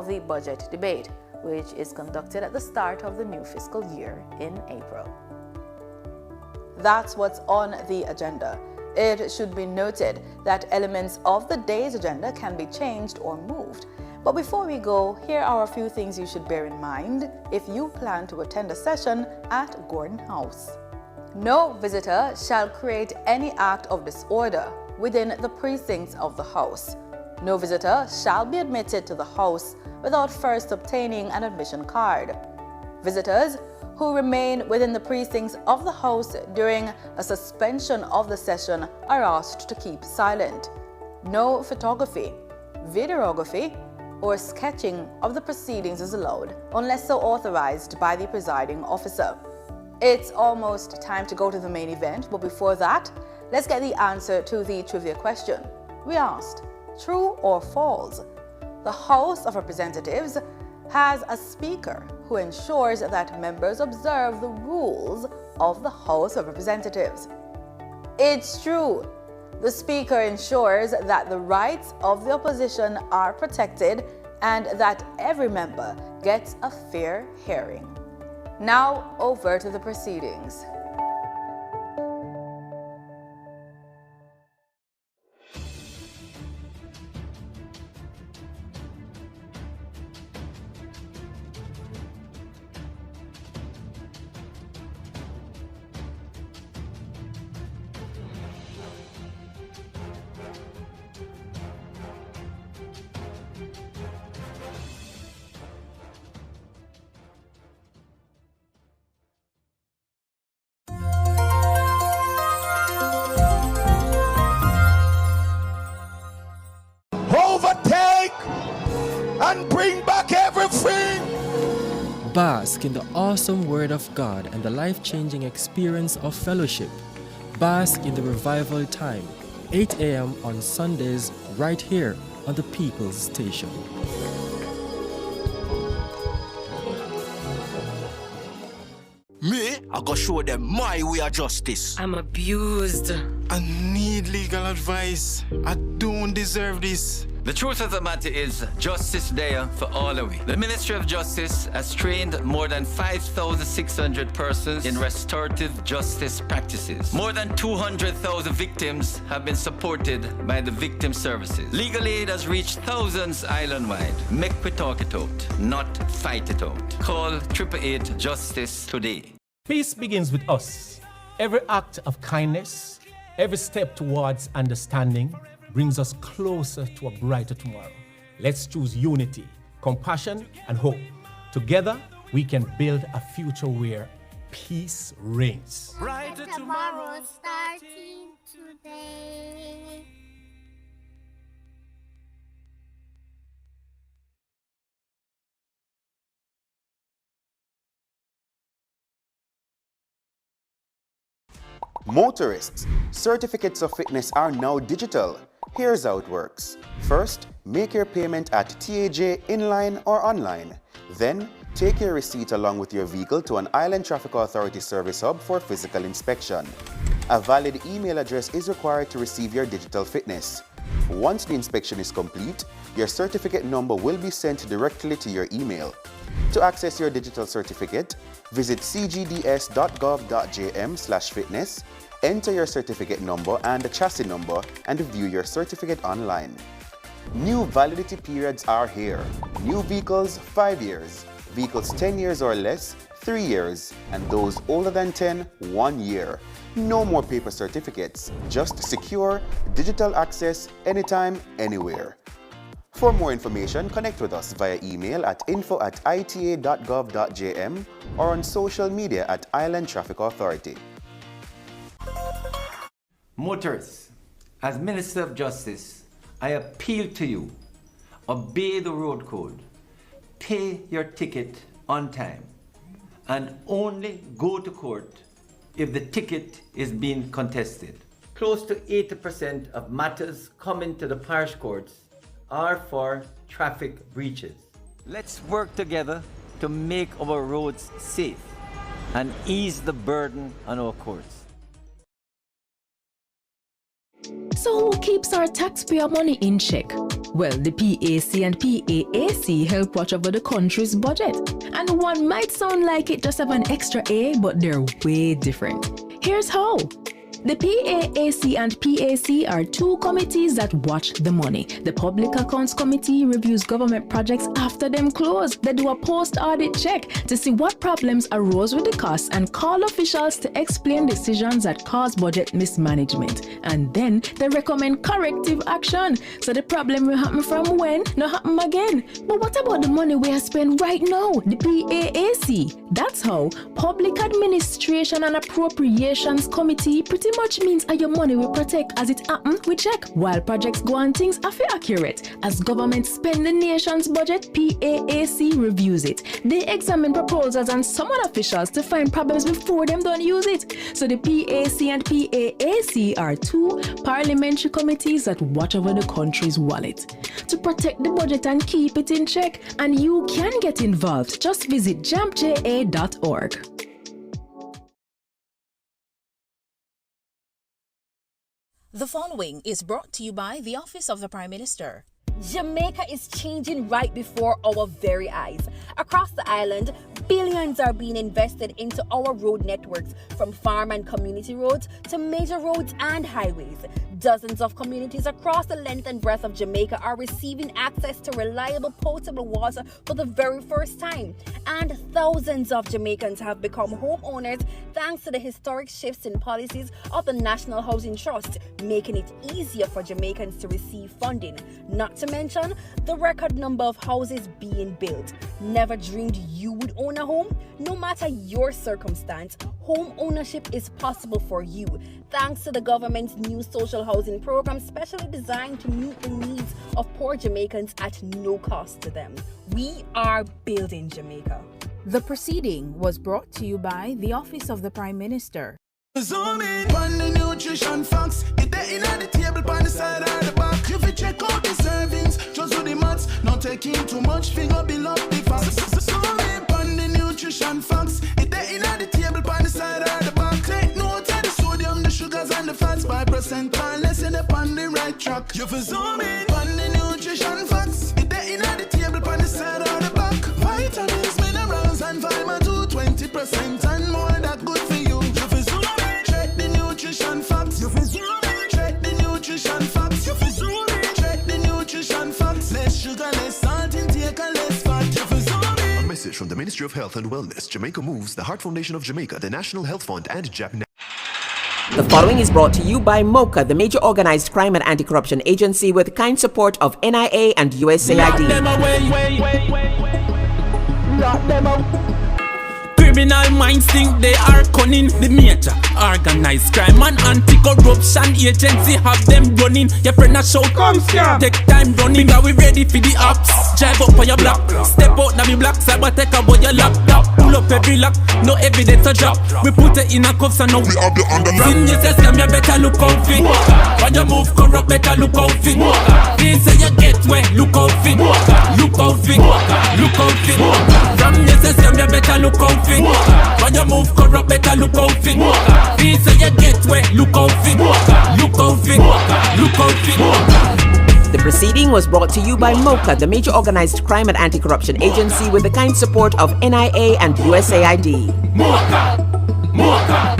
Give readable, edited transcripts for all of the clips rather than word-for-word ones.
of the budget debate, which is conducted at the start of the new fiscal year in April. That's what's on the agenda. It should be noted that elements of the day's agenda can be changed or moved. But before we go, here are a few things you should bear in mind if you plan to attend a session at Gordon House. No visitor shall create any act of disorder within the precincts of the House. No visitor shall be admitted to the House without first obtaining an admission card. Visitors who remain within the precincts of the House during a suspension of the session are asked to keep silent. No photography, videography, or sketching of the proceedings is allowed unless so authorized by the presiding officer. It's almost time to go to the main event, but before that, let's get the answer to the trivia question. We asked, true or false? The House of Representatives has a speaker who ensures that members observe the rules of the House of Representatives. It's true. The Speaker ensures that the rights of the opposition are protected and that every member gets a fair hearing. Now over to the proceedings. And bring back everything. Bask in the awesome Word of God and the life-changing experience of fellowship. Bask in the revival time, 8 a.m. on Sundays, right here on the People's Station. Me, I go show them my way of justice. I'm abused. I need legal advice. I don't deserve this. The truth of the matter is, justice there for all of it. The Ministry of Justice has trained more than 5,600 persons in restorative justice practices. More than 200,000 victims have been supported by the victim services. Legal aid has reached thousands island-wide. Make we talk it out, not fight it out. Call 888 Justice today. Peace begins with us. Every act of kindness, every step towards understanding, brings us closer to a brighter tomorrow. Let's choose unity, compassion, and hope. Together, we can build a future where peace reigns. Brighter tomorrow starting today. Motorists, certificates of fitness are now digital. Here's how it works. First, make your payment at TAJ inline or online. Then, take your receipt along with your vehicle to an Island Traffic Authority service hub for physical inspection. A valid email address is required to receive your digital fitness. Once the inspection is complete, your certificate number will be sent directly to your email. To access your digital certificate, visit cgds.gov.jm/fitness, enter your certificate number and the chassis number, and view your certificate online. New validity periods are here. New vehicles, 5 years. Vehicles 10 years or less, 3 years. And those older than 10, 1 year. No more paper certificates, just secure, digital access, anytime, anywhere. For more information, connect with us via email at info@ita.gov.jm or on social media at Island Traffic Authority. Motorists, as Minister of Justice, I appeal to you, obey the road code, pay your ticket on time, and only go to court if the ticket is being contested. Close to 80% of matters coming to the parish courts are for traffic breaches. Let's work together to make our roads safe and ease the burden on our courts. So who keeps our taxpayer money in check? Well, the PAC and PAAC help watch over the country's budget. And one might sound like it just have an extra A, but they're way different. Here's how. The PAAC and PAC are two committees that watch the money. The Public Accounts Committee reviews government projects after them close. They do a post-audit check to see what problems arose with the costs and call officials to explain decisions that cause budget mismanagement. And then they recommend corrective action. So the problem will happen from when, not happen again. But what about the money we are spending right now? The PAAC. That's how Public Administration and Appropriations Committee pretty much means your money will protect as it happen, we check. While projects go on, things are accurate. As government spend the nation's budget, PAAC reviews it. They examine proposals and summon officials to find problems before them don't use it. So the PAC and PAAC are two parliamentary committees that watch over the country's wallet to protect the budget and keep it in check. And you can get involved. Just visit jamja.org. The following is brought to you by the Office of the Prime Minister. Jamaica is changing right before our very eyes. Across the island, billions are being invested into our road networks, from farm and community roads to major roads and highways. Dozens of communities across the length and breadth of Jamaica are receiving access to reliable potable water for the very first time. And thousands of Jamaicans have become homeowners thanks to the historic shifts in policies of the National Housing Trust, making it easier for Jamaicans to receive funding. Not to mention the record number of houses being built. Never dreamed you would own a home? No matter your circumstance, home ownership is possible for you, thanks to the government's new social housing program specially designed to meet the needs of poor Jamaicans at no cost to them. We are building Jamaica. The proceeding was brought to you by the Office of the Prime Minister. Zoom in on the nutrition facts. It there in the table on the side or the back. You fi check out the servings, just do the maths. Not taking too much, finger below the facts. Zoom in on the nutrition facts. It there in the table on the side or the back. Take note of the sodium, the sugars and the fats. 5% or less in the on the right track. You fi zoom in on the nutrition facts. It there in the table on the side or the back. Vitamins, minerals and vitamin 2, 20% and more that good for you. You fi zoom in, check the nutrition facts. You fi zoom in, check the nutrition facts. You fi zoom in, check the nutrition facts. Less sugar, less salt intake and less fat. You fi zoom in. A message from the Ministry of Health and Wellness, Jamaica Moves, the Heart Foundation of Jamaica, the National Health Fund, and JAP. The following is brought to you by MOCA, the major organized crime and anti-corruption agency, with kind support of NIA and USAID. Criminal minds think they are cunning. The major organized crime and anti-corruption agency have them running. Your friend a shout, come scam. Take time running, are we ready for the ops? Drive up on your block, step out now me block, cyber take about your laptop. Pull up every lock, no evidence to drop. We put it in a cuffs and now we have the underground. Sin you say scam, you better look out fit. When you move corrupt, better look out fit. Please say you get wet, look out fit. Look out fit, look out fit. From you say scam, you better look out fit. When you move corrupt, better look out fit. Please say you get wet, look out fit. Look out fit, look out fit. The proceeding was brought to you by MOCA, the major organized crime and anti-corruption agency, with the kind support of NIA and USAID. MOCA, MOCA.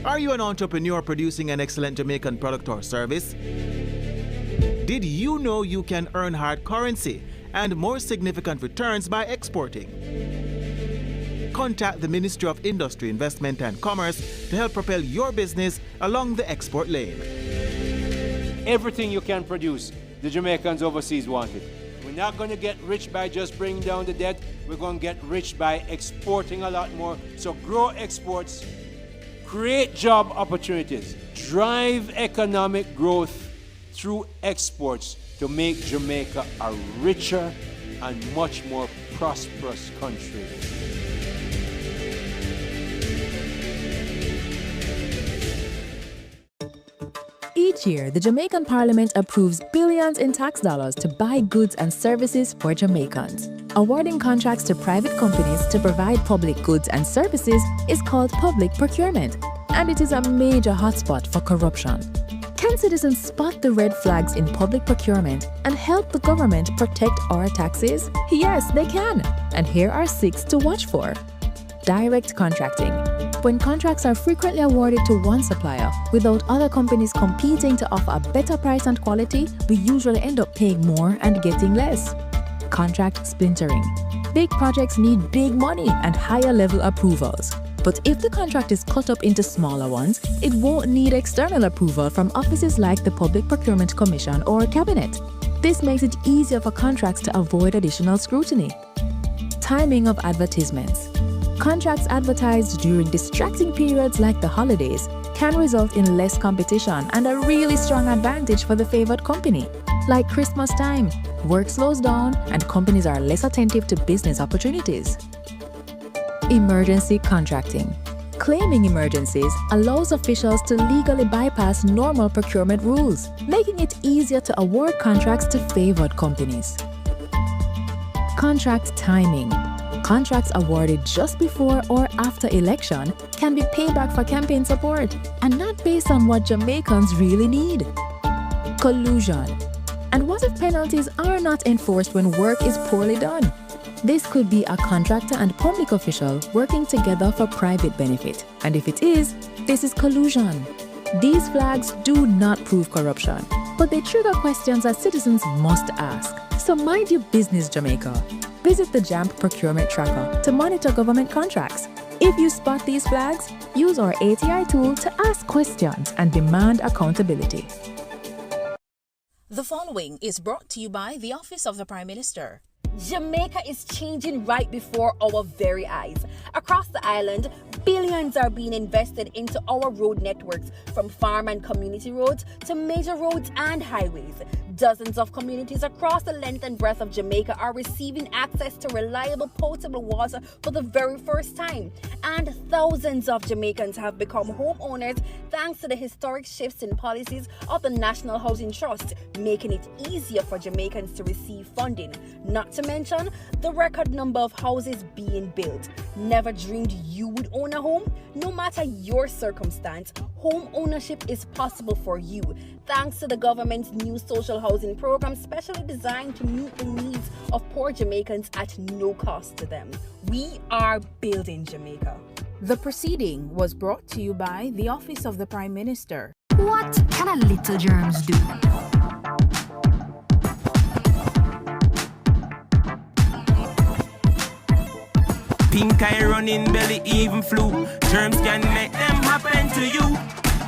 Are you an entrepreneur producing an excellent Jamaican product or service? Did you know you can earn hard currency and more significant returns by exporting? Contact the Ministry of Industry, Investment and Commerce to help propel your business along the export lane. Everything you can produce, the Jamaicans overseas want it. We're not going to get rich by just bringing down the debt. We're going to get rich by exporting a lot more. So grow exports, create job opportunities, drive economic growth through exports to make Jamaica a richer and much more prosperous country. Each year, the Jamaican Parliament approves billions in tax dollars to buy goods and services for Jamaicans. Awarding contracts to private companies to provide public goods and services is called public procurement, and it is a major hotspot for corruption. Can citizens spot the red flags in public procurement and help the government protect our taxes? Yes, they can. And here are 6 to watch for. Direct contracting. When contracts are frequently awarded to one supplier without other companies competing to offer a better price and quality, we usually end up paying more and getting less. Contract splintering. Big projects need big money and higher level approvals. But if the contract is cut up into smaller ones, it won't need external approval from offices like the Public Procurement Commission or Cabinet. This makes it easier for contracts to avoid additional scrutiny. Timing of advertisements. Contracts advertised during distracting periods like the holidays can result in less competition and a really strong advantage for the favored company. Like Christmas time, work slows down and companies are less attentive to business opportunities. Emergency contracting. Claiming emergencies allows officials to legally bypass normal procurement rules, making it easier to award contracts to favored companies. Contract timing. Contracts awarded just before or after election can be payback for campaign support and not based on what Jamaicans really need. Collusion. And what if penalties are not enforced when work is poorly done? This could be a contractor and public official working together for private benefit. And if it is, this is collusion. These flags do not prove corruption, but they trigger questions that citizens must ask. So mind your business, Jamaica. Visit the JAMP Procurement Tracker to monitor government contracts. If you spot these flags, use our ATI tool to ask questions and demand accountability. The following is brought to you by the Office of the Prime Minister. Jamaica is changing right before our very eyes. Across the island, billions are being invested into our road networks, from farm and community roads to major roads and highways. Dozens of communities across the length and breadth of Jamaica are receiving access to reliable potable water for the very first time. And thousands of Jamaicans have become homeowners thanks to the historic shifts in policies of the National Housing Trust, making it easier for Jamaicans to receive funding. Not to mention the record number of houses being built. Never dreamed you would own a home? No matter your circumstance, home ownership is possible for you, thanks to the government's new social housing program specially designed to meet the needs of poor Jamaicans at no cost to them. We are building Jamaica. The proceeding was brought to you by the Office of the Prime Minister. What can a little germs do? Pink eye running belly, even flu. Germs can make them happen to you.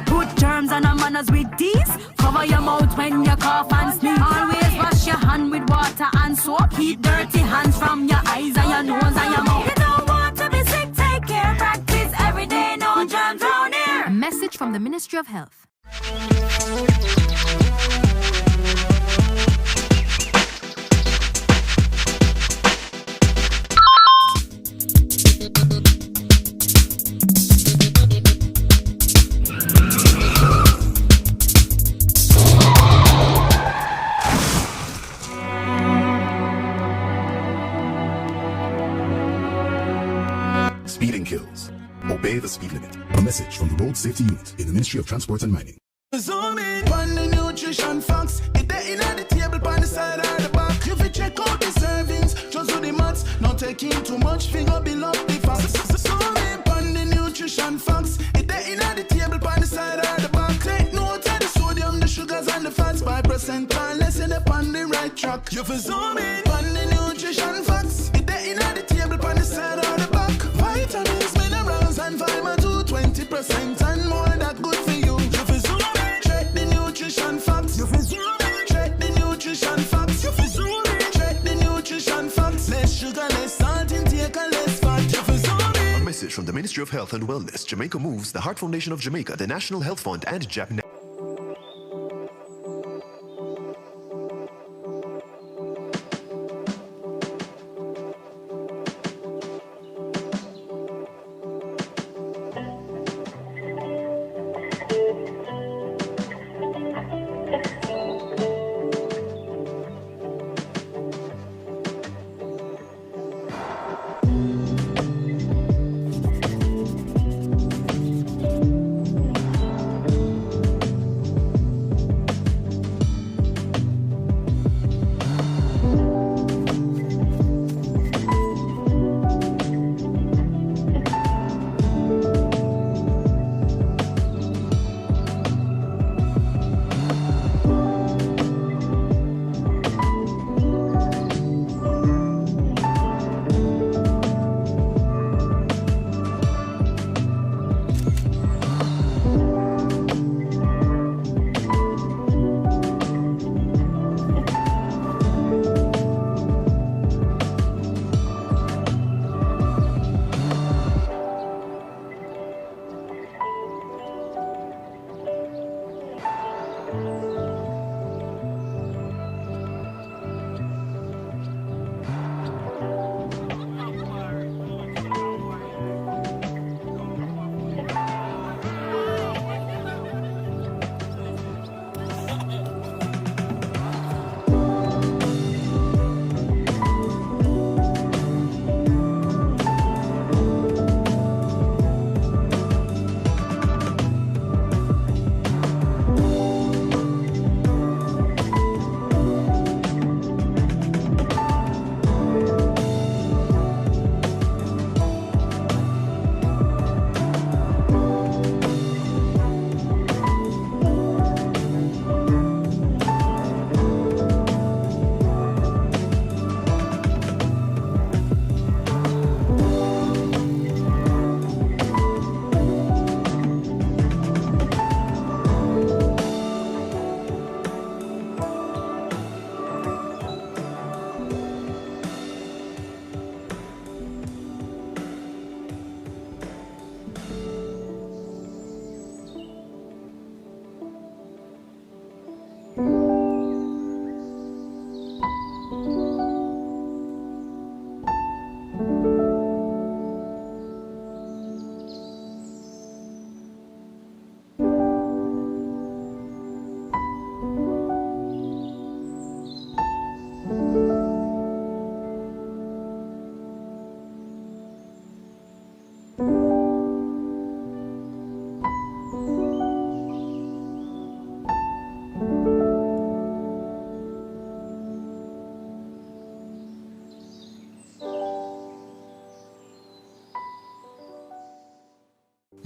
Put germs on our manners with these. Cover your mouth when you cough and sneeze. Always wash your hand with water and soap. Keep dirty hands from your eyes and your nose and your mouth. You don't want to be sick, take care. Practice every day, no germs around here. A message from the Ministry of Health. Speeding kills. Obey the speed limit. A message from the Road Safety Unit in the Ministry of Transport and Mining. Zoom in on the nutrition facts. It there in the table by the side or the back. If you check out the servings, just do the maths. Not taking too much, finger below the facts. Zoom in on the nutrition facts. It there in the table by the side or the back. Take note of the sodium, the sugars and the fats by percent. Unless you're on the right track. You for zoom in on the nutrition facts. It there in the table by the side or the back. Vitamins, minerals and vitamin 2, 20% and more that good for you. You for zoom in. Check the nutrition facts. You for zoom in. Check the nutrition facts. You for zoom in. Check the nutrition facts. Less sugar, less salt intake and less fat. You for zoom in. A message from the Ministry of Health and Wellness, Jamaica Moves, the Heart Foundation of Jamaica, the National Health Fund, and JAP.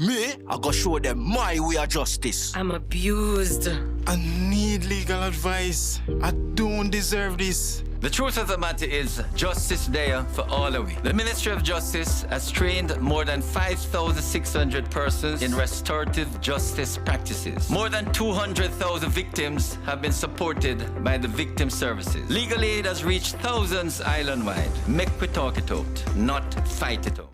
Me, I go show them my way of justice. I'm abused. I need legal advice. I don't deserve this. The truth of the matter is, justice there for all of we. The Ministry of Justice has trained more than 5,600 persons in restorative justice practices. More than 200,000 victims have been supported by the victim services. Legal aid has reached thousands island-wide. Make we talk it out, not fight it out.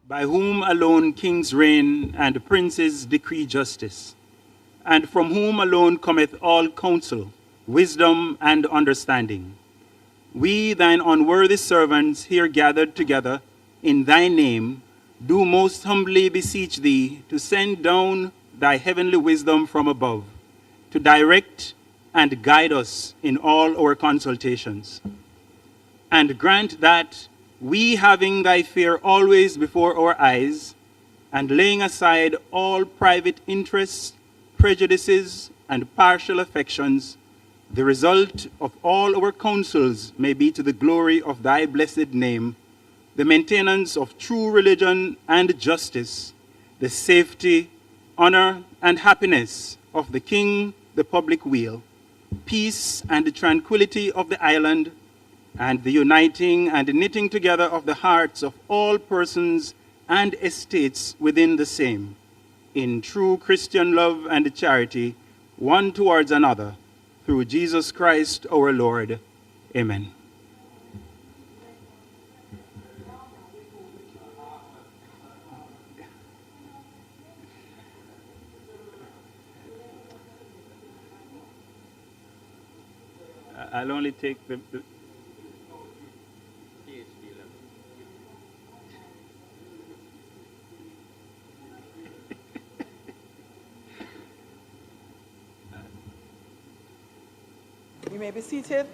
By whom alone kings reign and princes decree justice, and from whom alone cometh all counsel, wisdom, and understanding. We, thine unworthy servants, here gathered together in thy name, do most humbly beseech thee to send down thy heavenly wisdom from above, to direct and guide us in all our consultations. And grant that we, having thy fear always before our eyes, and laying aside all private interests, prejudices, and partial affections, the result of all our counsels may be to the glory of thy blessed name, the maintenance of true religion and justice, the safety, honor, and happiness of the king, the public weal, peace and the tranquility of the island, and the uniting and knitting together of the hearts of all persons and estates within the same, in true Christian love and charity, one towards another, through Jesus Christ our Lord. Amen. I'll only take the You may be seated.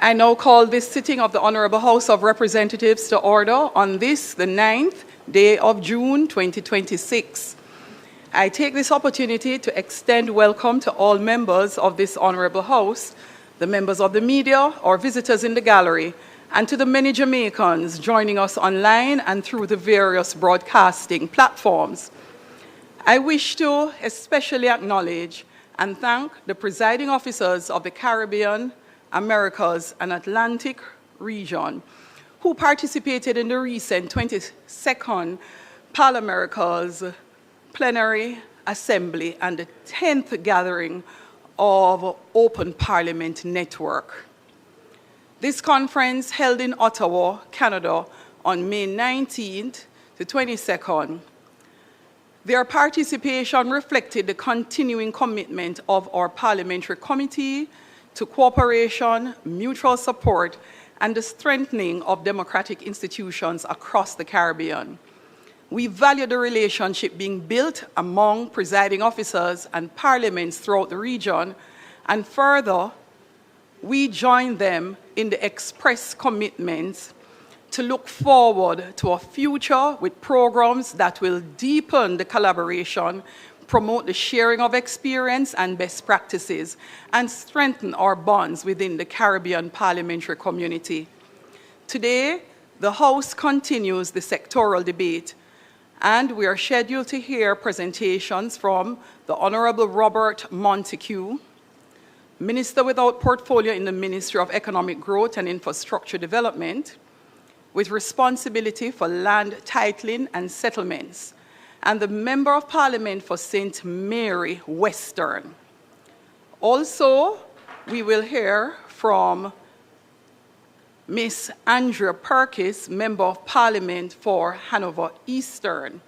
I now call this sitting of the Honorable House of Representatives to order on this, the 9th day of June 2026. I take this opportunity to extend welcome to all members of this Honorable House, the members of the media or visitors in the gallery, and to the many Jamaicans joining us online and through the various broadcasting platforms. I wish to especially acknowledge and thank the presiding officers of the Caribbean, Americas, and Atlantic region who participated in the recent 22nd Pan-Americas Plenary Assembly and the 10th gathering of Open Parliament Network. This conference held in Ottawa, Canada on May 19th to 22nd. Their participation reflected the continuing commitment of our parliamentary committee to cooperation, mutual support, and the strengthening of democratic institutions across the Caribbean. We value the relationship being built among presiding officers and parliaments throughout the region, and further, we join them in the express commitments to look forward to a future with programs that will deepen the collaboration, promote the sharing of experience and best practices, and strengthen our bonds within the Caribbean parliamentary community. Today, the House continues the sectoral debate, and we are scheduled to hear presentations from the Honorable Robert Montague, Minister without portfolio in the Ministry of Economic Growth and Infrastructure Development, with responsibility for land titling and settlements, and the Member of Parliament for St. Mary Western. Also, we will hear from Miss Andrea Perkis, Member of Parliament for Hanover Eastern.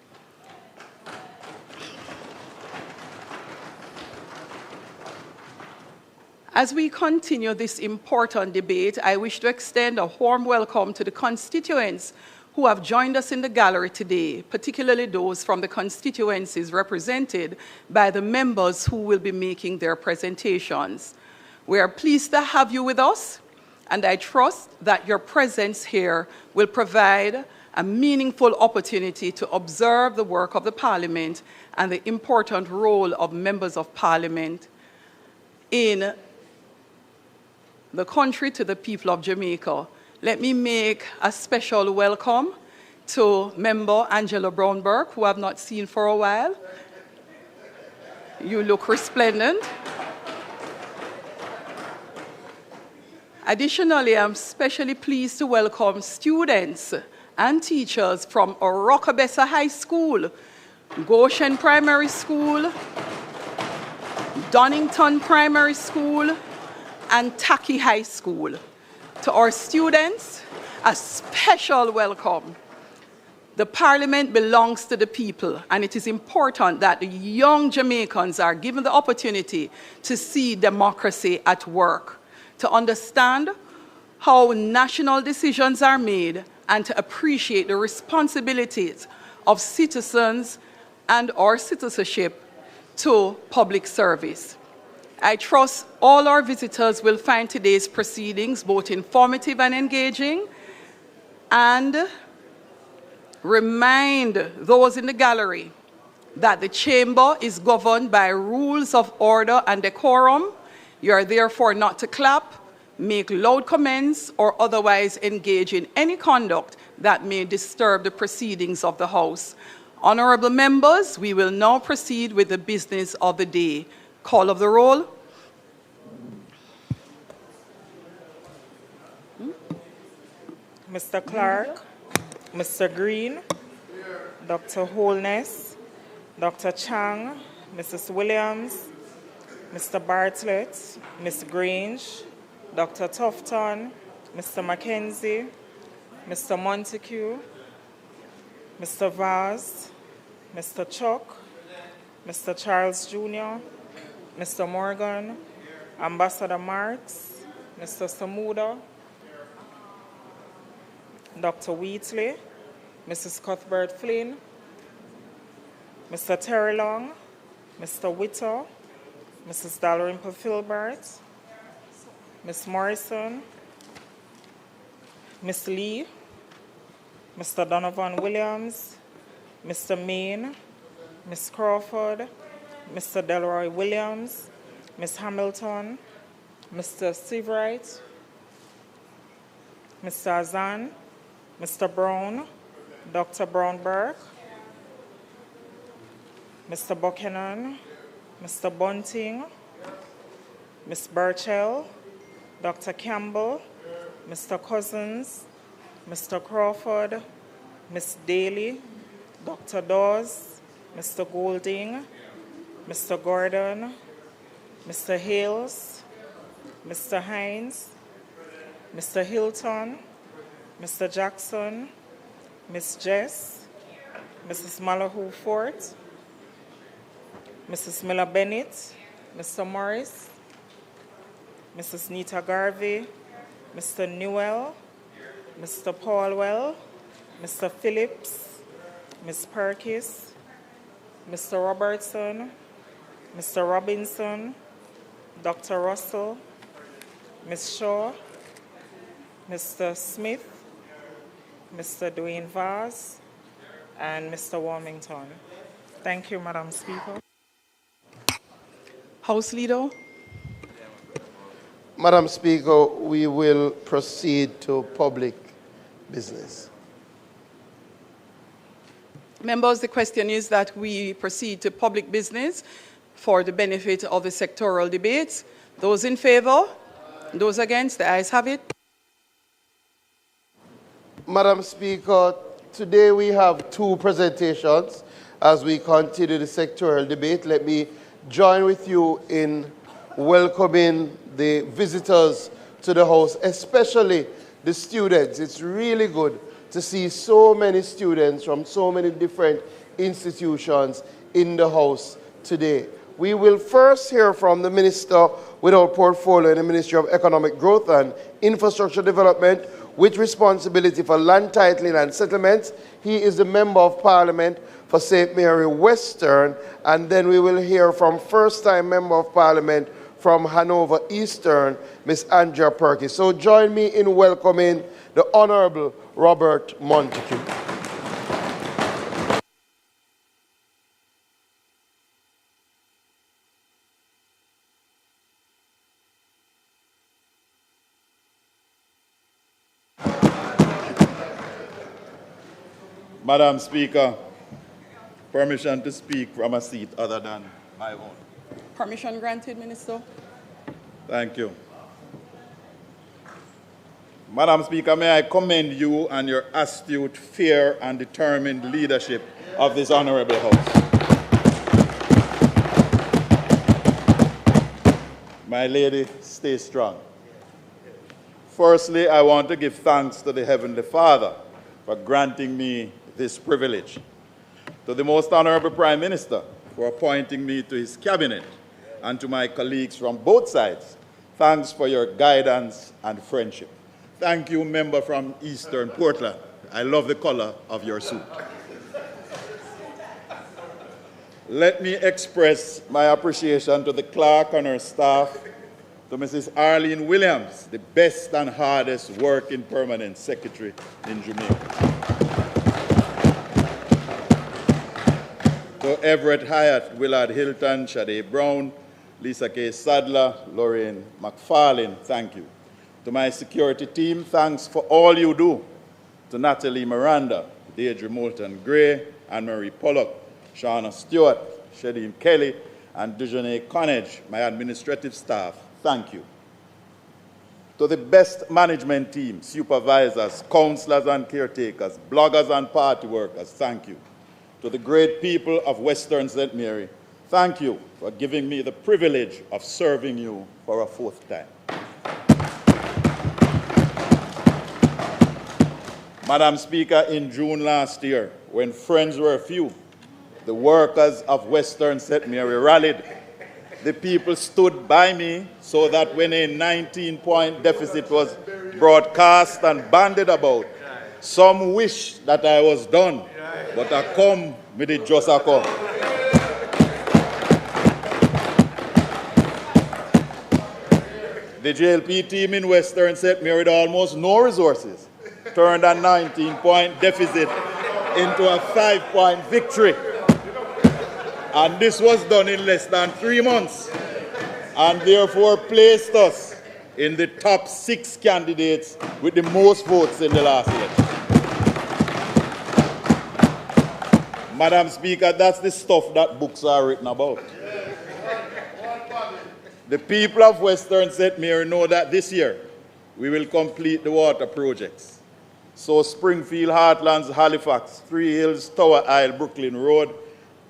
As we continue this important debate, I wish to extend a warm welcome to the constituents who have joined us in the gallery today, particularly those from the constituencies represented by the members who will be making their presentations. We are pleased to have you with us, and I trust that your presence here will provide a meaningful opportunity to observe the work of the Parliament and the important role of members of Parliament in the country to the people of Jamaica. Let me make a special welcome to Member Angela Brownberg, who I have not seen for a while. You look resplendent. Additionally, I'm especially pleased to welcome students and teachers from Orocabessa High School, Goshen Primary School, Donington Primary School, and Taki High School. To our students, a special welcome. The Parliament belongs to the people, and it is important that the young Jamaicans are given the opportunity to see democracy at work, to understand how national decisions are made, and to appreciate the responsibilities of citizens and our citizenship to public service. I trust all our visitors will find today's proceedings both informative and engaging, and remind those in the gallery that the chamber is governed by rules of order and decorum. You are therefore not to clap, make loud comments, or otherwise engage in any conduct that may disturb the proceedings of the House. Honorable members, we will now proceed with the business of the day. Call of the roll. Mr. Clark, Mr. Green, Dr. Holness, Dr. Chang, Mrs. Williams, Mr. Bartlett, Ms. Grange, Dr. Tufton, Mr. Mackenzie, Mr. Montague, Mr. Vaz, Mr. Chuck, Mr. Charles Jr., Mr. Morgan, Ambassador Marks, Mr. Samuda, Dr. Wheatley, Mrs. Cuthbert Flynn, Mr. Terry Long, Mr. Whittle, Mrs. Dalrymple Filbert, Ms. Morrison, Miss Lee, Mr. Donovan Williams, Mr. Main, Miss Crawford, Mr. Delroy Williams, Miss Hamilton, Mr. Seavright, Mr. Azan, Mr. Brown, Dr. Brown-Burke, Mr. Buchanan, Mr. Bunting, Miss Burchell, Dr. Campbell, Mr. Cousins, Mr. Crawford, Miss Daly, Dr. Dawes, Mr. Golding, Mr. Gordon, Mr. Hales, Mr. Hines, Mr. Hilton, Mr. Jackson, Miss Jess, Mrs. Malahoo Fort, Mrs. Miller Bennett, Mr. Morris, Mrs. Nita Garvey, Mr. Newell, Mr. Paulwell, Mr. Phillips, Ms. Perkis, Mr. Robertson, Mr. Robinson, Dr. Russell, Ms. Shaw, Mr. Smith, Mr. Dwayne Vaz, and Mr. Warmington. Thank you, Madam Speaker. House Leader. Madam Speaker, we will proceed to public business. Members, the question is that we proceed to public business for the benefit of the sectoral debates. Those in favor? Those against? The ayes have it. Madam Speaker, today we have two presentations as we continue the sectoral debate. Let me join with you in welcoming the visitors to the House, especially the students. It's really good to see so many students from so many different institutions in the House today. We will first hear from the Minister without portfolio in the Ministry of Economic Growth and Infrastructure Development with responsibility for land titling and settlements. He is the Member of Parliament for St. Mary Western, and then we will hear from first-time Member of Parliament from Hanover Eastern, Ms. Andrea Perkins. So join me in welcoming the Honorable Robert Montague. Madam Speaker, permission to speak from a seat other than my own. Permission granted, Minister. Thank you. Madam Speaker, may I commend you and your astute, fair, and determined leadership of this honorable House. My lady, stay strong. Firstly, I want to give thanks to the Heavenly Father for granting me this privilege, to the Most Honorable Prime Minister for appointing me to his cabinet, and to my colleagues from both sides, thanks for your guidance and friendship. Thank you, member from Eastern Portland. I love the color of your suit. Let me express my appreciation to the clerk and her staff, to Mrs. Arlene Williams, the best and hardest working permanent secretary in Jamaica. To Everett Hyatt, Willard Hilton, Shade Brown, Lisa K. Sadler, Lorraine McFarlane, thank you. To my security team, thanks for all you do. To Natalie Miranda, Deirdre Moulton Gray, Anne-Marie Pollock, Shauna Stewart, Shadim Kelly, and Dejeuner Connage, my administrative staff, thank you. To the best management team, supervisors, councillors and caretakers, bloggers and party workers, thank you. To the great people of Western St. Mary, thank you for giving me the privilege of serving you for a fourth time. Madam Speaker, in June last year, when friends were few, the workers of Western St. Mary rallied. The people stood by me so that when a 19-point deficit was broadcast and bandied about, some wish that I was done, but I come with it just a come. The JLP team in Western St. Mary had almost no resources, turned a 19-point deficit into a 5-point victory. And this was done in less than 3 months, and therefore placed us in the top 6 candidates with the most votes in the last election. Madam Speaker, that's the stuff that books are written about. The people of Western St. Mary know that this year we will complete the water projects. So Springfield, Heartlands, Halifax, Three Hills, Tower Isle, Brooklyn Road,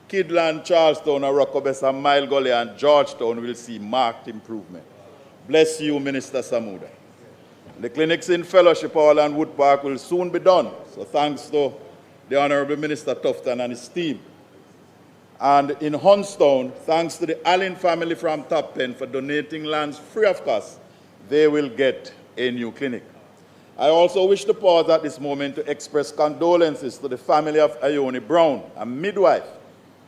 Kidland, Charlestown, Arokobesa, Mile Gully, and Georgetown will see marked improvement. Bless you, Minister Samuda. The clinics in Fellowship Hall and Wood Park will soon be done, so thanks to the Honorable Minister Tufton and his team. And in Hunstown, thanks to the Allen family from Top Pen for donating lands free of cost, they will get a new clinic. I also wish to pause at this moment to express condolences to the family of Ione Brown, a midwife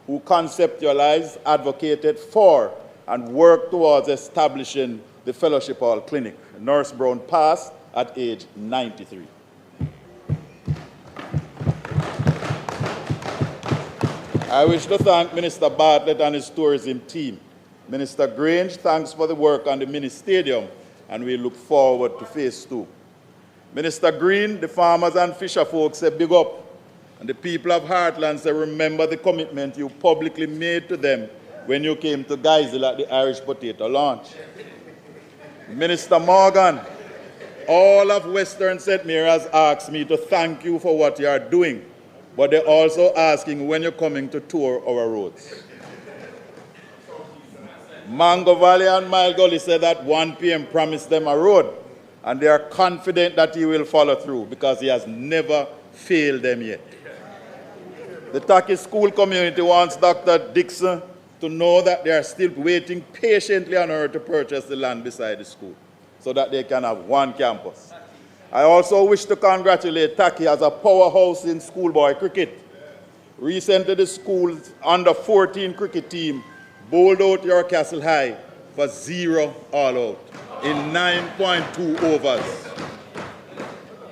who conceptualized, advocated for, and worked towards establishing the Fellowship Hall Clinic. Nurse Brown passed at age 93. I wish to thank Minister Bartlett and his tourism team. Minister Grange, thanks for the work on the mini stadium, and we look forward to phase 2. Minister Green, the farmers and fisher folks say big up, and the people of Heartland say remember the commitment you publicly made to them when you came to Geisel at the Irish potato launch. Minister Morgan, all of Western St. Mary has asked me to thank you for what you are doing, but they're also asking when you're coming to tour our roads. Mango Valley and Mile Gully said that 1 p.m. promised them a road, and they are confident that he will follow through because he has never failed them yet. The Taki school community wants Dr. Dixon to know that they are still waiting patiently on her to purchase the land beside the school so that they can have 1 campus. I also wish to congratulate Taki as a powerhouse in schoolboy cricket. Recently, the school's under-14 cricket team bowled out your Castle High for 0 all-out in 9.2 overs.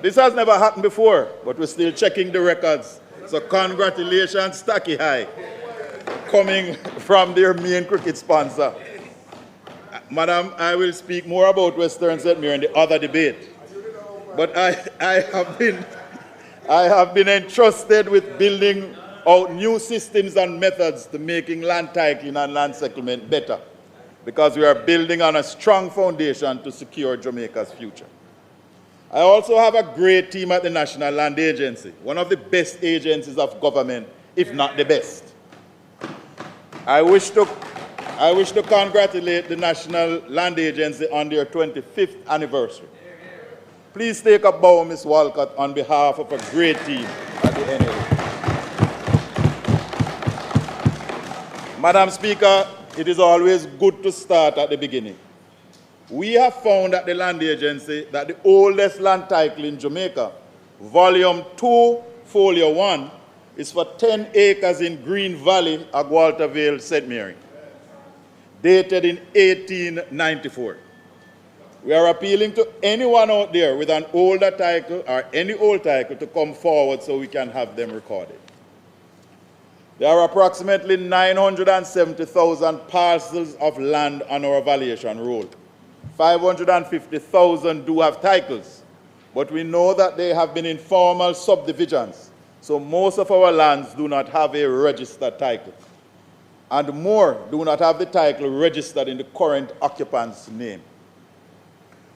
This has never happened before, but we're still checking the records. So congratulations, Taki High, coming from their main cricket sponsor. Madam, I will speak more about Western St. Mary in the other debate. But I have been entrusted with building out new systems and methods to making land titling and land settlement better, because we are building on a strong foundation to secure Jamaica's future. I also have a great team at the National Land Agency, one of the best agencies of government, if not the best. I wish to congratulate the National Land Agency on their 25th anniversary. Please take a bow, Ms. Walcott, on behalf of a great team at the NLA. Madam Speaker, it is always good to start at the beginning. We have found at the Land Agency that the oldest land title in Jamaica, Volume 2, Folio 1, is for 10 acres in Green Valley, Agualta Vale, St. Mary, dated in 1894. We are appealing to anyone out there with an older title or any old title to come forward so we can have them recorded. There are approximately 970,000 parcels of land on our valuation roll. 550,000 do have titles, but we know that they have been informal subdivisions, so most of our lands do not have a registered title, and more do not have the title registered in the current occupant's name.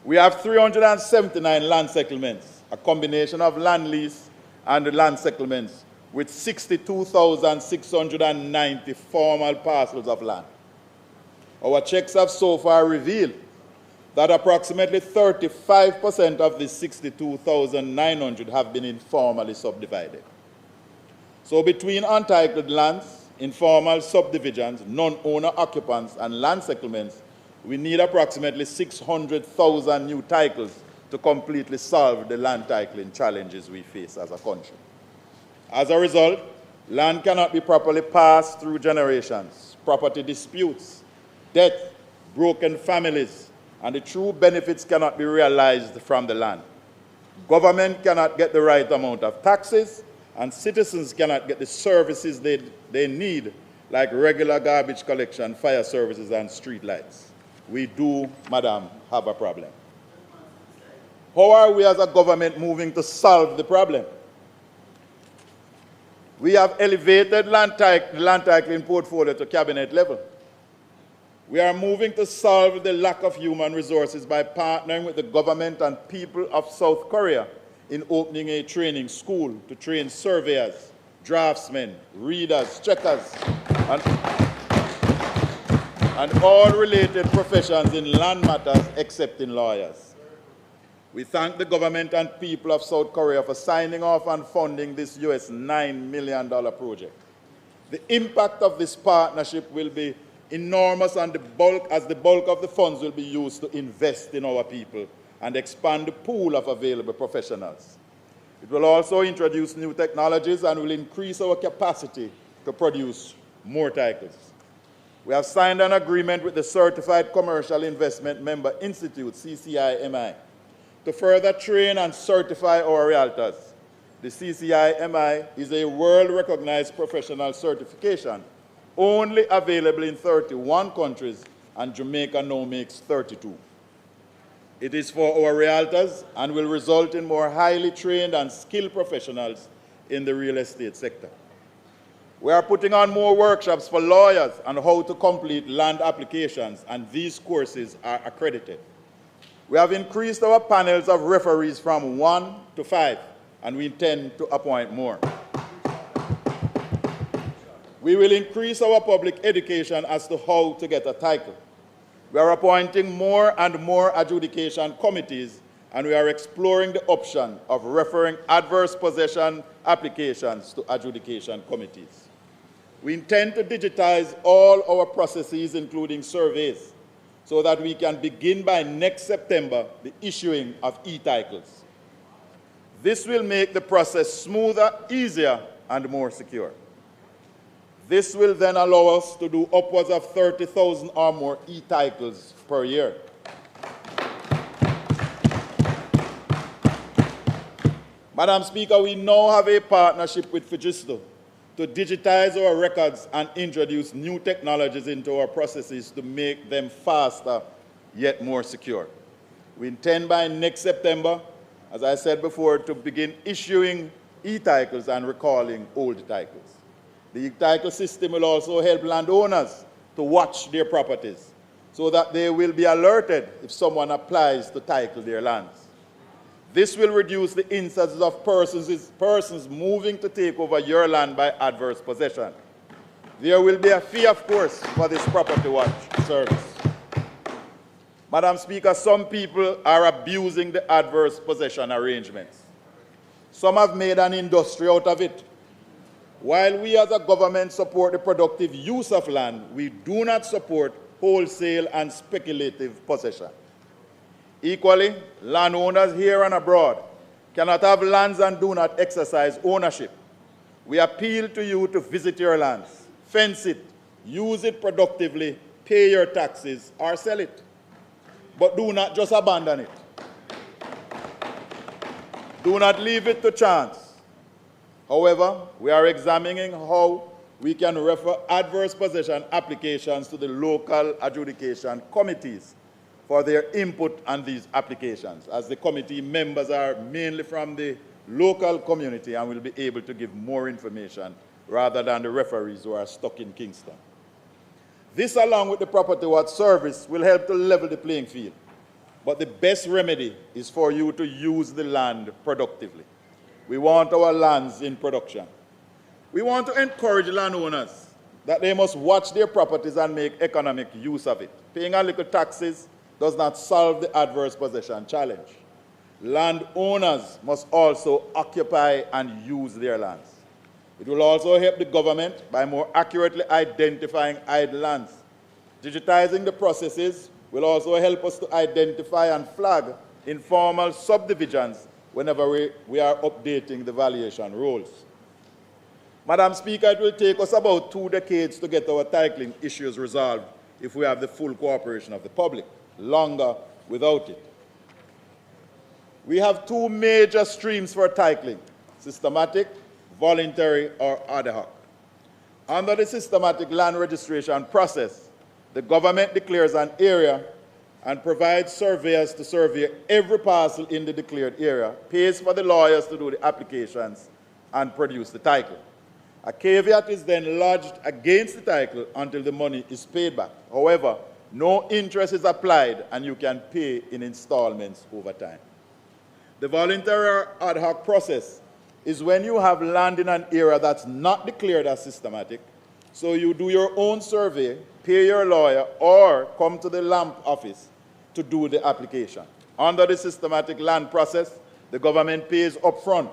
We have 379 land settlements, a combination of land lease and land settlements, with 62,690 formal parcels of land. Our checks have so far revealed that approximately 35% of the 62,900 have been informally subdivided. So between untitled lands, informal subdivisions, non-owner occupants, and land settlements, we need approximately 600,000 new titles to completely solve the land titling challenges we face as a country. As a result, land cannot be properly passed through generations. Property disputes, death, broken families, and the true benefits cannot be realized from the land. Government cannot get the right amount of taxes, and citizens cannot get the services they need, like regular garbage collection, fire services, and street lights. We do, madam, have a problem. How are we as a government moving to solve the problem? We have elevated the land titling portfolio to cabinet level. We are moving to solve the lack of human resources by partnering with the government and people of South Korea in opening a training school to train surveyors, draftsmen, readers, checkers, and all related professions in land matters except in lawyers. We thank the government and people of South Korea for signing off and funding this US $9 million project. The impact of this partnership will be enormous, and the bulk of the funds will be used to invest in our people and expand the pool of available professionals. It will also introduce new technologies and will increase our capacity to produce more titles. We have signed an agreement with the Certified Commercial Investment Member Institute, CCIMI, to further train and certify our realtors. The CCIMI is a world-recognized professional certification only available in 31 countries, and Jamaica now makes 32. It is for our realtors and will result in more highly trained and skilled professionals in the real estate sector. We are putting on more workshops for lawyers on how to complete land applications, and these courses are accredited. We have increased our panels of referees from 1 to 5, and we intend to appoint more. We will increase our public education as to how to get a title. We are appointing more and more adjudication committees, and we are exploring the option of referring adverse possession applications to adjudication committees. We intend to digitize all our processes, including surveys, so that we can begin by next September the issuing of e-titles. This will make the process smoother, easier, and more secure. This will then allow us to do upwards of 30,000 or more e-titles per year. Madam Speaker, we now have a partnership with JISTV to digitize our records and introduce new technologies into our processes to make them faster yet more secure. We intend by next September, as I said before, to begin issuing e-titles and recalling old titles. The e-title system will also help landowners to watch their properties so that they will be alerted if someone applies to title their lands. This will reduce the instances of persons moving to take over your land by adverse possession. There will be a fee, of course, for this property watch service. Madam Speaker, some people are abusing the adverse possession arrangements. Some have made an industry out of it. While we as a government support the productive use of land, we do not support wholesale and speculative possession. Equally, landowners here and abroad cannot have lands and do not exercise ownership. We appeal to you to visit your lands, fence it, use it productively, pay your taxes, or sell it. But do not just abandon it. Do not leave it to chance. However, we are examining how we can refer adverse possession applications to the local adjudication committees for their input on these applications, as the committee members are mainly from the local community and will be able to give more information rather than the referees who are stuck in Kingston. This, along with the property watch service, will help to level the playing field. But the best remedy is for you to use the land productively. We want our lands in production. We want to encourage landowners that they must watch their properties and make economic use of it. Paying a little taxes does not solve the adverse possession challenge. Landowners must also occupy and use their lands. It will also help the government by more accurately identifying idle lands. Digitizing the processes will also help us to identify and flag informal subdivisions whenever we are updating the valuation rules. Madam Speaker, it will take us about 2 decades to get our titling issues resolved if we have the full cooperation of the public. Longer without it. We have two major streams for titling: systematic, voluntary, or ad hoc. Under the systematic land registration process, the government declares an area and provides surveyors to survey every parcel in the declared area, pays for the lawyers to do the applications, and produce the title. A caveat is then lodged against the title until the money is paid back. However, no interest is applied, and you can pay in installments over time. The voluntary or ad hoc process is when you have land in an area that's not declared as systematic, so you do your own survey, pay your lawyer, or come to the LAMP office to do the application. Under the systematic land process, the government pays upfront,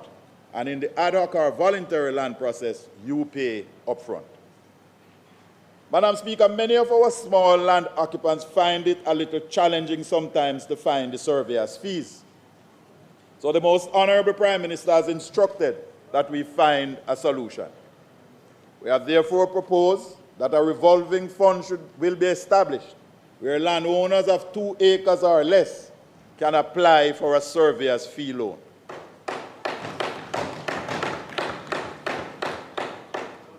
and in the ad hoc or voluntary land process, you pay upfront. Madam Speaker, many of our small land occupants find it a little challenging sometimes to find the surveyor's fees. So the Most Honorable Prime Minister has instructed that we find a solution. We have therefore proposed that a revolving fund will be established where landowners of 2 acres or less can apply for a surveyor's fee loan.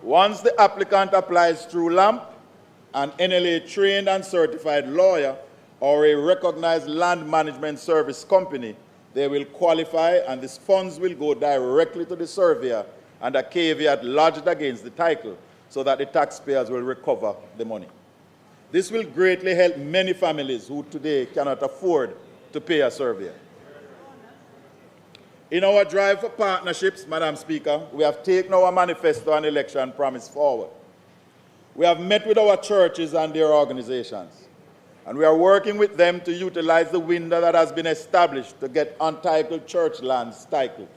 Once the applicant applies through LAMP, an NLA-trained and certified lawyer or a recognized land management service company, they will qualify, and these funds will go directly to the surveyor and a caveat lodged against the title so that the taxpayers will recover the money. This will greatly help many families who today cannot afford to pay a surveyor. In our drive for partnerships, Madam Speaker, we have taken our manifesto and election promise forward. We have met with our churches and their organizations, and we are working with them to utilize the window that has been established to get untitled church lands titled.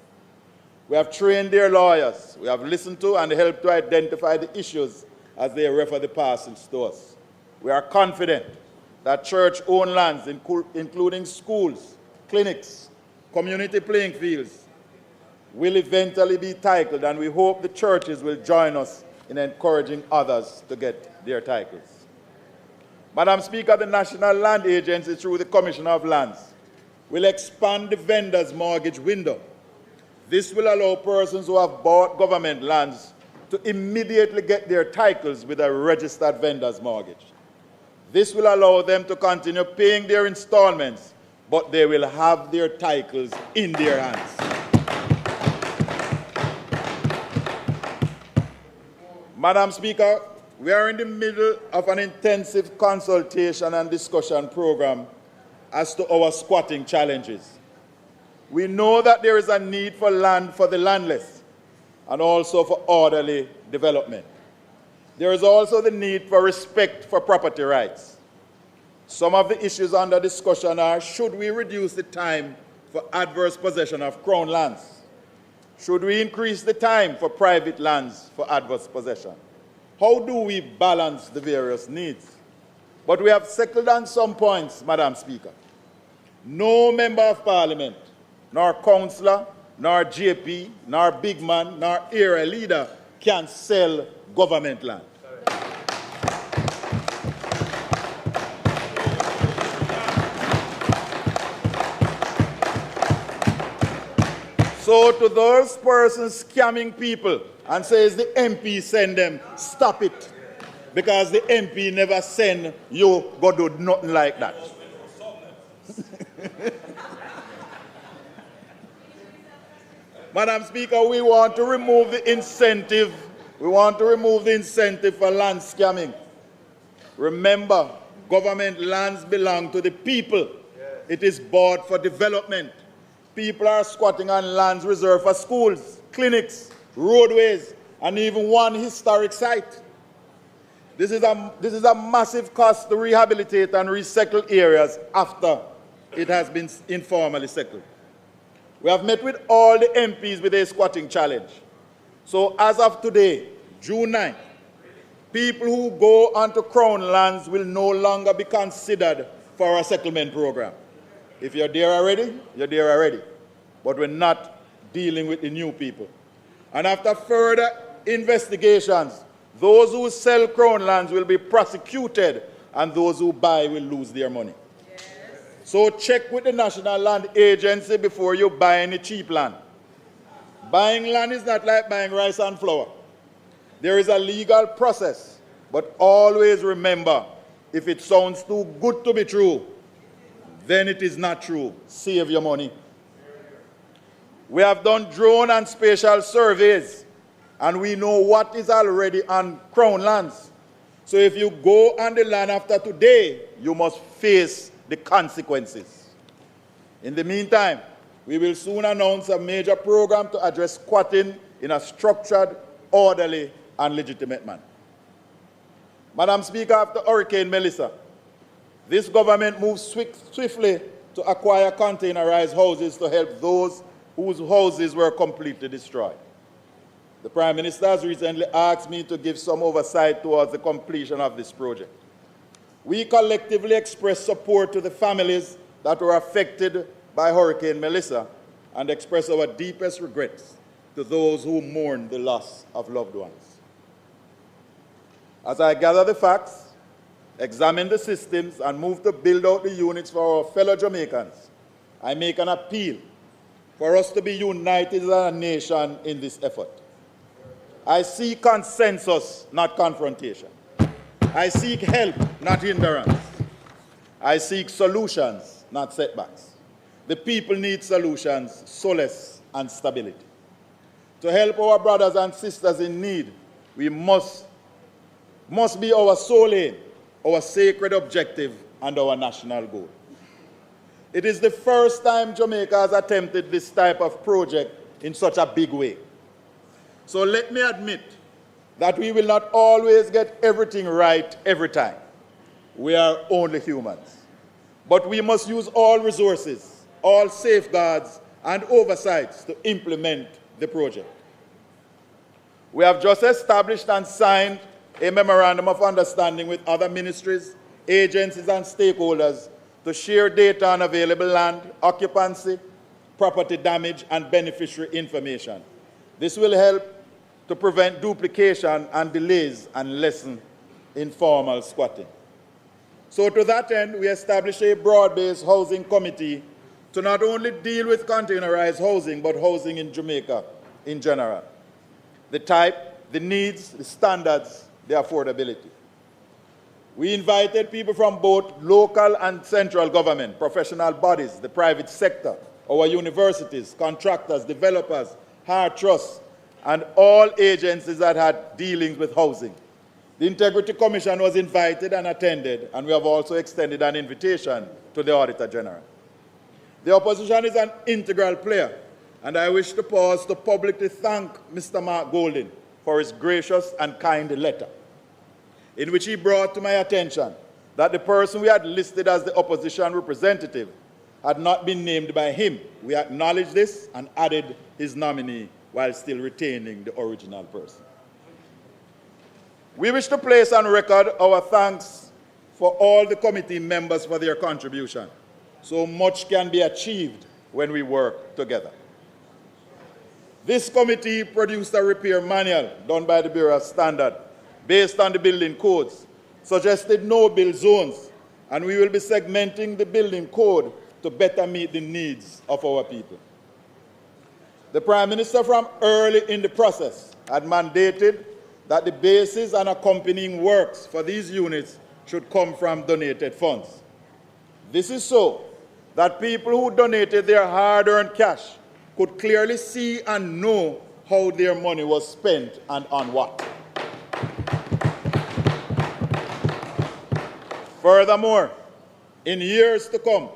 We have trained their lawyers. We have listened to and helped to identify the issues as they refer the parcels to us. We are confident that church-owned lands, including schools, clinics, community playing fields, will eventually be titled, and we hope the churches will join us in encouraging others to get their titles. Madam Speaker, the National Land Agency, through the Commissioner of Lands, will expand the vendor's mortgage window. This will allow persons who have bought government lands to immediately get their titles with a registered vendor's mortgage. This will allow them to continue paying their installments, but they will have their titles in their hands. Madam Speaker, we are in the middle of an intensive consultation and discussion program as to our squatting challenges. We know that there is a need for land for the landless and also for orderly development. There is also the need for respect for property rights. Some of the issues under discussion are: should we reduce the time for adverse possession of crown lands? Should we increase the time for private lands for adverse possession? How do we balance the various needs? But we have settled on some points, Madam Speaker. No member of Parliament, nor councillor, nor JP, nor big man, nor area leader can sell government land. So to those persons scamming people and says the MP send them, stop it. Because the MP never send you go do nothing like that. Madam Speaker, we want to remove the incentive. We want to remove the incentive for land scamming. Remember, government lands belong to the people. It is bought for development. People are squatting on lands reserved for schools, clinics, roadways, and even one historic site. This is a massive cost to rehabilitate and resettle areas after it has been informally settled. We have met with all the MPs with a squatting challenge. So as of today, June 9th, people who go onto crown lands will no longer be considered for a settlement program. If you're there already, you're there already. But we're not dealing with the new people. And after further investigations, those who sell crown lands will be prosecuted, and those who buy will lose their money. So check with the National Land Agency before you buy any cheap land. Buying land is not like buying rice and flour. There is a legal process, but always remember, if it sounds too good to be true, then it is not true. Save your money. We have done drone and spatial surveys, and we know what is already on Crown lands. So if you go on the land after today, you must face the consequences. In the meantime, we will soon announce a major program to address squatting in a structured, orderly, and legitimate manner. Madam Speaker, after Hurricane Melissa, this government moved swiftly to acquire containerized houses to help those whose houses were completely destroyed. The Prime Minister has recently asked me to give some oversight towards the completion of this project. We collectively express support to the families that were affected by Hurricane Melissa and express our deepest regrets to those who mourn the loss of loved ones. As I gather the facts, examine the systems, and move to build out the units for our fellow Jamaicans, I make an appeal for us to be united as a nation in this effort. I seek consensus, not confrontation. I seek help, not hindrance. I seek solutions, not setbacks. The people need solutions, solace, and stability. To help our brothers and sisters in need, we must be our sole aim, our sacred objective, and our national goal. It is the first time Jamaica has attempted this type of project in such a big way. So let me admit that we will not always get everything right every time. We are only humans. But we must use all resources, all safeguards, and oversights to implement the project. We have just established and signed a memorandum of understanding with other ministries, agencies, and stakeholders to share data on available land, occupancy, property damage, and beneficiary information. This will help to prevent duplication and delays and lessen informal squatting. So to that end, we established a broad-based housing committee to not only deal with containerized housing, but housing in Jamaica in general. The type, the needs, the standards, the affordability. We invited people from both local and central government, professional bodies, the private sector, our universities, contractors, developers, hard trusts, and all agencies that had dealings with housing. The Integrity Commission was invited and attended, and we have also extended an invitation to the Auditor General. The opposition is an integral player, and I wish to pause to publicly thank Mr. Mark Golding for his gracious and kind letter, in which he brought to my attention that the person we had listed as the opposition representative had not been named by him. We acknowledged this and added his nominee while still retaining the original person. We wish to place on record our thanks for all the committee members for their contribution. So much can be achieved when we work together. This committee produced a repair manual done by the Bureau of Standards based on the building codes, suggested no-build zones, and we will be segmenting the building code to better meet the needs of our people. The Prime Minister from early in the process had mandated that the basis and accompanying works for these units should come from donated funds. This is so that people who donated their hard-earned cash could clearly see and know how their money was spent and on what. Furthermore, in years to come,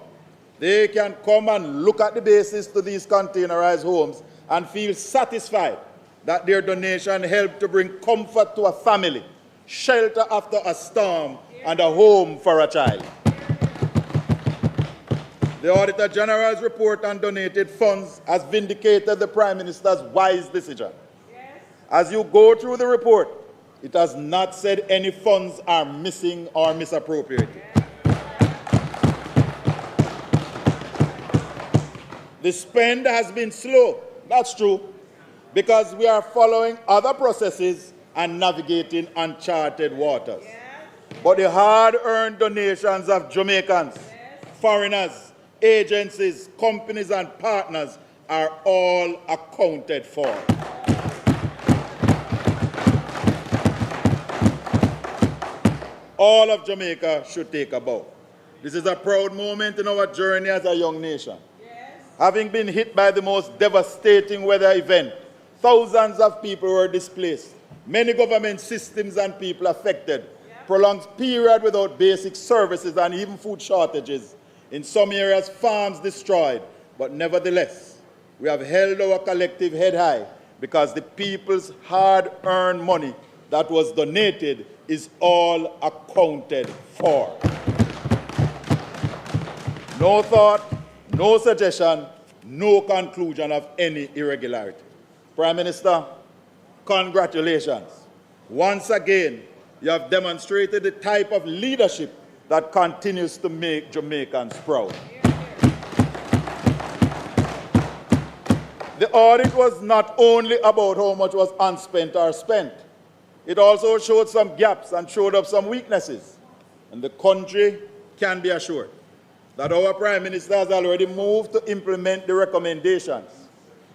they can come and look at the basis to these containerized homes and feel satisfied that their donation helped to bring comfort to a family, shelter after a storm, and a home for a child. The Auditor General's report on donated funds has vindicated the Prime Minister's wise decision. As you go through the report, it has not said any funds are missing or misappropriated. The spend has been slow, that's true, because we are following other processes and navigating uncharted waters. But the hard-earned donations of Jamaicans, foreigners, agencies, companies, and partners are all accounted for. All of Jamaica should take a bow. This is a proud moment in our journey as a young nation. Having been hit by the most devastating weather event, thousands of people were displaced, many government systems and people affected, prolonged period without basic services and even food shortages. In some areas, farms destroyed, but nevertheless, we have held our collective head high because the people's hard-earned money that was donated is all accounted for. No thought, no suggestion, no conclusion of any irregularity. Prime Minister, congratulations. Once again, you have demonstrated the type of leadership that continues to make Jamaicans proud. The audit was not only about how much was unspent or spent, it also showed some gaps and showed up some weaknesses. And the country can be assured that our Prime Minister has already moved to implement the recommendations,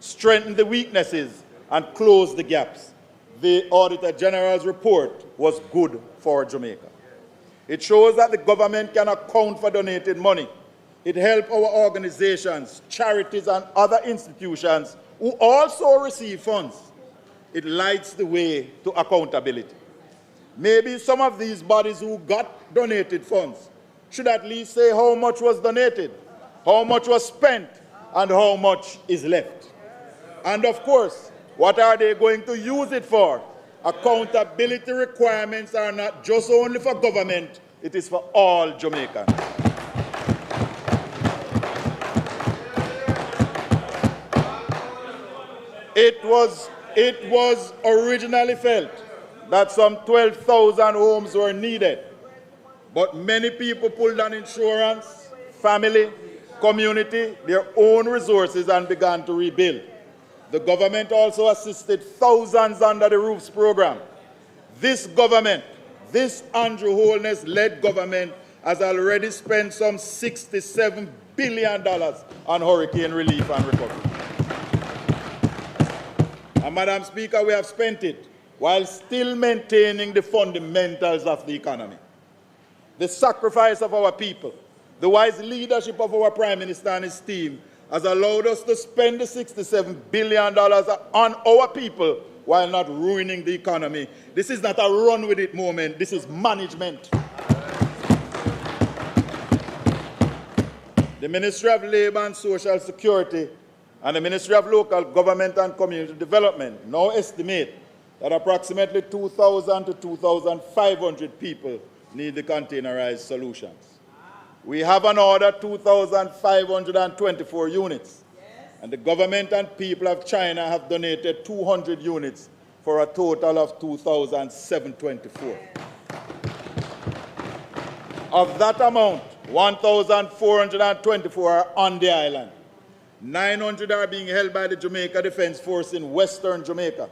strengthen the weaknesses, and close the gaps. The Auditor General's report was good for Jamaica. It shows that the government can account for donated money. It helps our organizations, charities, and other institutions who also receive funds. It lights the way to accountability. Maybe some of these bodies who got donated funds should at least say how much was donated, how much was spent, and how much is left. And of course, what are they going to use it for? Accountability requirements are not just only for government, it is for all Jamaicans. It was originally felt that some 12,000 homes were needed, but many people pulled on insurance, family, community, their own resources and began to rebuild. The government also assisted thousands under the Roofs program. This government, this Andrew Holness-led government, has already spent some $67 billion on hurricane relief and recovery. And Madam Speaker, we have spent it while still maintaining the fundamentals of the economy. The sacrifice of our people, the wise leadership of our Prime Minister and his team has allowed us to spend the $67 billion on our people while not ruining the economy. This is not a run-with-it moment. This is management. The Ministry of Labour and Social Security and the Ministry of Local Government and Community Development now estimate that approximately 2,000 to 2,500 people need the containerized solutions. We have an order 2,524 units, and the government and people of China have donated 200 units for a total of 2,724. Of that amount, 1,424 are on the island. 900 are being held by the Jamaica Defense Force in Western Jamaica.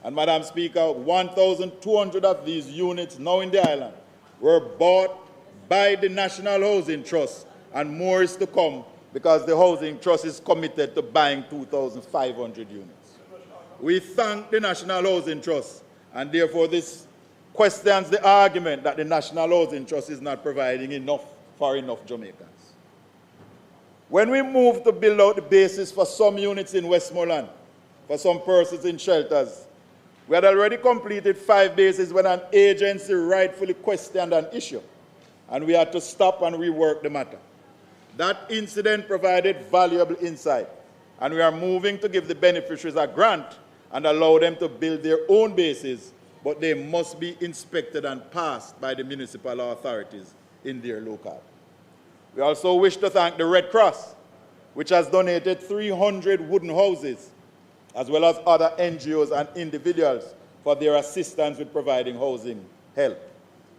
And Madam Speaker, 1,200 of these units now in the island were bought by the National Housing Trust, and more is to come because the Housing Trust is committed to buying 2,500 units. We thank the National Housing Trust, and therefore this questions the argument that the National Housing Trust is not providing enough for enough Jamaicans. When we moved to build out the basis for some units in Westmoreland, for some persons in shelters, we had already completed 5 bases when an agency rightfully questioned an issue, and we had to stop and rework the matter. That incident provided valuable insight, and we are moving to give the beneficiaries a grant and allow them to build their own bases, but they must be inspected and passed by the municipal authorities in their locale. We also wish to thank the Red Cross, which has donated 300 wooden houses, as well as other NGOs and individuals for their assistance with providing housing help.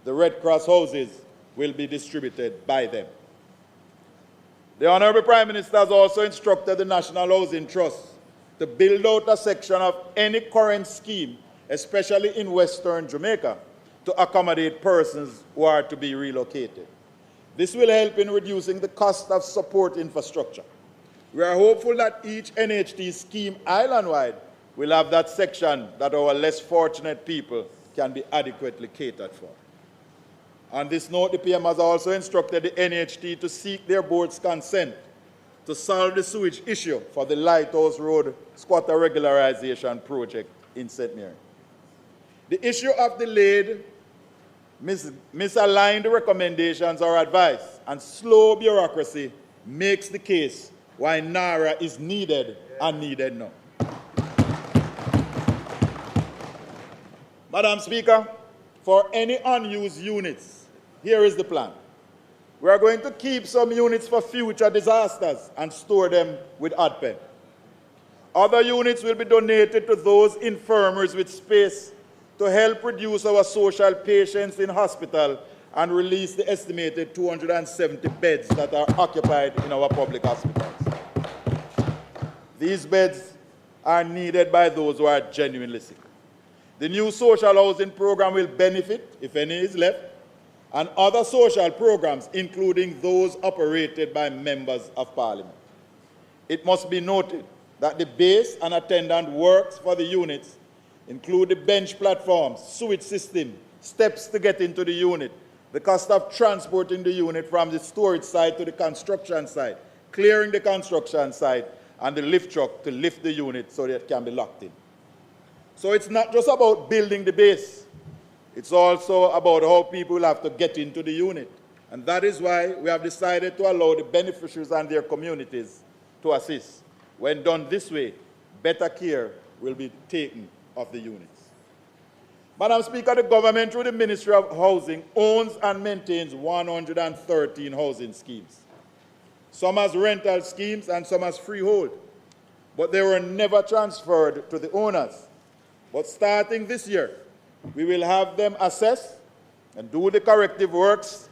The Red Cross houses will be distributed by them. The Honourable Prime Minister has also instructed the National Housing Trust to build out a section of any current scheme, especially in Western Jamaica, to accommodate persons who are to be relocated. This will help in reducing the cost of support infrastructure. We are hopeful that each NHT scheme island-wide will have that section that our less fortunate people can be adequately catered for. On this note, the PM has also instructed the NHT to seek their board's consent to solve the sewage issue for the Lighthouse Road squatter regularization project in St. Mary. The issue of delayed, misaligned recommendations or advice and slow bureaucracy makes the case why NARA is needed and needed now. Madam Speaker, for any unused units, here is the plan. We are going to keep some units for future disasters and store them with ADPEN. Other units will be donated to those infirmaries with space to help reduce our social patients in hospital and release the estimated 270 beds that are occupied in our public hospitals. These beds are needed by those who are genuinely sick. The new social housing program will benefit, if any is left, and other social programs, including those operated by members of parliament. It must be noted that the base and attendant works for the units include the bench platforms, sewage system, steps to get into the unit, the cost of transporting the unit from the storage site to the construction site, clearing the construction site, and the lift truck to lift the unit so that it can be locked in. So it's not just about building the base. It's also about how people have to get into the unit. And that is why we have decided to allow the beneficiaries and their communities to assist. When done this way, better care will be taken of the units. Madam Speaker, the government through the Ministry of Housing owns and maintains 113 housing schemes. Some as rental schemes and some as freehold, but they were never transferred to the owners. But starting this year, we will have them assess and do the corrective works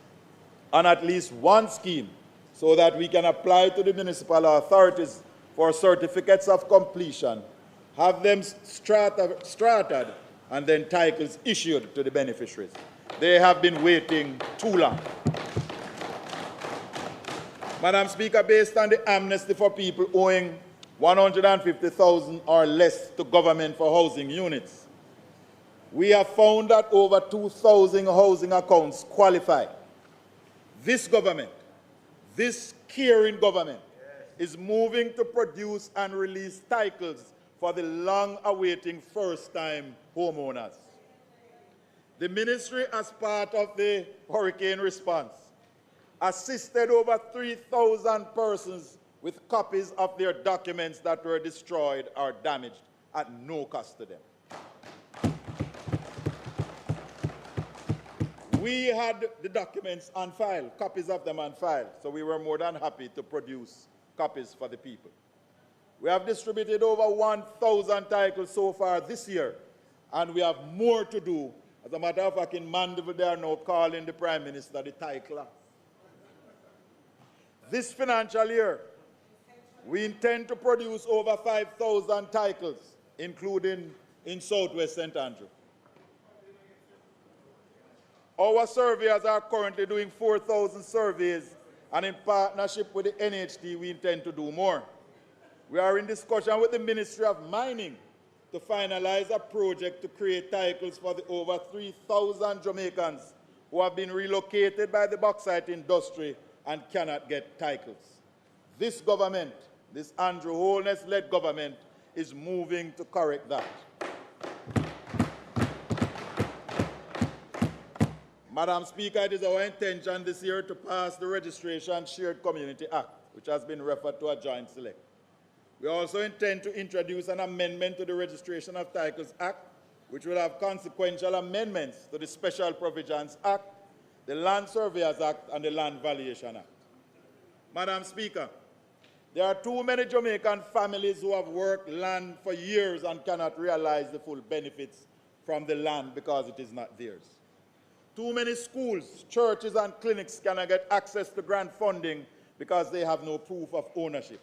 on at least one scheme so that we can apply to the municipal authorities for certificates of completion, have them strataed, and then titles issued to the beneficiaries. They have been waiting too long. Madam Speaker, based on the amnesty for people owing $150,000 or less to government for housing units, we have found that over 2,000 housing accounts qualify. This government, this caring government, is moving to produce and release titles for the long-awaiting first-time homeowners. The ministry, as part of the hurricane response, assisted over 3,000 persons with copies of their documents that were destroyed or damaged at no cost to them. We had the documents on file, copies of them on file, so we were more than happy to produce copies for the people. We have distributed over 1,000 titles so far this year, and we have more to do. As a matter of fact, in Mandeville, they are now calling the Prime Minister the titler. This financial year, we intend to produce over 5,000 titles, including in Southwest St. Andrew. Our surveyors are currently doing 4,000 surveys, and in partnership with the NHT, we intend to do more. We are in discussion with the Ministry of Mining to finalize a project to create titles for the over 3,000 Jamaicans who have been relocated by the bauxite industry and cannot get titles. This government, this Andrew Holness-led government, is moving to correct that. Madam Speaker, it is our intention this year to pass the Registration Shared Community Act, which has been referred to as Joint Select. We also intend to introduce an amendment to the Registration of Titles Act, which will have consequential amendments to the Special Provisions Act, the Land Surveyors Act, and the Land Valuation Act. Madam Speaker, there are too many Jamaican families who have worked land for years and cannot realize the full benefits from the land because it is not theirs. Too many schools, churches, and clinics cannot get access to grant funding because they have no proof of ownership.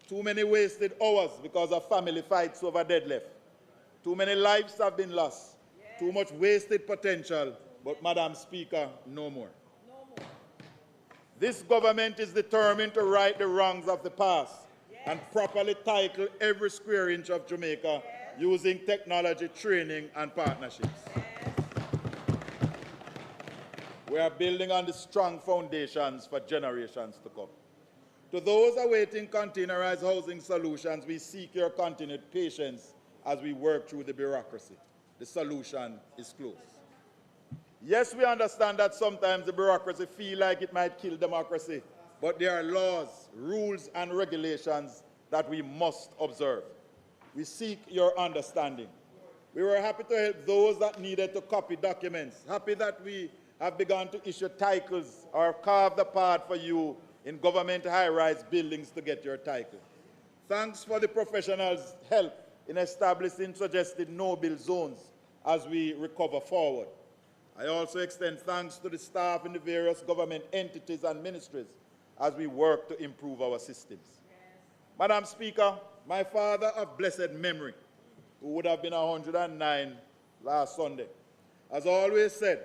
Too many wasted hours because of family fights over deadlift. Too many lives have been lost. Too much wasted potential, but Madam Speaker, no more. This government is determined to right the wrongs of the past and properly title every square inch of Jamaica using technology, training, and partnerships. We are building on the strong foundations for generations to come. To those awaiting containerized housing solutions, we seek your continued patience as we work through the bureaucracy. The solution is close. Yes, we understand that sometimes the bureaucracy feel like it might kill democracy, but there are laws, rules, and regulations that we must observe. We seek your understanding. We were happy to help those that needed to copy documents, happy that we have begun to issue titles or carve the path for you in government high-rise buildings to get your title. Thanks for the professionals' help in establishing suggested no-bill zones as we recover forward. I also extend thanks to the staff in the various government entities and ministries as we work to improve our systems. Madam Speaker, my father of blessed memory, who would have been 109 last Sunday, has always said,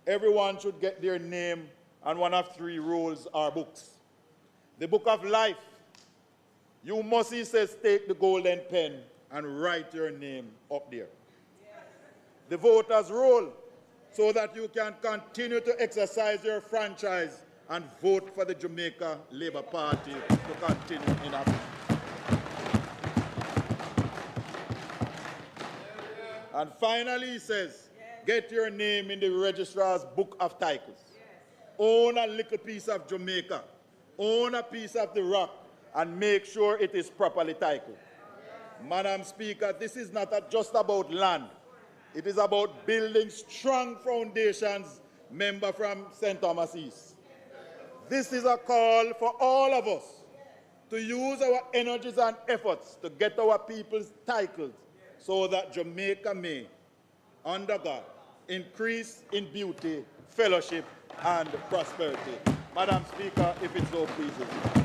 everyone should get their name on one of 3 rolls or books. The book of life, you must, he says, take the golden pen and write your name up there. The voters' roll, so that you can continue to exercise your franchise and vote for the Jamaica Labour Party to continue in office. And finally, he says, get your name in the registrar's book of titles. Own a little piece of Jamaica, own a piece of the rock, and make sure it is properly titled. Madam Speaker, this is not just about land. It is about building strong foundations, member from St. Thomas East. This is a call for all of us to use our energies and efforts to get our people's titles so that Jamaica may, under God, increase in beauty, fellowship, and prosperity. Madam Speaker, if it so pleases you.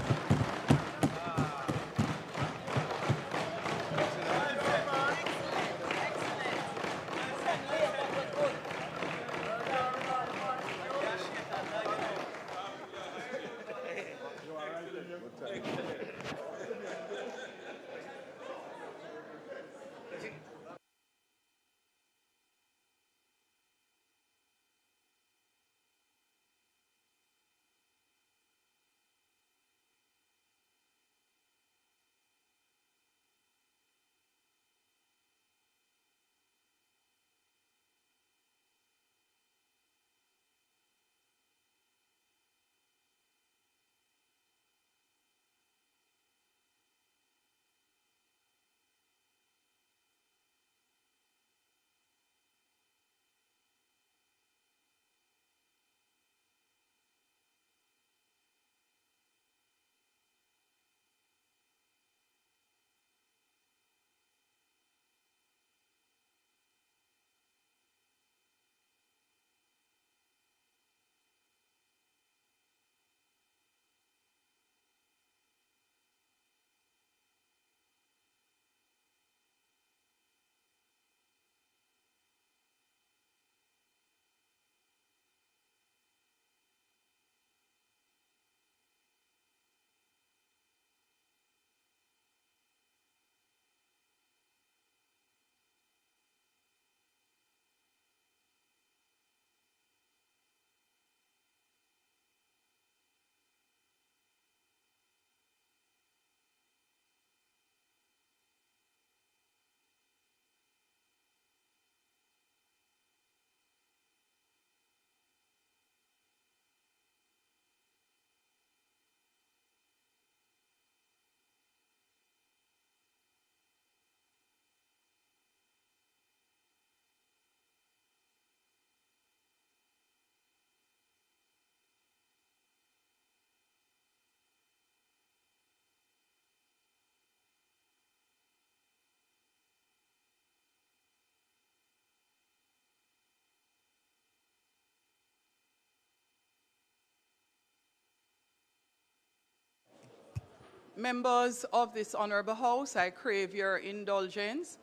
Members of this Honourable House, I crave your indulgence.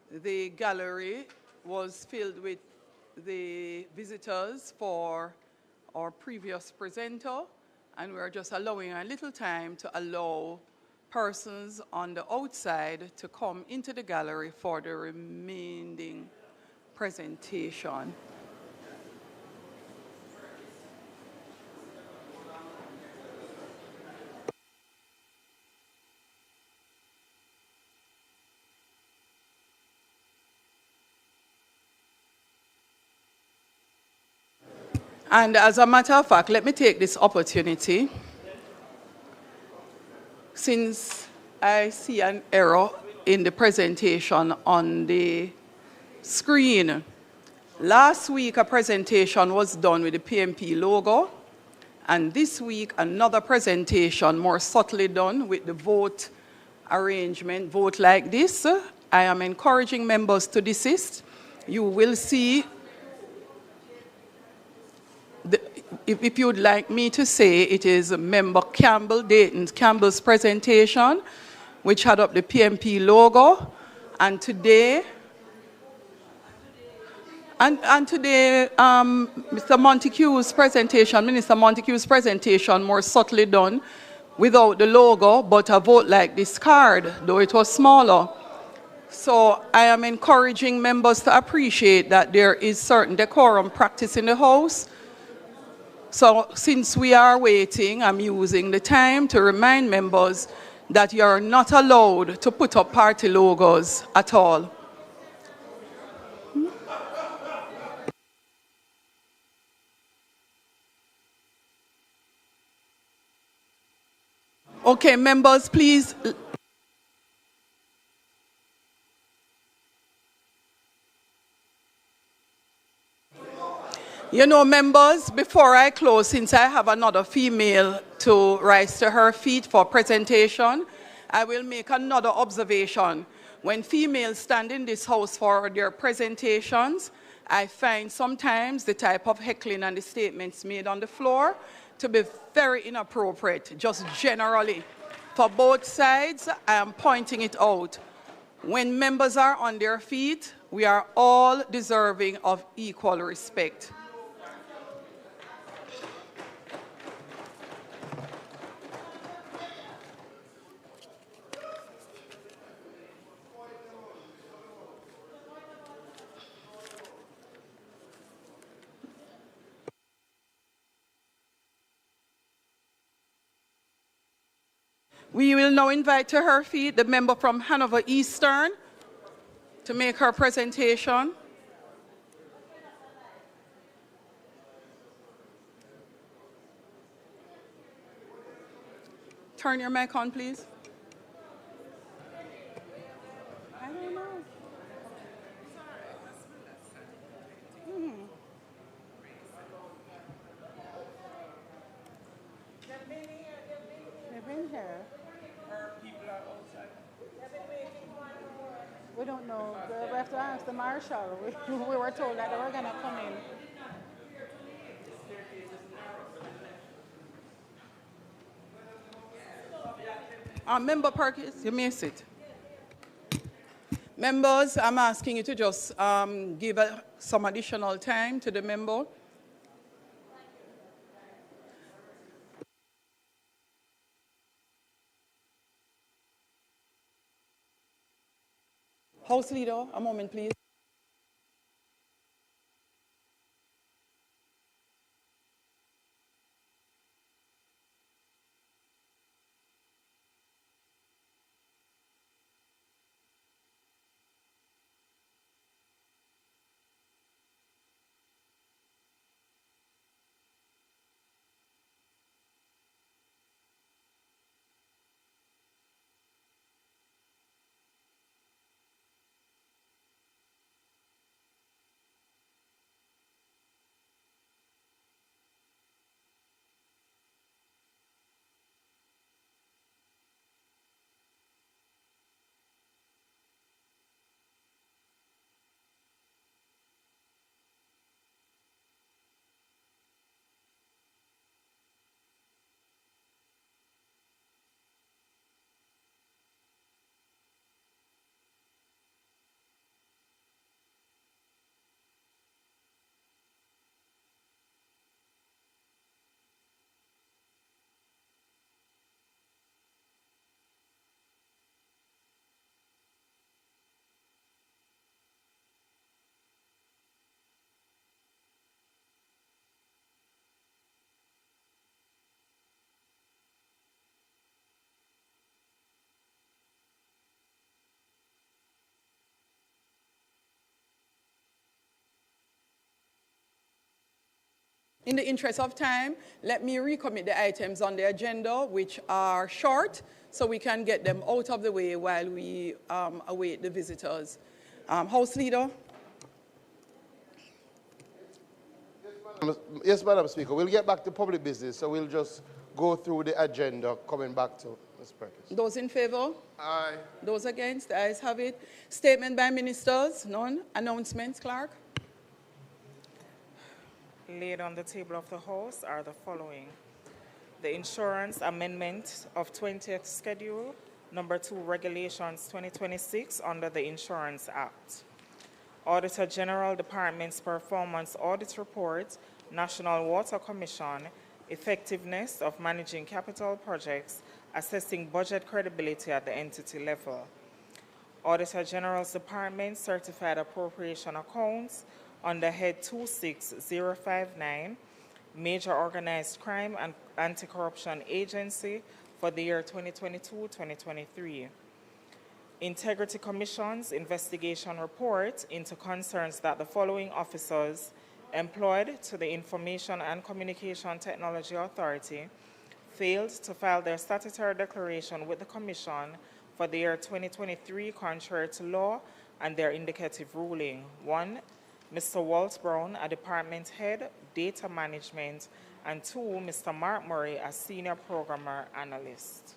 The gallery was filled with the visitors for our previous presenter, and we're just allowing a little time to allow persons on the outside to come into the gallery for the remaining presentation. And as a matter of fact, let me take this opportunity, since I see an error in the presentation on the screen. Last week, a presentation was done with the PMP logo, and this week, another presentation more subtly done with the vote arrangement, vote like this. I am encouraging members to desist. You will see, if you'd like me to say, it is Member Campbell's presentation, which had up the PMP logo, and today, Mr. Montague's presentation, Minister Montague's presentation, more subtly done, without the logo, but a vote like this card, though it was smaller. So I am encouraging members to appreciate that there is certain decorum practice in the House. So since we are waiting, I'm using the time to remind members that you are not allowed to put up party logos at all. Okay, members, please. You know, members, before I close, since I have another female to rise to her feet for presentation, I will make another observation. When females stand in this House for their presentations, I find sometimes the type of heckling and the statements made on the floor to be very inappropriate, just generally. For both sides, I am pointing it out. When members are on their feet, we are all deserving of equal respect. We will now invite to her feet the member from Hanover Eastern to make her presentation. Turn your mic on, please. I don't know. They've been here. We don't know. We have to ask the marshal. We were told that they were going to come in. Member Perkins, you may sit. Members, I'm asking you to just give some additional time to the member. House Leader, a moment, please. In the interest of time, let me recommit the items on the agenda, which are short, so we can get them out of the way while we await the visitors. House Leader. Yes, Madam Speaker. We'll get back to public business, so we'll just go through the agenda, coming back to Ms. Perkins. Those in favor? Aye. Those against? The ayes have it. Statement by ministers? None. Announcements, Clerk? Laid on the table of the House are the following. The Insurance Amendment of 20th Schedule, Number 2 Regulations 2026 under the Insurance Act. Auditor General Department's Performance Audit Report, National Water Commission, Effectiveness of Managing Capital Projects, Assessing Budget Credibility at the Entity Level. Auditor General's Department Certified Appropriation Accounts under Head 26059, Major Organized Crime and Anti-Corruption Agency for the year 2022-2023. Integrity Commission's investigation report into concerns that the following officers employed to the Information and Communication Technology Authority failed to file their statutory declaration with the Commission for the year 2023 contrary to law and their indicative ruling. 1. Mr. Walt Brown, a department head, data management, and 2. Mr. Mark Murray, a senior programmer analyst.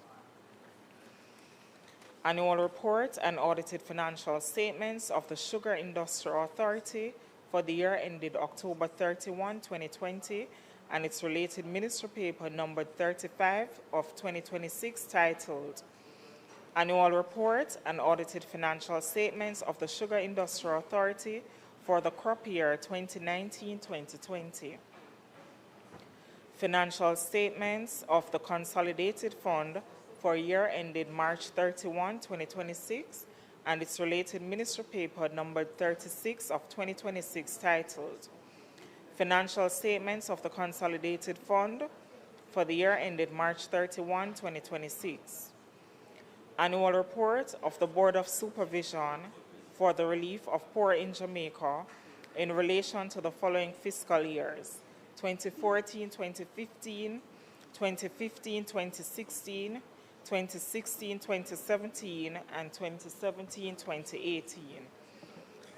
Annual report and audited financial statements of the Sugar Industrial Authority for the year ended October 31, 2020, and its related ministry paper numbered 35 of 2026 titled Annual Report and Audited Financial Statements of the Sugar Industrial Authority for the crop year 2019-2020. Financial statements of the Consolidated Fund for year ended March 31, 2026, and its related ministry paper numbered 36 of 2026 titled Financial Statements of the Consolidated Fund for the year ended March 31, 2026. Annual Report of the Board of Supervision for the Relief of Poor in Jamaica in relation to the following fiscal years: 2014-2015, 2015-2016, 2016-2017, and 2017-2018.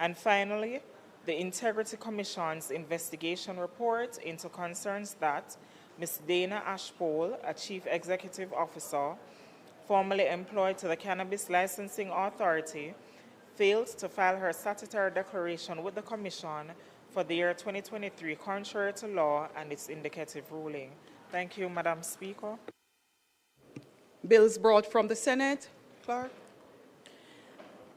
And finally, the Integrity Commission's investigation report into concerns that Ms. Dana Ashpole, a Chief Executive Officer, formerly employed to the Cannabis Licensing Authority, failed to file her statutory declaration with the Commission for the year 2023 contrary to law and its indicative ruling. Thank you, Madam Speaker. Bills brought from the Senate. Clerk.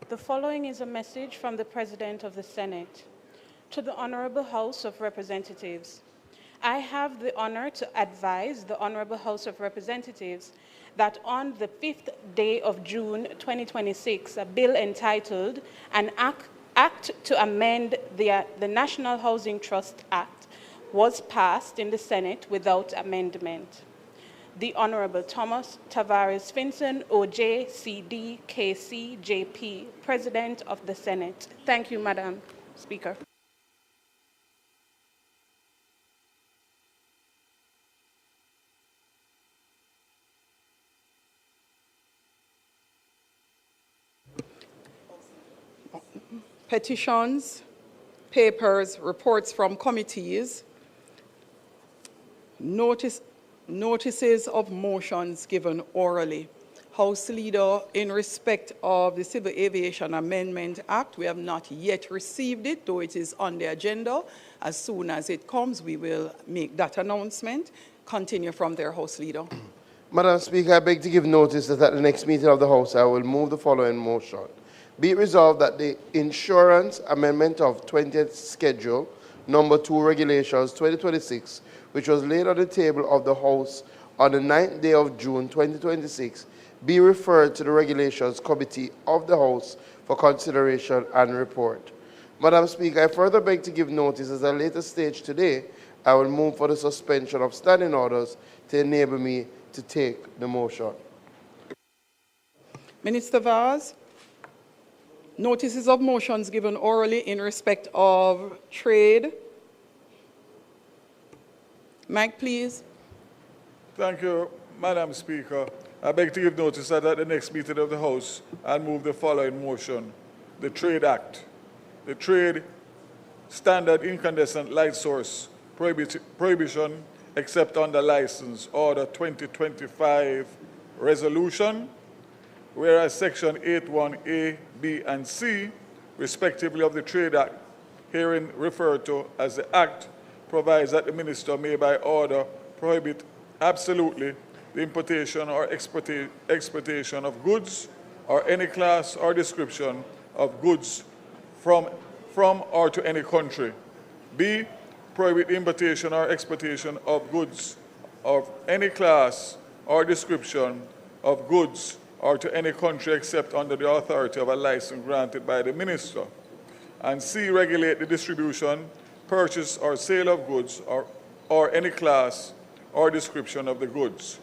The following is a message from the President of the Senate. To the Honorable House of Representatives, I have the honor to advise the Honorable House of Representatives that on the 5th day of June 2026, a bill entitled An Act to Amend the National Housing Trust Act was passed in the Senate without amendment. The Honorable Thomas Tavares Finson, OJ, CD, KC, JP, President of the Senate. Thank you, Madam Speaker. Petitions, papers, reports from committees, notices of motions given orally. House Leader, in respect of the Civil Aviation Amendment Act, we have not yet received it, though it is on the agenda. As soon as it comes, we will make that announcement. Continue from there, House Leader. Madam Speaker, I beg to give notice that at the next meeting of the House, I will move the following motion. Be it resolved that the Insurance Amendment of 20th Schedule, Number 2 Regulations 2026, which was laid on the table of the House on the 9th day of June 2026, be referred to the Regulations Committee of the House for consideration and report. Madam Speaker, I further beg to give notice at a later stage today, I will move for the suspension of standing orders to enable me to take the motion. Minister Vaz. Notices of motions given orally in respect of trade, Mike, please. Thank you, Madam Speaker. I beg to give notice that at the next meeting of the House, I'll move the following motion. The Trade Act. The Trade Standard Incandescent Light Source Prohibition except under License Order 2025 Resolution, whereas Section 81A, B, and C, respectively of the Trade Act, herein referred to as the Act, provides that the Minister may by order prohibit absolutely the importation or exportation of goods or any class or description of goods from or to any country. B, prohibit importation or exportation of goods of any class or description of goods or to any country except under the authority of a license granted by the Minister. And C, regulate the distribution, purchase, or sale of goods or any class or description of the goods.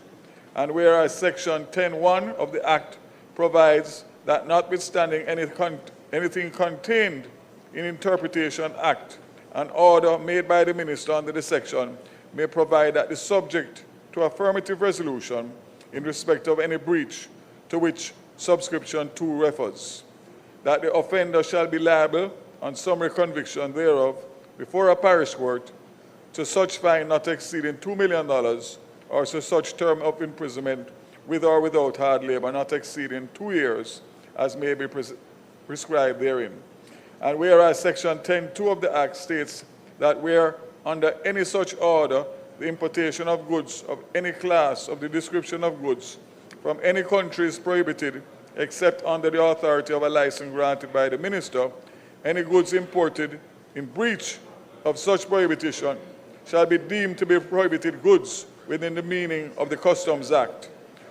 And whereas Section 10.1 of the Act provides that notwithstanding anything contained in Interpretation Act, an order made by the Minister under the section may provide that the subject to affirmative resolution in respect of any breach to which subscription 2 refers, that the offender shall be liable on summary conviction thereof before a parish court to such fine not exceeding $2 million or to such term of imprisonment with or without hard labor not exceeding 2 years as may be prescribed therein. And whereas Section 10.2 of the Act states that where under any such order the importation of goods of any class of the description of goods from any country is prohibited except under the authority of a license granted by the Minister, any goods imported in breach of such prohibition shall be deemed to be prohibited goods within the meaning of the Customs Act,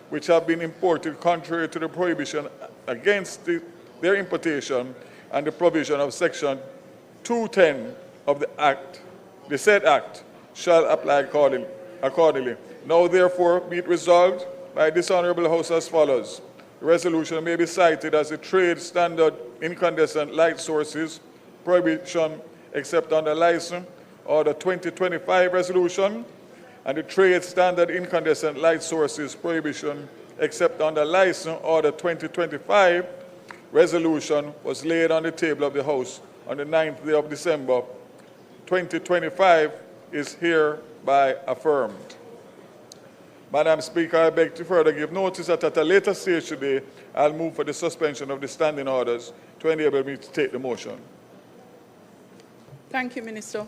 which have been imported contrary to the prohibition against their importation and the provision of Section 210 of the Act. The said Act shall apply accordingly. Now, therefore, be it resolved by this Honourable House as follows. The resolution may be cited as the Trade Standard Incandescent Light Sources Prohibition except under License Order 2025 Resolution, and the Trade Standard Incandescent Light Sources Prohibition except under License Order 2025 Resolution was laid on the table of the House on the 9th day of December 2025 is hereby affirmed. Madam Speaker, I beg to further give notice that at a later stage today, I'll move for the suspension of the standing orders to enable me to take the motion. Thank you, Minister.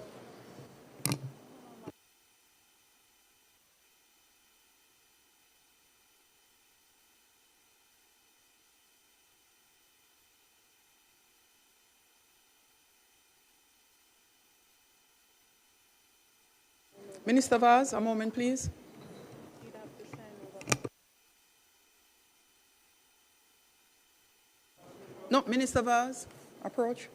Minister Vaz, a moment, please. No, Minister Vaz, approach.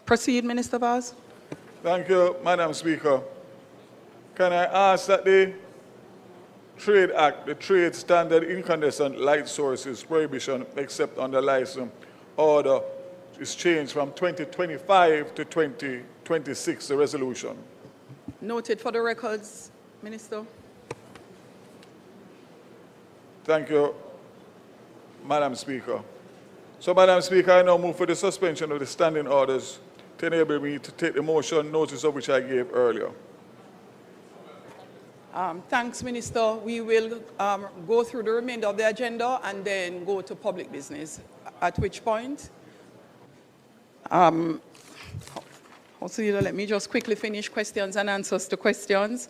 Proceed, Minister Vaz. Thank you, Madam Speaker. Can I ask that the Trade Act, the Trade Standard Incandescent Light Sources Prohibition, except under license order, is changed from 2025 to 2026, the resolution? Noted for the records, Minister. Thank you, Madam Speaker. So, Madam Speaker, I now move for the suspension of the standing orders to enable me to take the motion, notice of which I gave earlier. Thanks, Minister. We will go through the remainder of the agenda and then go to public business, at which point, House Leader, let me just quickly finish questions and answers to questions.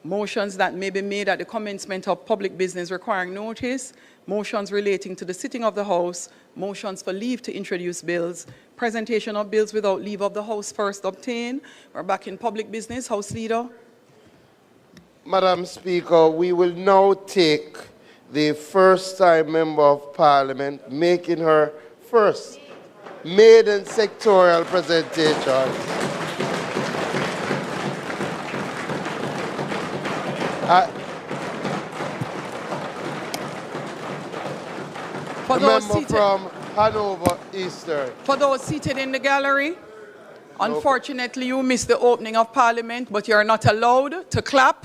Motions that may be made at the commencement of public business requiring notice, motions relating to the sitting of the House, motions for leave to introduce bills, presentation of bills without leave of the House first obtained. We're back in public business. House Leader. Madam Speaker, we will now take the first-time Member of Parliament making her first maiden sectorial presentation. For those seated, from Hanover Eastern. For those seated in the gallery, unfortunately you missed the opening of Parliament, but you're not allowed to clap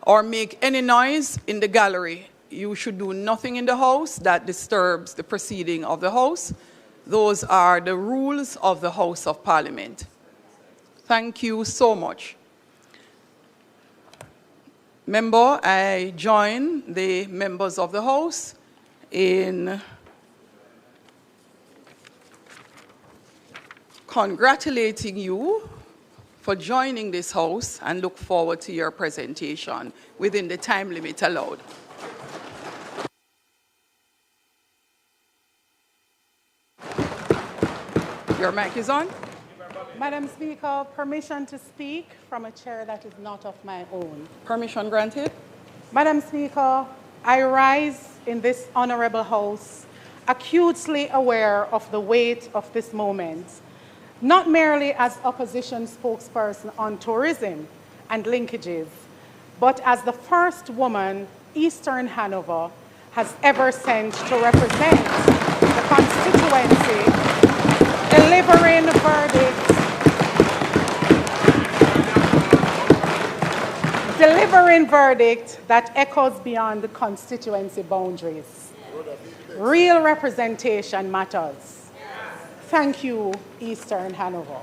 or make any noise in the gallery. You should do nothing in the House that disturbs the proceeding of the House. Those are the rules of the House of Parliament. Thank you so much. Member, I join the members of the House in congratulating you for joining this House and look forward to your presentation within the time limit allowed. Your mic is on. Madam Speaker, permission to speak from a chair that is not of my own. Permission granted. Madam Speaker, I rise in this honorable House acutely aware of the weight of this moment, not merely as opposition spokesperson on tourism and linkages, but as the first woman Eastern Hanover has ever sent to represent the constituency, delivering verdict that echoes beyond the constituency boundaries. Real representation matters. Thank you, Eastern Hanover.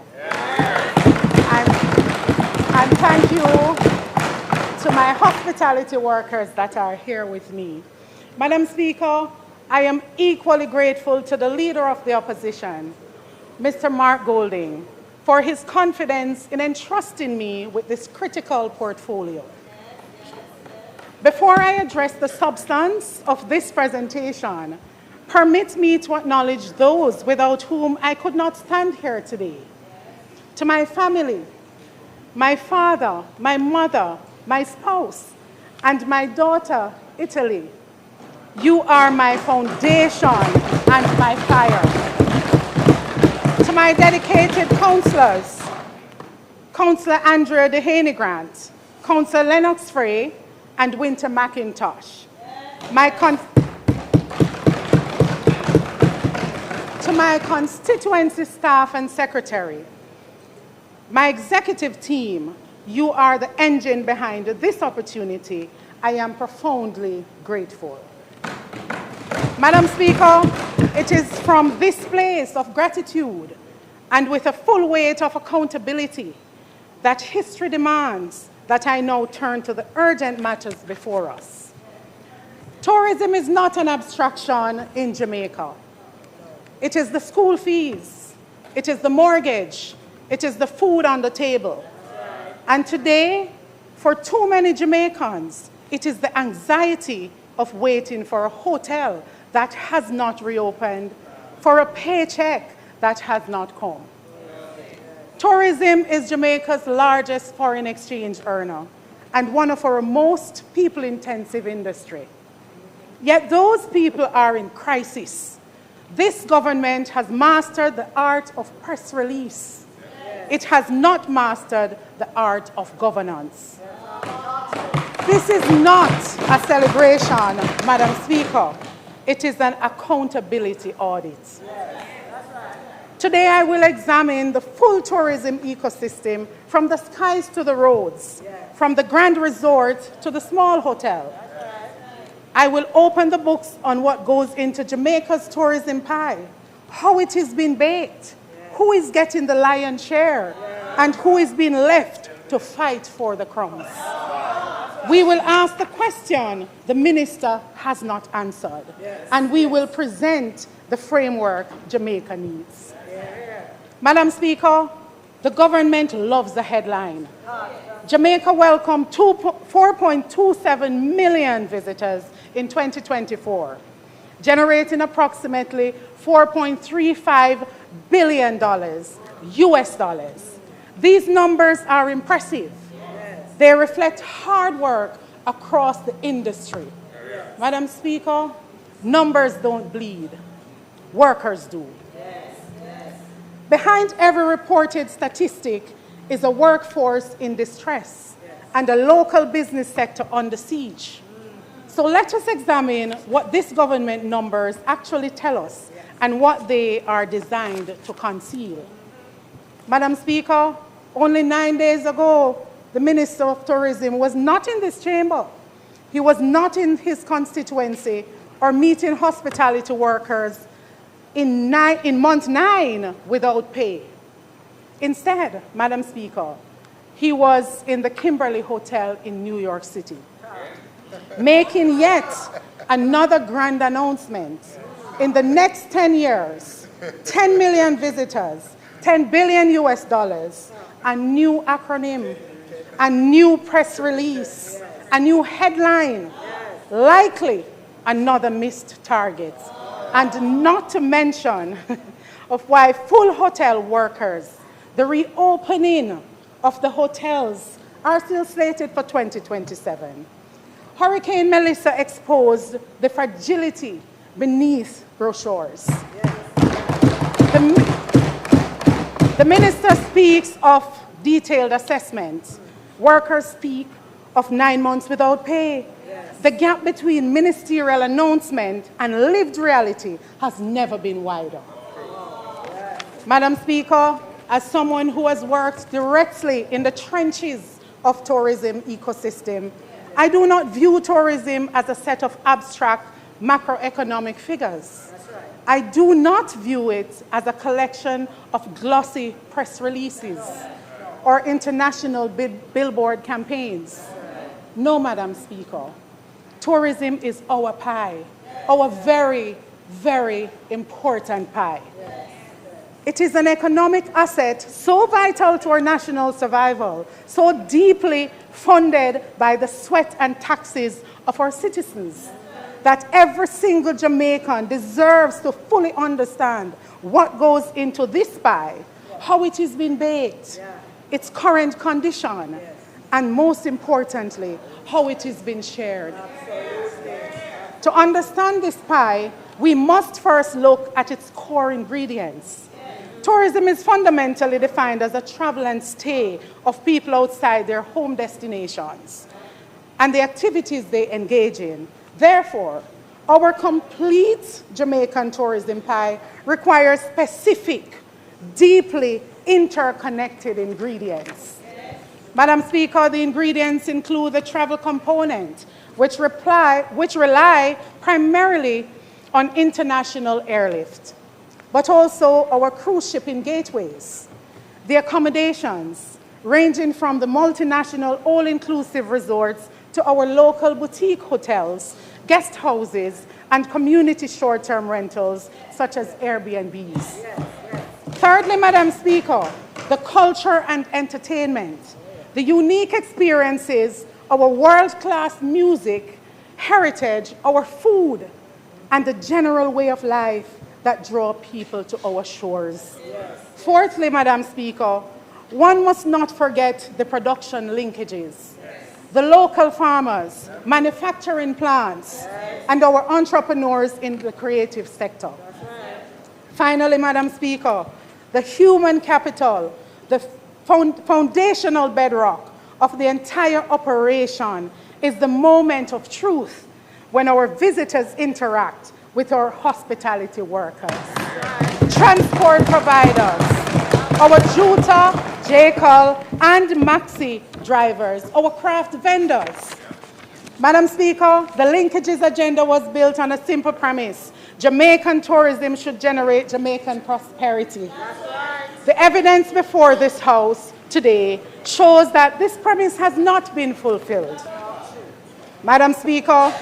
And thank you to my hospitality workers that are here with me. Madam Speaker, I am equally grateful to the Leader of the Opposition, Mr. Mark Golding, for his confidence in entrusting me with this critical portfolio. Before I address the substance of this presentation, permit me to acknowledge those without whom I could not stand here today. To my family, my father, my mother, my spouse, and my daughter, Italy, you are my foundation and my fire. To my dedicated councillors, Councillor Andrea Dehaney Grant, Councillor Lennox Frey, and Winter McIntosh. To my constituency staff and secretary, my executive team, you are the engine behind this opportunity. I am profoundly grateful. Madam Speaker, it is from this place of gratitude and with a full weight of accountability that history demands that I now turn to the urgent matters before us. Tourism is not an abstraction in Jamaica. It is the school fees, it is the mortgage, it is the food on the table. And today, for too many Jamaicans, it is the anxiety of waiting for a hotel that has not reopened, for a paycheck that has not come. Tourism is Jamaica's largest foreign exchange earner and one of our most people-intensive industry. Yet those people are in crisis. This government has mastered the art of press release. It has not mastered the art of governance. This is not a celebration, Madam Speaker. It is an accountability audit. Today I will examine the full tourism ecosystem from the skies to the roads, from the grand resort to the small hotel. I will open the books on what goes into Jamaica's tourism pie, how it is being baked, who is getting the lion's share, and who is being left to fight for the crumbs. We will ask the question the minister has not answered, and we will present the framework Jamaica needs. Madam Speaker, the government loves the headline. Jamaica welcomed 4.27 million visitors in 2024, generating approximately $4.35 billion US dollars. These numbers are impressive. They reflect hard work across the industry. Madam Speaker, numbers don't bleed, workers do. Behind every reported statistic is a workforce in distress and a local business sector under siege. So let us examine what these government numbers actually tell us and what they are designed to conceal. Madam Speaker, only 9 days ago, the Minister of Tourism was not in this chamber. He was not in his constituency or meeting hospitality workers in month 9 without pay. Instead, Madam Speaker, he was in the Kimberly Hotel in New York City, making yet another grand announcement. In the next 10 years, 10 million visitors, 10 billion US dollars, a new acronym, a new press release, a new headline, likely another missed target. And not to mention of why full hotel workers, the reopening of the hotels are still slated for 2027. Hurricane Melissa exposed the fragility beneath brochures. The minister speaks of detailed assessment. Workers speak of 9 months without pay. The gap between ministerial announcement and lived reality has never been wider. Madam Speaker, as someone who has worked directly in the trenches of tourism ecosystem, I do not view tourism as a set of abstract macroeconomic figures. I do not view it as a collection of glossy press releases or international billboard campaigns. No, Madam Speaker. Tourism is our pie, our very, very important pie. It is an economic asset so vital to our national survival, so deeply funded by the sweat and taxes of our citizens, that every single Jamaican deserves to fully understand what goes into this pie, how it is being baked, its current condition, and most importantly, how it is being shared. To understand this pie, we must first look at its core ingredients. Tourism is fundamentally defined as a travel and stay of people outside their home destinations and the activities they engage in. Therefore, our complete Jamaican tourism pie requires specific, deeply interconnected ingredients. Madam Speaker, the ingredients include the travel component, which rely primarily on international airlift, but also our cruise shipping gateways, the accommodations, ranging from the multinational all-inclusive resorts to our local boutique hotels, guest houses, and community short-term rentals, such as Airbnbs. Thirdly, Madam Speaker, the culture and entertainment, the unique experiences, our world-class music, heritage, our food, and the general way of life that draw people to our shores. Fourthly, Madam Speaker, one must not forget the production linkages, the local farmers, manufacturing plants, and our entrepreneurs in the creative sector. Finally, Madam Speaker, the human capital, the foundational bedrock of the entire operation is the moment of truth when our visitors interact with our hospitality workers, transport providers, our Juta, JCal, and Maxi drivers, our craft vendors. Madam Speaker, the linkages agenda was built on a simple premise. Jamaican tourism should generate Jamaican prosperity. The evidence before this House today shows that this premise has not been fulfilled. Madam Speaker,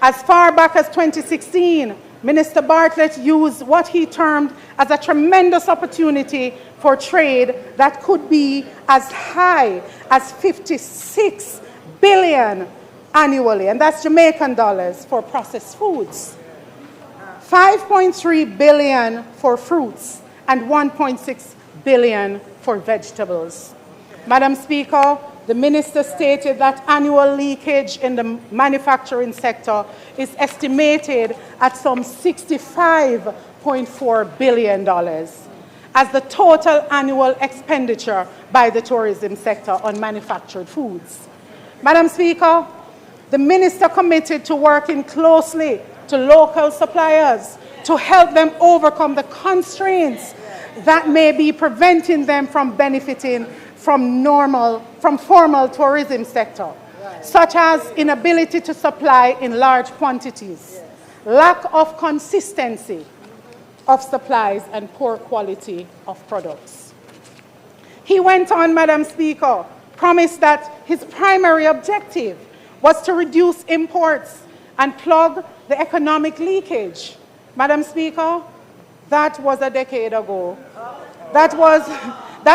as far back as 2016, Minister Bartlett used what he termed as a tremendous opportunity for trade that could be as high as 56 billion annually, and that's Jamaican dollars for processed foods, 5.3 billion for fruits, and 1.6 billion for vegetables. Madam Speaker, the minister stated that annual leakage in the manufacturing sector is estimated at some $65.4 billion as the total annual expenditure by the tourism sector on manufactured foods. Madam Speaker, the minister committed to working closely to local suppliers to help them overcome the constraints that may be preventing them from benefiting from formal tourism sector, such as inability to supply in large quantities, lack of consistency of supplies, and poor quality of products. He went on, Madam Speaker, promised that his primary objective was to reduce imports and plug the economic leakage. Madam Speaker, that was a decade ago. That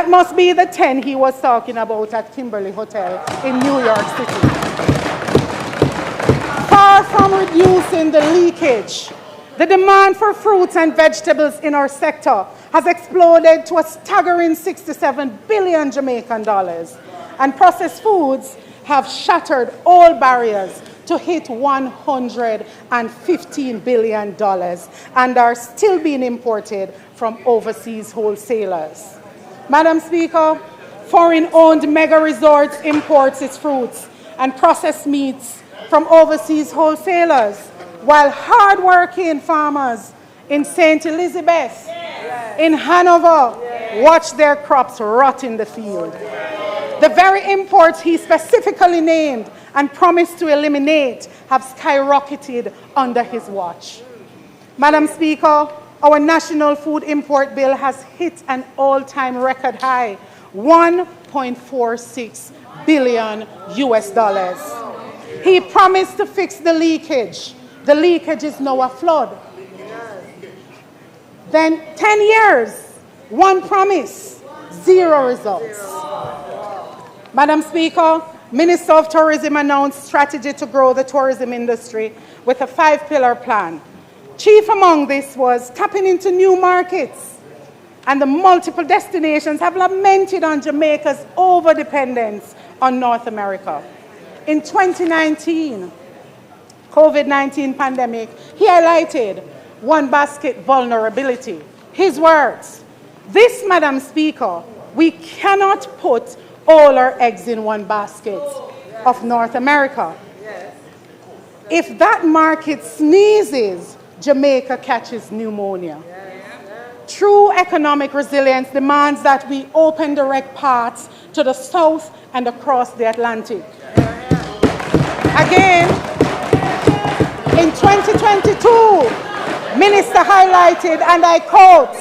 must be the 10 he was talking about at Kimberly Hotel in New York City. Far from reducing the leakage, the demand for fruits and vegetables in our sector has exploded to a staggering 67 billion Jamaican dollars, and processed foods have shattered all barriers to hit $115 billion and are still being imported from overseas wholesalers. Madam Speaker, foreign-owned mega resorts imports its fruits and processed meats from overseas wholesalers, while hard-working farmers in St. Elizabeth, in Hanover, watch their crops rot in the field. The very imports he specifically named and promised to eliminate have skyrocketed under his watch. Madam Speaker, our national food import bill has hit an all-time record high, $1.46 billion US. He promised to fix the leakage. The leakage is now a flood. Then 10 years, one promise, zero results. Madam Speaker, Minister of Tourism announced strategy to grow the tourism industry with a 5-pillar plan. Chief among this was tapping into new markets, and the multiple destinations have lamented on Jamaica's overdependence on North America. In 2019, COVID-19 pandemic, he highlighted one basket vulnerability. His words, this, Madam Speaker, we cannot put all our eggs in one basket of North America. If that market sneezes, Jamaica catches pneumonia. True economic resilience demands that we open direct paths to the south and across the Atlantic. Again, in 2022, Minister highlighted, and I quote,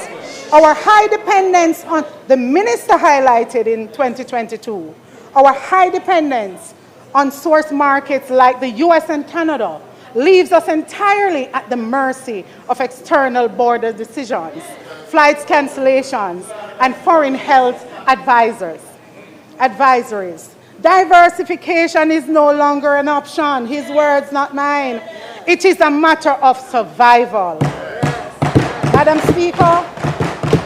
our high dependence on, the Minister highlighted in 2022, our high dependence on source markets like the US and Canada leaves us entirely at the mercy of external border decisions, flights cancellations, and foreign health advisories. Diversification is no longer an option. His words, not mine. It is a matter of survival. Madam Speaker,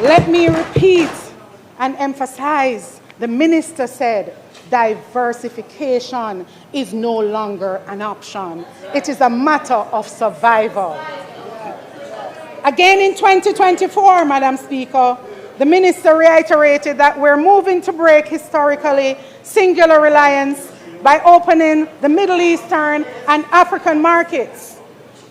let me repeat and emphasize, the minister said, diversification is no longer an option. It is a matter of survival. Again in 2024, Madam Speaker, the minister reiterated that we're moving to break historically singular reliance by opening the Middle Eastern and African markets.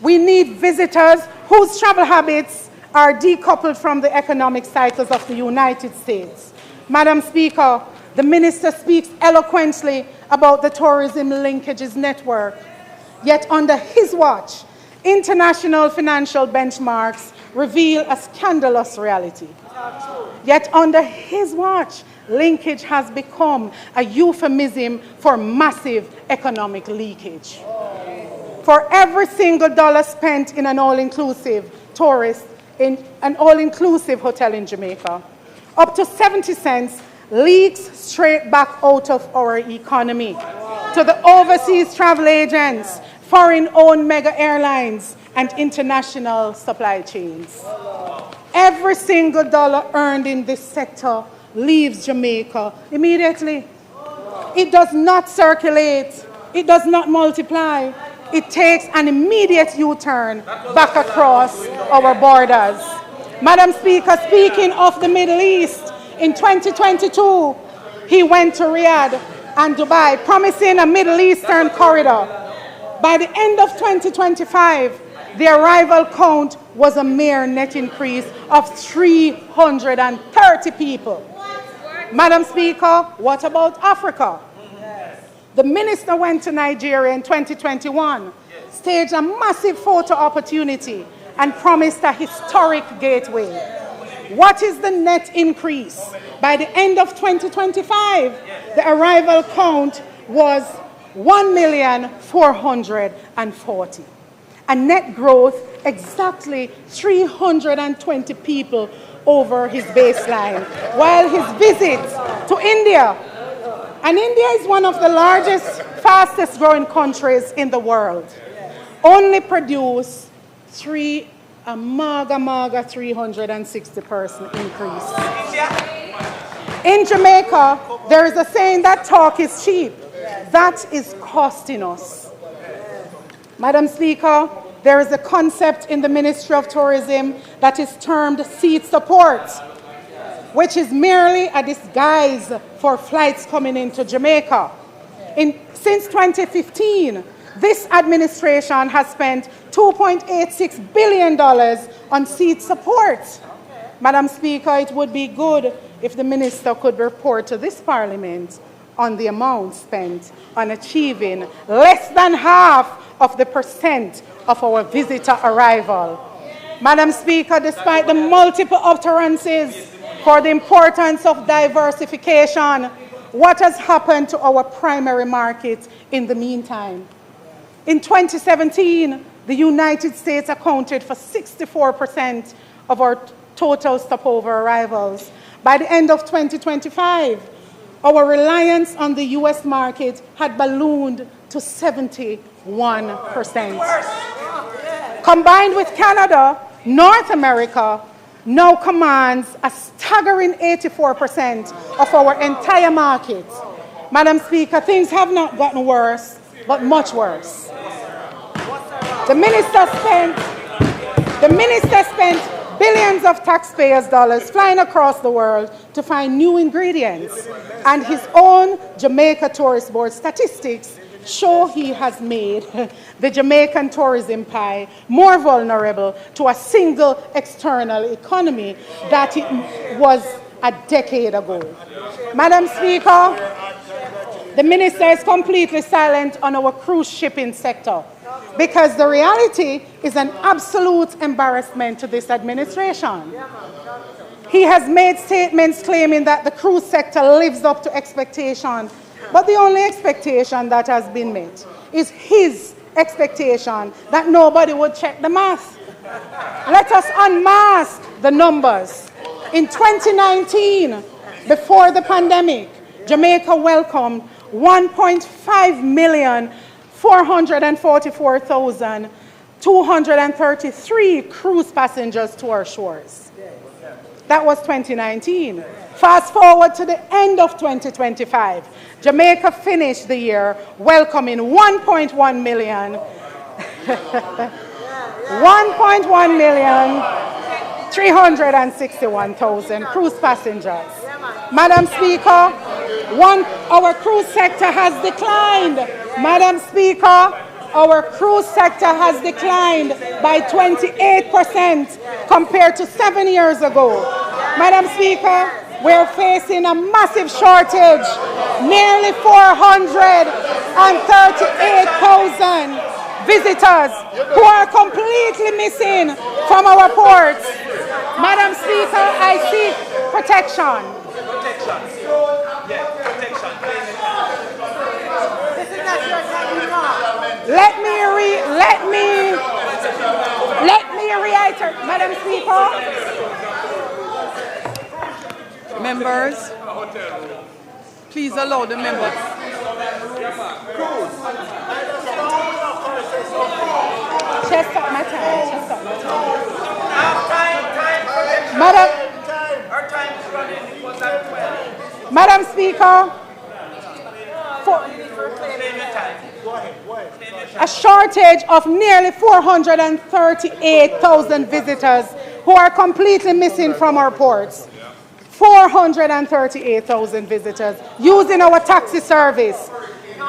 We need visitors whose travel habits are decoupled from the economic cycles of the United States. Madam Speaker, the minister speaks eloquently about the tourism linkages network. Yet under his watch, international financial benchmarks reveal a scandalous reality. Yet under his watch, linkage has become a euphemism for massive economic leakage. For every single dollar spent in an all-inclusive tourist, in an all-inclusive hotel in Jamaica, up to 70 cents leaks straight back out of our economy to the overseas travel agents, foreign-owned mega airlines, and international supply chains. Every single dollar earned in this sector leaves Jamaica immediately. It does not circulate. It does not multiply. It takes an immediate U-turn back across our borders. Madam Speaker, speaking of the Middle East, in 2022, he went to Riyadh and Dubai, promising a Middle Eastern corridor. By the end of 2025, the arrival count was a mere net increase of 330 people. Madam Speaker, what about Africa? The minister went to Nigeria in 2021, staged a massive photo opportunity, and promised a historic gateway. What is the net increase? By the end of 2025, the arrival count was 1,440,000. A net growth exactly 320 people over his baseline, while his visit to India, and India is one of the largest, fastest growing countries in the world, only produced a maga 360% increase. In Jamaica, there is a saying that talk is cheap. That is costing us. Madam Speaker, there is a concept in the Ministry of Tourism that is termed seat support, which is merely a disguise for flights coming into Jamaica. Since 2015, this administration has spent $2.86 billion on seat support. Madam Speaker, it would be good if the minister could report to this parliament on the amount spent on achieving less than half of the percent of our visitor arrival. Madam Speaker, despite the multiple utterances for the importance of diversification, what has happened to our primary market in the meantime? In 2017, the United States accounted for 64% of our total stopover arrivals. By the end of 2025, our reliance on the US market had ballooned to 71%. Combined with Canada, North America now commands a staggering 84% of our entire market. Madam Speaker, things have not gotten worse, but much worse. The minister spent billions of taxpayers' dollars flying across the world to find new ingredients, and his own Jamaica Tourist Board statistics show he has made the Jamaican tourism pie more vulnerable to a single external economy that it was a decade ago. Madam Speaker, the minister is completely silent on our cruise shipping sector, because the reality is an absolute embarrassment to this administration. He has made statements claiming that the cruise sector lives up to expectation, but the only expectation that has been met is his expectation that nobody would check the math. Let us unmask the numbers. In 2019, before the pandemic, Jamaica welcomed 1,544,233 cruise passengers to our shores. That was 2019. Fast forward to the end of 2025. Jamaica finished the year welcoming 1.1 million 361,000 cruise passengers. Madam Speaker, our cruise sector has declined. Madam Speaker, our cruise sector has declined by 28% compared to 7 years ago. Madam Speaker, we're facing a massive shortage, nearly 438,000 visitors who are completely missing from our ports. Madam Speaker, I seek protection. Let me reiterate, Madam Speaker. Members, please allow the members. Just stop my time. Madam Speaker, a shortage of nearly 438,000 visitors who are completely missing from our ports. 438,000 visitors using our taxi service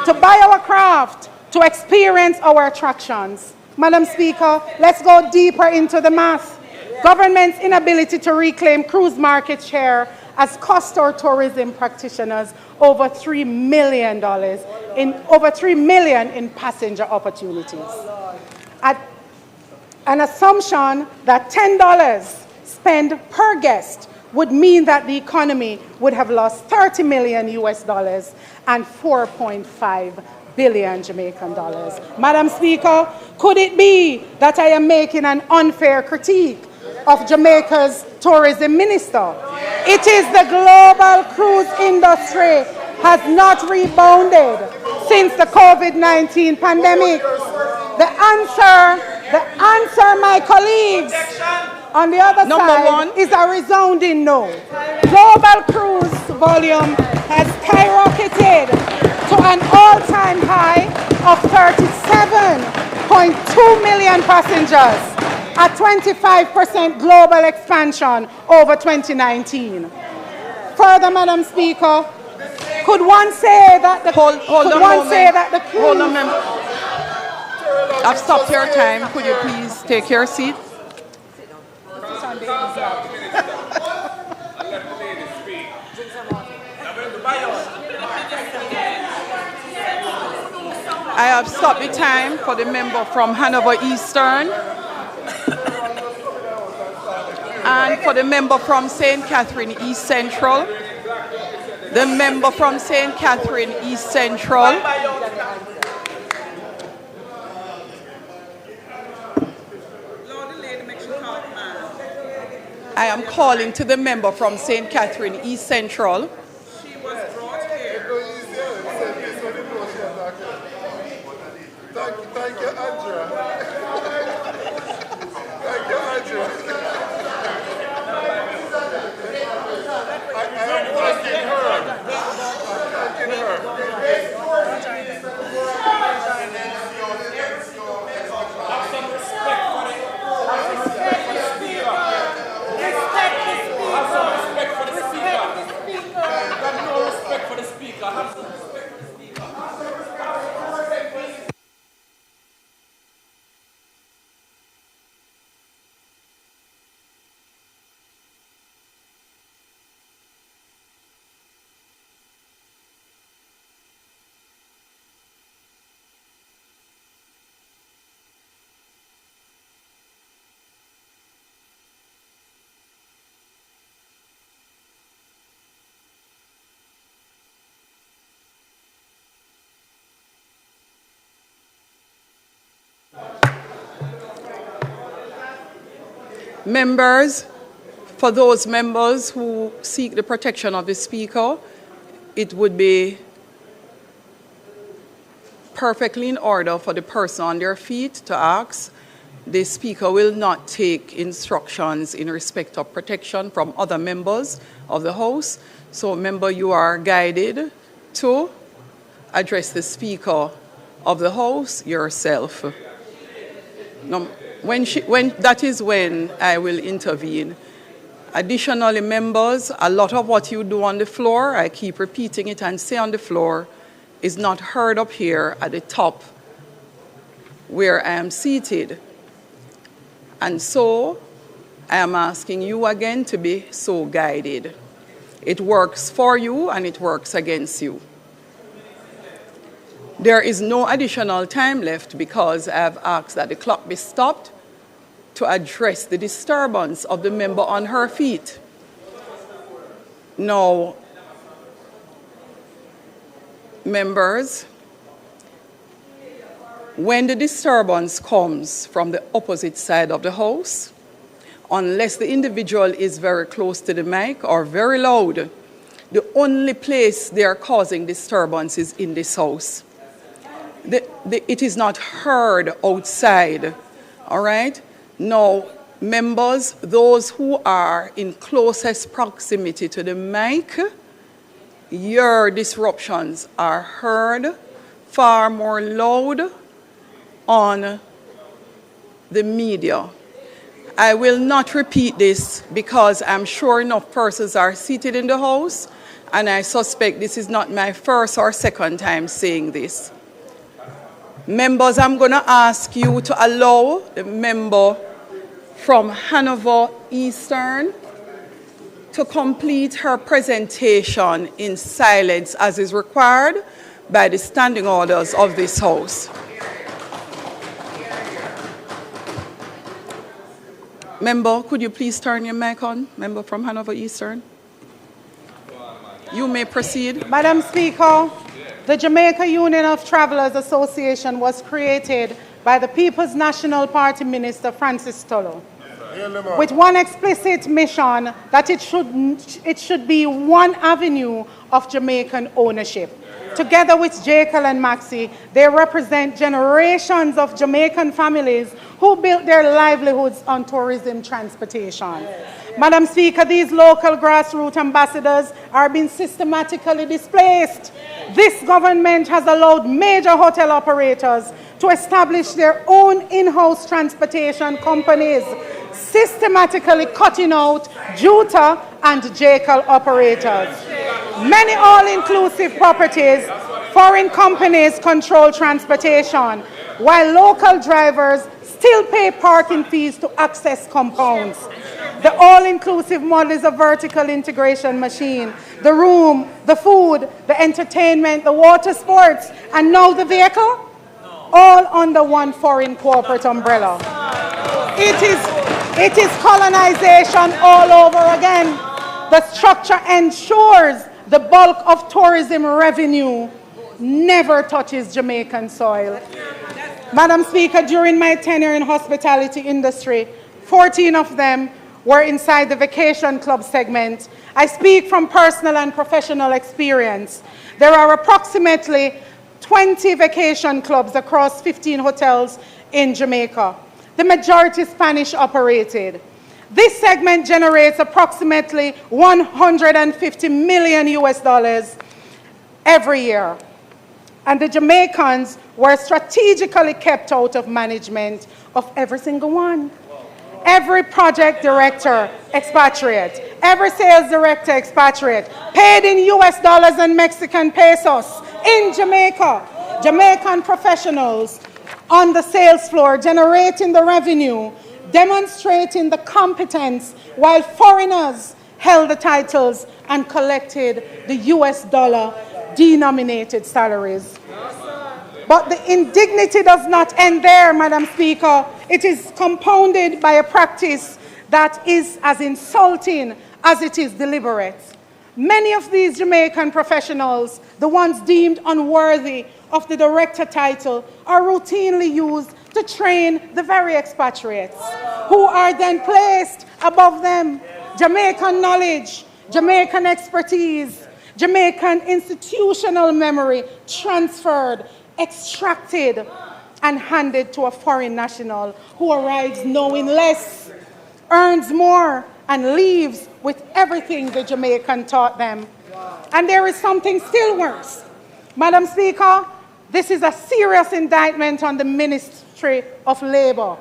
to buy our craft, to experience our attractions. Madam Speaker, let's go deeper into the math. Government's inability to reclaim cruise market share has cost our tourism practitioners over $3 million in passenger opportunities. An assumption that $10 spent per guest would mean that the economy would have lost $30 million and 4.5 billion Jamaican dollars. Madam Speaker, could it be that I am making an unfair critique of Jamaica's tourism minister? It is the global cruise industry has not rebounded since the COVID-19 pandemic. The answer, my colleagues, on the other side is a resounding no. Global cruise volume has skyrocketed to an all-time high of 37.2 million passengers, a 25% global expansion over 2019. Further, Madam Speaker, could one say that the cruise... Hold on, member. I've stopped your time. Could you please take your seat? I have stopped the time for the member from Hanover Eastern and for the member from St. Catherine East Central, the member from St. Catherine East Central, I am calling to the member from St. Catherine East Central. Thank you, Andrea. Thank you, Andrea. I am thanking her. Have some respect for the speaker. Have some respect for the speaker. Have no respect for the speaker. Have some respect for the speaker. Members, for those members who seek the protection of the Speaker, it would be perfectly in order for the person on their feet to ask. The Speaker will not take instructions in respect of protection from other members of the House. So, member, you are guided to address the Speaker of the House yourself. That is when I will intervene. Additionally, members, a lot of what you do on the floor, I keep repeating it and say on the floor, is not heard up here at the top where I am seated. And so I am asking you again to be so guided. It works for you and it works against you. There is no additional time left because I have asked that the clock be stopped to address the disturbance of the member on her feet. Now, members, when the disturbance comes from the opposite side of the house, unless the individual is very close to the mic or very loud, the only place they are causing disturbance is in this house. It is not heard outside, all right? Now, members, those who are in closest proximity to the mic, your disruptions are heard far more loud on the media. I will not repeat this because I'm sure enough persons are seated in the house, and I suspect this is not my first or second time saying this. Members, I'm going to ask you to allow the member from Hanover Eastern to complete her presentation in silence as is required by the standing orders of this House. Member, could you please turn your mic on? Member from Hanover Eastern. You may proceed. Madam Speaker, the Jamaica Union of Travelers Association was created by the People's National Party Minister Francis Tolo, with one explicit mission that it should be one avenue of Jamaican ownership. Together with Jekyll and Maxie, they represent generations of Jamaican families who built their livelihoods on tourism transportation. Madam Speaker, these local grassroots ambassadors are being systematically displaced. This government has allowed major hotel operators to establish their own in-house transportation companies, systematically cutting out Juta and Jekyll operators. Many all-inclusive properties, foreign companies control transportation, while local drivers still pay parking fees to access compounds. The all-inclusive model is a vertical integration machine. The room, the food, the entertainment, the water sports, and now the vehicle, all under one foreign corporate umbrella. It is colonization all over again. The structure ensures the bulk of tourism revenue never touches Jamaican soil. Madam Speaker, during my tenure in hospitality industry, 14 of them were inside the vacation club segment. I speak from personal and professional experience. There are approximately 20 vacation clubs across 15 hotels in Jamaica. The majority Spanish operated. This segment generates approximately $150 million US every year. And the Jamaicans were strategically kept out of management of every single one. Every project director, expatriate. Every sales director, expatriate. Paid in US dollars and Mexican pesos in Jamaica. Jamaican professionals on the sales floor generating the revenue, demonstrating the competence, while foreigners held the titles and collected the US dollar denominated salaries. But the indignity does not end there, Madam Speaker. It is compounded by a practice that is as insulting as it is deliberate. Many of these Jamaican professionals, the ones deemed unworthy of the director title, are routinely used to train the very expatriates, who are then placed above them. Jamaican knowledge, Jamaican expertise, Jamaican institutional memory transferred, extracted, and handed to a foreign national who arrives knowing less, earns more, and leaves with everything the Jamaican taught them. And there is something still worse. Madam Speaker, this is a serious indictment on the Ministry of Labor.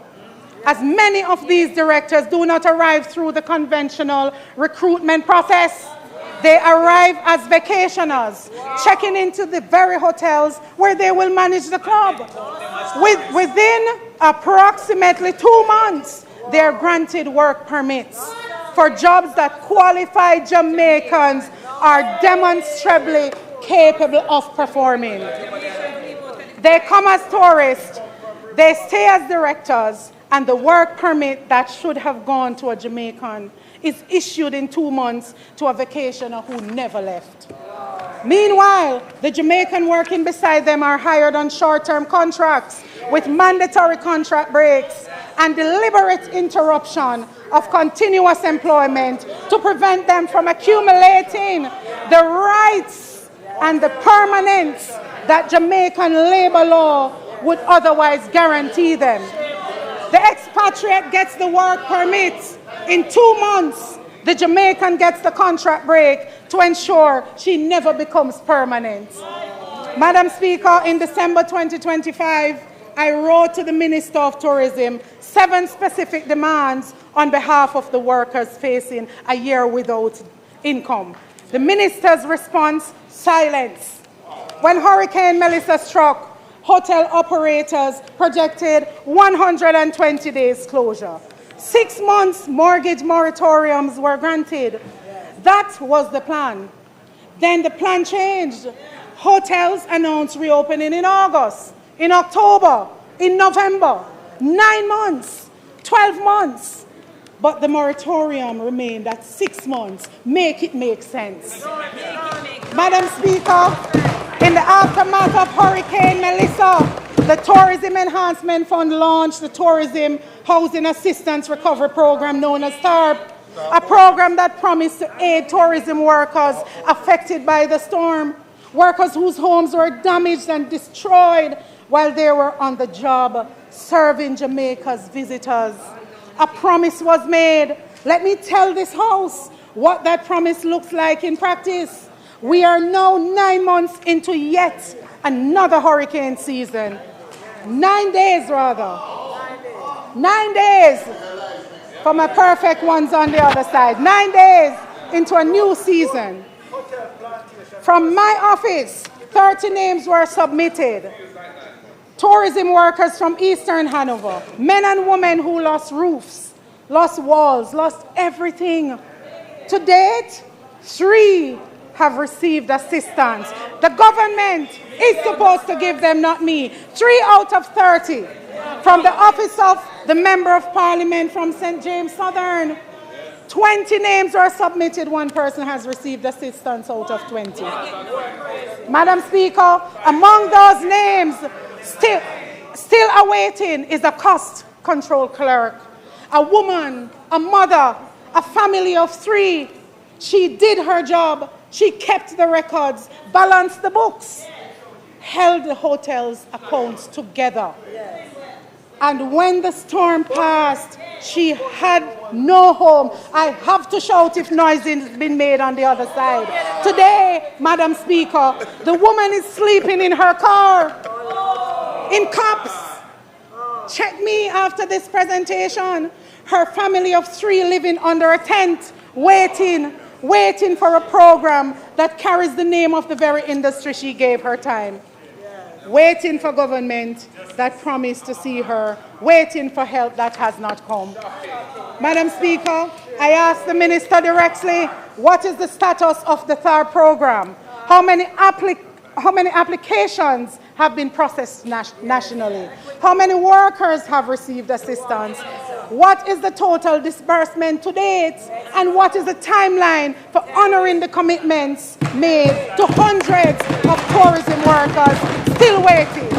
as many of these directors do not arrive through the conventional recruitment process. They arrive as vacationers, checking into the very hotels where they will manage the club. Within approximately 2 months, they are granted work permits for jobs that qualified Jamaicans are demonstrably capable of performing. They come as tourists, they stay as directors, and the work permit that should have gone to a Jamaican is issued in 2 months to a vacationer who never left. Meanwhile, the Jamaican working beside them are hired on short-term contracts with mandatory contract breaks and deliberate interruption of continuous employment to prevent them from accumulating the rights and the permanence that Jamaican labor law would otherwise guarantee them. The expatriate gets the work permit. In 2 months, the Jamaican gets the contract break to ensure she never becomes permanent. Madam Speaker, in December 2025, I wrote to the Minister of Tourism 7 specific demands on behalf of the workers facing a year without income. The Minister's response, silence. When Hurricane Melissa struck, hotel operators projected 120 days closure. 6 months mortgage moratoriums were granted. That was the plan. Then the plan changed. Hotels announced reopening in August, in October, in November. 9 months, 12 months. But the moratorium remained at 6 months. Make it make sense. Madam Speaker, in the aftermath of Hurricane Melissa, the Tourism Enhancement Fund launched the Tourism Housing Assistance Recovery Program known as TARP, a program that promised to aid tourism workers affected by the storm, workers whose homes were damaged and destroyed while they were on the job serving Jamaica's visitors. A promise was made. Let me tell this House what that promise looks like in practice. We are now 9 months into yet another hurricane season. 9 days, rather. 9 days for my perfect ones on the other side. 9 days into a new season. From my office, 30 names were submitted. Tourism workers from Eastern Hanover, men and women who lost roofs, lost walls, lost everything. To date, 3 have received assistance. The government is supposed to give them, not me. 3 out of 30. From the office of the Member of Parliament from St. James Southern, 20 names were submitted. 1 person has received assistance out of 20. Madam Speaker, among those names, still awaiting is a cost control clerk, a woman, a mother, a family of 3. She did her job. She kept the records, balanced the books, held the hotel's accounts together. And when the storm passed, she had no home. I have to shout if noise has been made on the other side. Today, Madam Speaker, the woman is sleeping in her car, in cups. Check me after this presentation. Her family of 3 living under a tent, waiting for a program that carries the name of the very industry she gave her time. Waiting for government that promised to see her, waiting for help that has not come. Madam Speaker, I ask the Minister directly, what is the status of the THAR program? How many applications have been processed nationally? How many workers have received assistance? What is the total disbursement to date? And what is the timeline for honoring the commitments made to hundreds of tourism workers still waiting?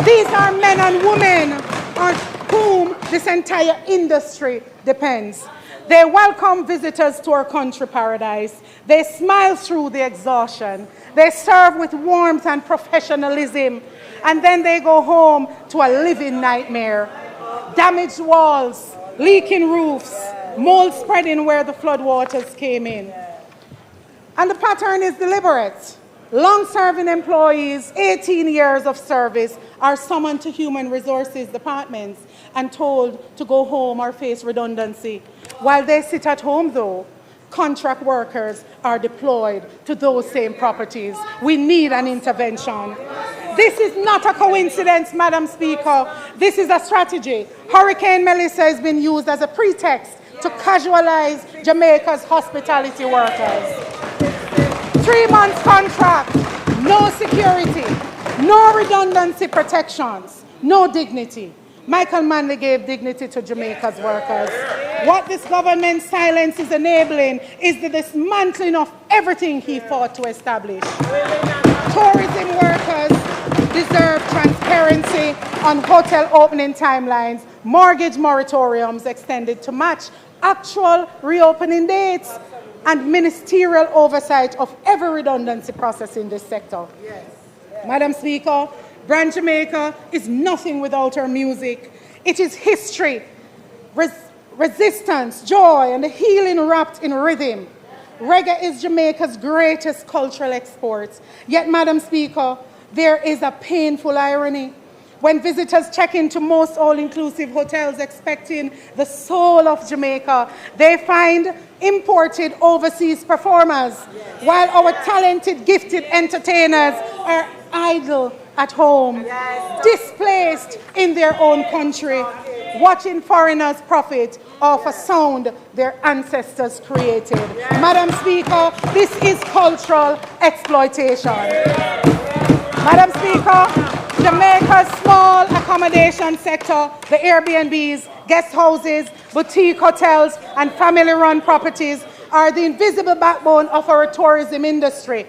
These are men and women on whom this entire industry depends. They welcome visitors to our country paradise. They smile through the exhaustion. They serve with warmth and professionalism. And then they go home to a living nightmare. Damaged walls, leaking roofs, mold spreading where the floodwaters came in. And the pattern is deliberate. Long-serving employees, 18 years of service, are summoned to human resources departments and told to go home or face redundancy. While they sit at home, though, contract workers are deployed to those same properties. We need an intervention. This is not a coincidence, Madam Speaker. This is a strategy. Hurricane Melissa has been used as a pretext to casualize Jamaica's hospitality workers. 3 months contract, no security, no redundancy protections, no dignity. Michael Manley gave dignity to Jamaica's workers. What this government's silence is enabling is the dismantling of everything he fought to establish. Tourism workers deserve transparency on hotel opening timelines, mortgage moratoriums extended to match actual reopening dates, and ministerial oversight of every redundancy process in this sector. Yes. Madam Speaker, Brand Jamaica is nothing without her music. It is history, resistance, joy, and the healing wrapped in rhythm. Reggae is Jamaica's greatest cultural export. Yet, Madam Speaker, there is a painful irony. When visitors check into most all-inclusive hotels expecting the soul of Jamaica, they find imported overseas performers, while our talented, gifted entertainers are idle at home, displaced in their own country, watching foreigners profit off a sound their ancestors created. Madam Speaker, this is cultural exploitation. Madam Speaker, Jamaica's small accommodation sector, the Airbnbs, guest houses, boutique hotels, and family-run properties are the invisible backbone of our tourism industry.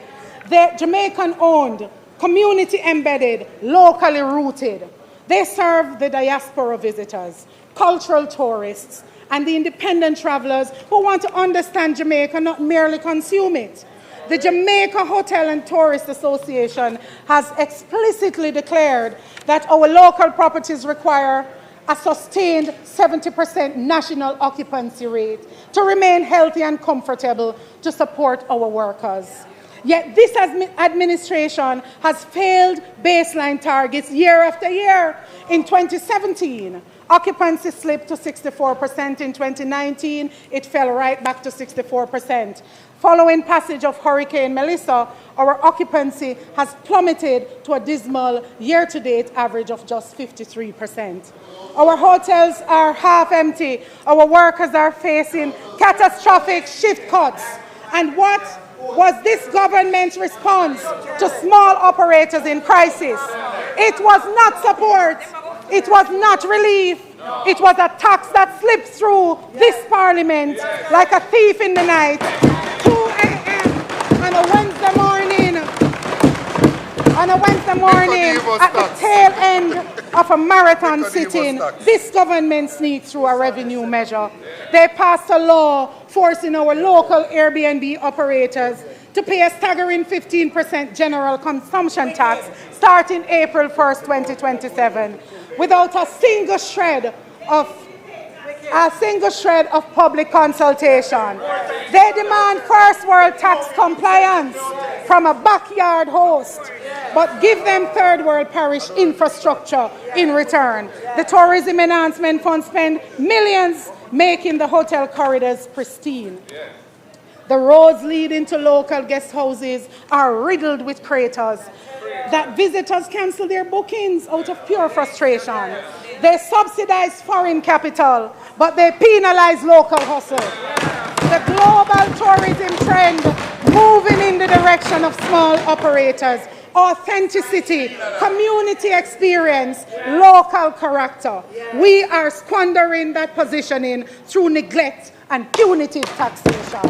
They're Jamaican-owned, community-embedded, locally rooted. They serve the diaspora visitors, cultural tourists, and the independent travelers who want to understand Jamaica, not merely consume it. The Jamaica Hotel and Tourist Association has explicitly declared that our local properties require a sustained 70% national occupancy rate to remain healthy and comfortable to support our workers. Yet this administration has failed baseline targets year after year. In 2017, occupancy slipped to 64%. In 2019, it fell right back to 64%. Following passage of Hurricane Melissa, our occupancy has plummeted to a dismal year-to-date average of just 53%. Our hotels are half empty. Our workers are facing catastrophic shift cuts. And what was this government's response to small operators in crisis? It was not support. It was not relief. It was a tax that slipped through this parliament like a thief in the night. 2 a.m. on a Wednesday morning, at the tail end of a marathon sitting, this government sneaked through a revenue measure. They passed a law forcing our local Airbnb operators to pay a staggering 15% general consumption tax starting April 1st, 2027, without a single shred of public consultation. They demand first world tax compliance from a backyard host, but give them third world parish infrastructure in return. The Tourism Enhancement Fund spend millions making the hotel corridors pristine. The roads leading to local guest houses are riddled with craters that visitors cancel their bookings out of pure frustration. They subsidize foreign capital, but they penalize local hustle. The global tourism trend moving in the direction of small operators, authenticity, community experience, local character. We are squandering that positioning through neglect and punitive taxation.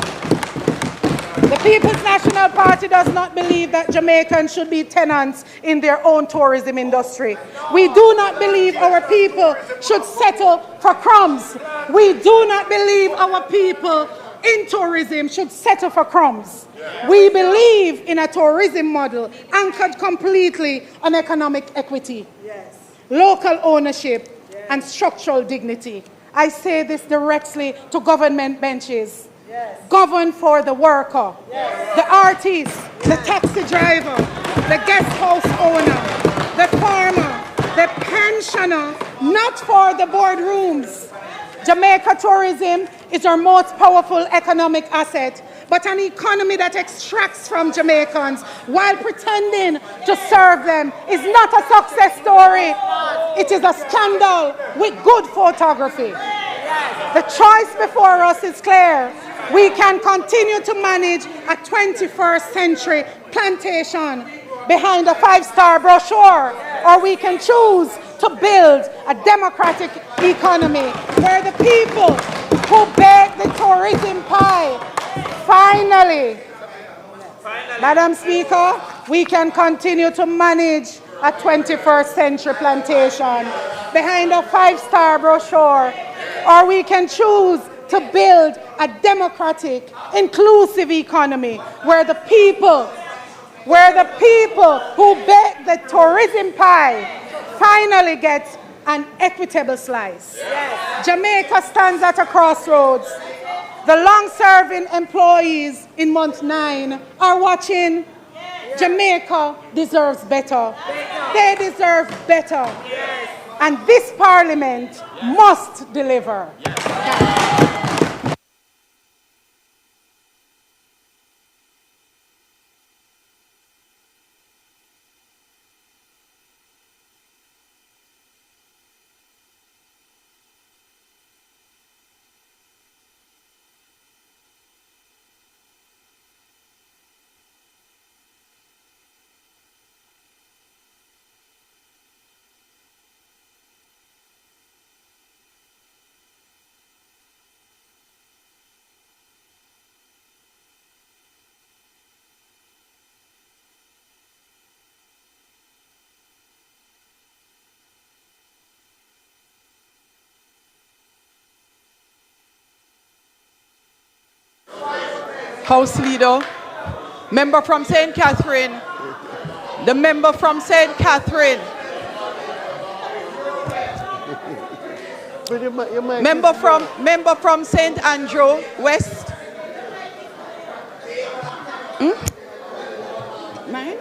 The People's National Party does not believe that Jamaicans should be tenants in their own tourism industry. We do not believe our people should settle for crumbs. We do not believe our people in tourism should settle for crumbs. We believe in a tourism model anchored completely on economic equity, local ownership, and structural dignity. I say this directly to government benches. Govern for the worker, the artist, the taxi driver, the guest house owner, the farmer, the pensioner, not not for the boardrooms. Jamaica tourism is our most powerful economic asset, but an economy that extracts from Jamaicans while pretending to serve them is not a success story. It is a scandal with good photography. The choice before us is clear. We can continue to manage a 21st century plantation behind a five-star brochure, or we can choose to build a democratic economy where the people who bake the tourism pie finally, Madam Speaker, we can continue to manage a 21st century plantation behind a five-star brochure, or we can choose to build a democratic, inclusive economy where the people who bake the tourism pie finally get an equitable slice. Yes. Jamaica stands at a crossroads. The long-serving employees in month 9 are watching. Yes. Jamaica deserves better. They deserve better. Yes. And this parliament must deliver. Yes. House Leader, member from St. Catherine, the member from St. Catherine, member from St. Andrew West. Mine?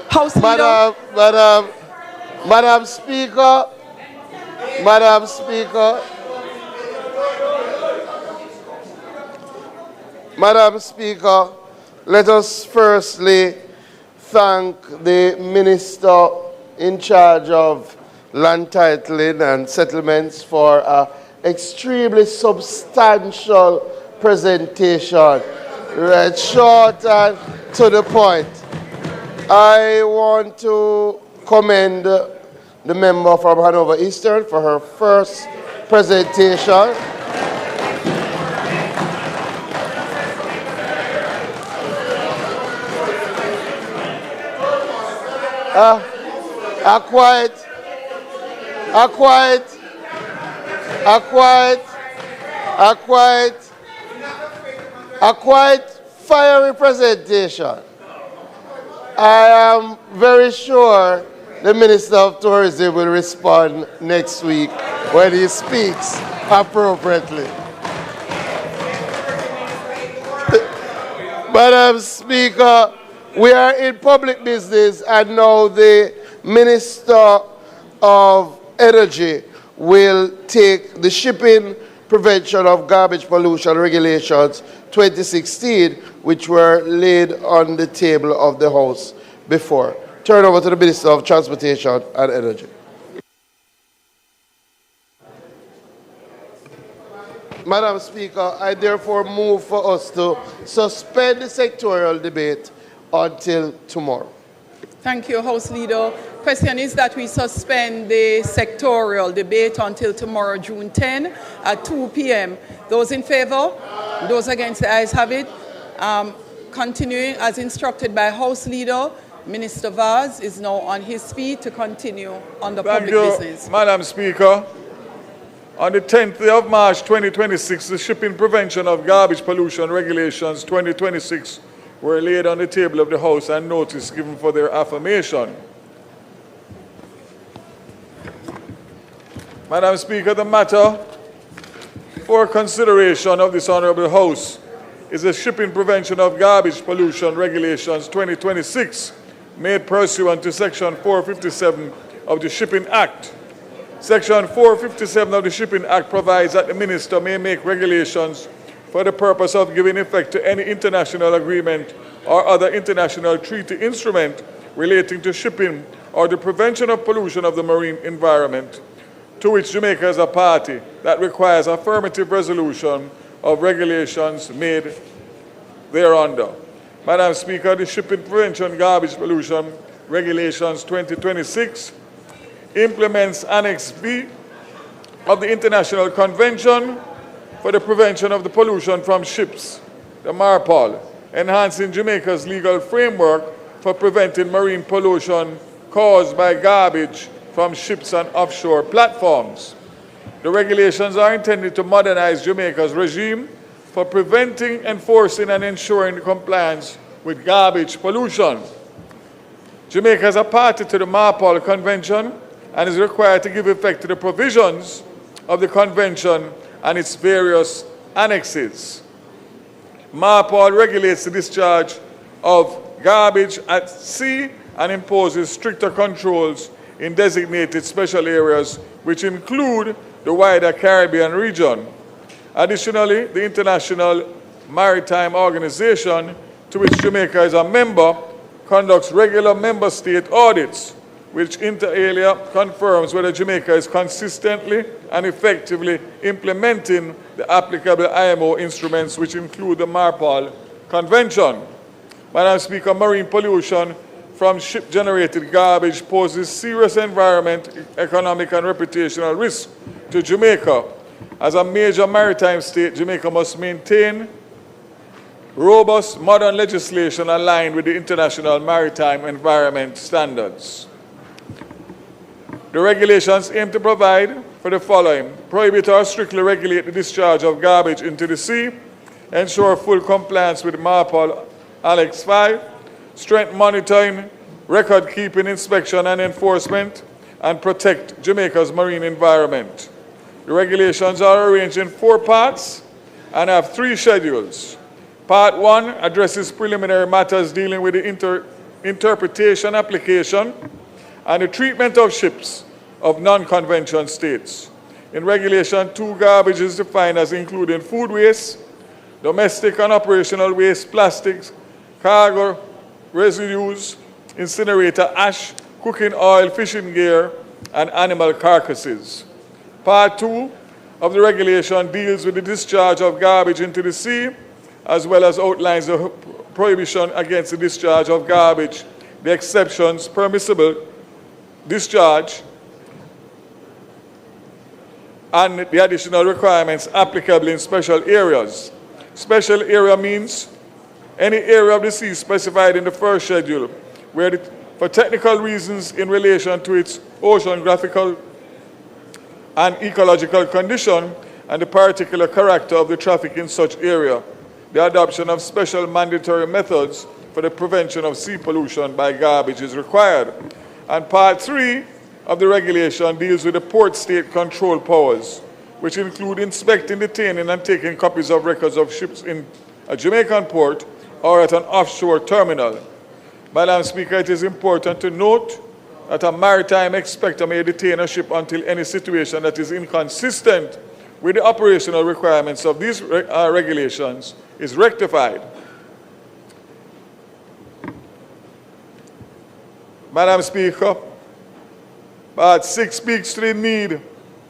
House Leader. Madam Speaker, let us firstly thank the Minister in charge of land titling and settlements for an extremely substantial presentation, right, short and to the point. I want to commend the member from Hanover Eastern for her first presentation. A quite fiery presentation. I am very sure the Minister of Tourism will respond next week when he speaks appropriately. Madam Speaker, we are in public business, and now the Minister of Energy will take the Shipping Prevention of Garbage Pollution Regulations 2016, which were laid on the table of the House before. Turn over to the Minister of Transportation and Energy. Madam Speaker, I therefore move for us to suspend the sectorial debate until tomorrow. Thank you, House Leader. Question is that we suspend the sectorial debate until tomorrow, June 10 at 2 p.m. Those in favor? Those against, the ayes have it. Continuing as instructed by House Leader, Minister Vaz is now on his feet to continue on the public business. Madam Speaker. On the 10th day of March 2026, the Shipping Prevention of Garbage Pollution Regulations 2026 were laid on the table of the House and notice given for their affirmation. Madam Speaker, the matter for consideration of this Honourable House is the Shipping Prevention of Garbage Pollution Regulations 2026, made pursuant to Section 457 of the Shipping Act. Section 457 of the Shipping Act provides that the Minister may make regulations for the purpose of giving effect to any international agreement or other international treaty instrument relating to shipping or the prevention of pollution of the marine environment, to which Jamaica is a party, that requires affirmative resolution of regulations made thereunder. Madam Speaker, the Shipping Prevention Garbage Pollution Regulations 2026 implements Annex B of the International Convention for the Prevention of the Pollution from Ships, the MARPOL, enhancing Jamaica's legal framework for preventing marine pollution caused by garbage from ships and offshore platforms. The regulations are intended to modernize Jamaica's regime for preventing, enforcing, and ensuring compliance with garbage pollution. Jamaica is a party to the MARPOL Convention and is required to give effect to the provisions of the Convention and its various annexes. MARPOL regulates the discharge of garbage at sea and imposes stricter controls in designated special areas, which include the wider Caribbean region. Additionally, the International Maritime Organization, to which Jamaica is a member, conducts regular member state audits, which inter alia confirms whether Jamaica is consistently and effectively implementing the applicable IMO instruments, which include the MARPOL Convention. Madam Speaker, marine pollution from ship-generated garbage poses serious environment, economic, and reputational risk to Jamaica. As a major maritime state, Jamaica must maintain robust, modern legislation aligned with the International Maritime Environment Standards. The regulations aim to provide for the following: prohibit or strictly regulate the discharge of garbage into the sea, ensure full compliance with MARPOL Annex 5, strengthen monitoring, record keeping, inspection, and enforcement, and protect Jamaica's marine environment. The regulations are arranged in 4 parts and have 3 schedules. Part 1 addresses preliminary matters dealing with the interpretation, application, and the treatment of ships of non-convention states. In Regulation 2, garbage is defined as including food waste, domestic and operational waste, plastics, cargo residues, incinerator ash, cooking oil, fishing gear, and animal carcasses. Part 2 of the regulation deals with the discharge of garbage into the sea, as well as outlines the prohibition against the discharge of garbage, the exceptions, permissible discharge, and the additional requirements applicable in special areas. Special area means any area of the sea specified in the first schedule, where for technical reasons in relation to its oceanographical and ecological condition and the particular character of the traffic in such area, the adoption of special mandatory methods for the prevention of sea pollution by garbage is required. And Part 3 of the regulation deals with the port state control powers, which include inspecting, detaining, and taking copies of records of ships in a Jamaican port or at an offshore terminal. Madam Speaker, it is important to note that a maritime inspector may detain a ship until any situation that is inconsistent with the operational requirements of these regulations is rectified. Madam Speaker, Part 6 speaks to the need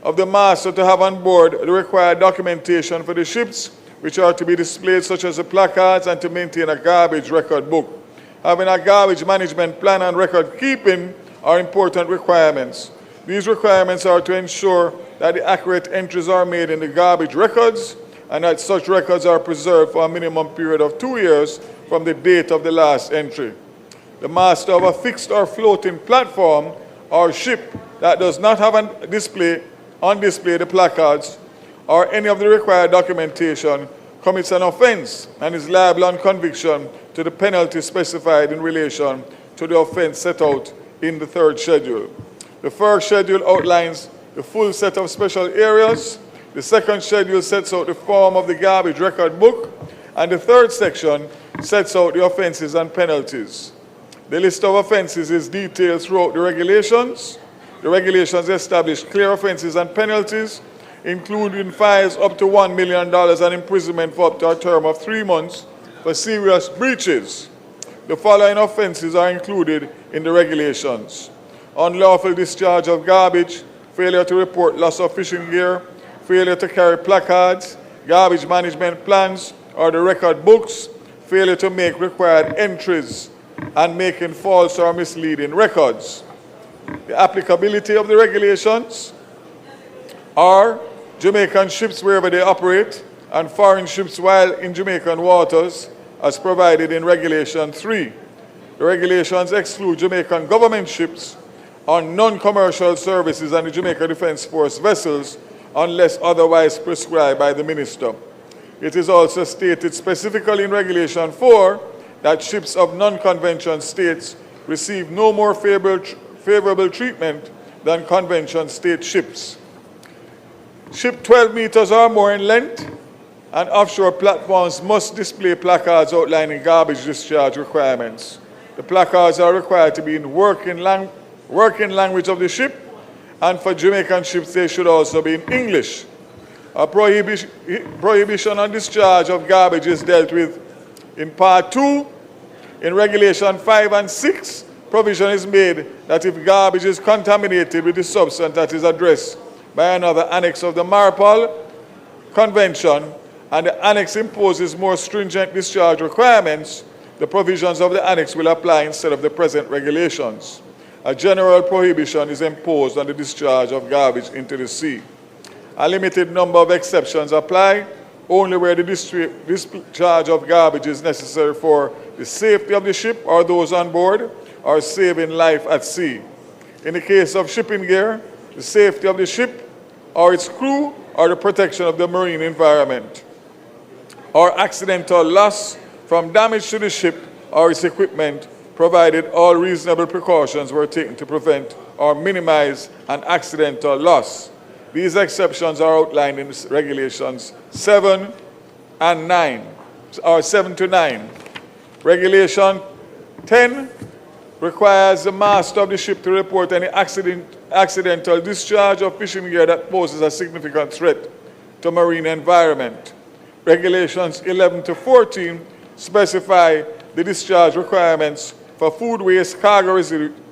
of the master to have on board the required documentation for the ships, which are to be displayed, such as the placards, and to maintain a garbage record book. Having a garbage management plan and record keeping are important requirements. These requirements are to ensure that the accurate entries are made in the garbage records and that such records are preserved for a minimum period of 2 years from the date of the last entry. The master of a fixed or floating platform or ship that does not have on display the placards or any of the required documentation commits an offense and is liable on conviction to the penalty specified in relation to the offense set out in the 3rd schedule. The 1st schedule outlines the full set of special areas. The 2nd schedule sets out the form of the garbage record book, And the third section sets out the offenses and penalties. The list of offenses is detailed throughout the regulations. The regulations establish clear offenses and penalties, including fines up to $1 million and imprisonment for up to a term of 3 months for serious breaches. The following offenses are included in the regulations: unlawful discharge of garbage, failure to report loss of fishing gear, failure to carry placards, garbage management plans or the record books, failure to make required entries, and making false or misleading records. The applicability of the regulations are Jamaican ships wherever they operate and foreign ships while in Jamaican waters as provided in Regulation 3. The regulations exclude Jamaican government ships on non-commercial services and the Jamaica Defence Force vessels unless otherwise prescribed by the Minister. It is also stated specifically in Regulation 4 that ships of non-convention states receive no more favorable treatment than convention state ships. Ship 12 meters or more in length and offshore platforms must display placards outlining garbage discharge requirements. The placards are required to be in working language of the ship, and for Jamaican ships they should also be in English. A prohibition on discharge of garbage is dealt with in Part 2. In Regulation 5 and 6, provision is made that if garbage is contaminated with the substance that is addressed by another annex of the MARPOL Convention, and the annex imposes more stringent discharge requirements, the provisions of the annex will apply instead of the present regulations. A general prohibition is imposed on the discharge of garbage into the sea. A limited number of exceptions apply, only where the discharge of garbage is necessary for the safety of the ship or those on board, or saving life at sea. In the case of shipping gear, the safety of the ship or its crew, or the protection of the marine environment, or accidental loss from damage to the ship or its equipment, provided all reasonable precautions were taken to prevent or minimize an accidental loss. These exceptions are outlined in Regulations 7 and 9, or 7 to 9. Regulation 10 requires the master of the ship to report any accidental discharge of fishing gear that poses a significant threat to marine environment. Regulations 11 to 14 specify the discharge requirements for food waste, cargo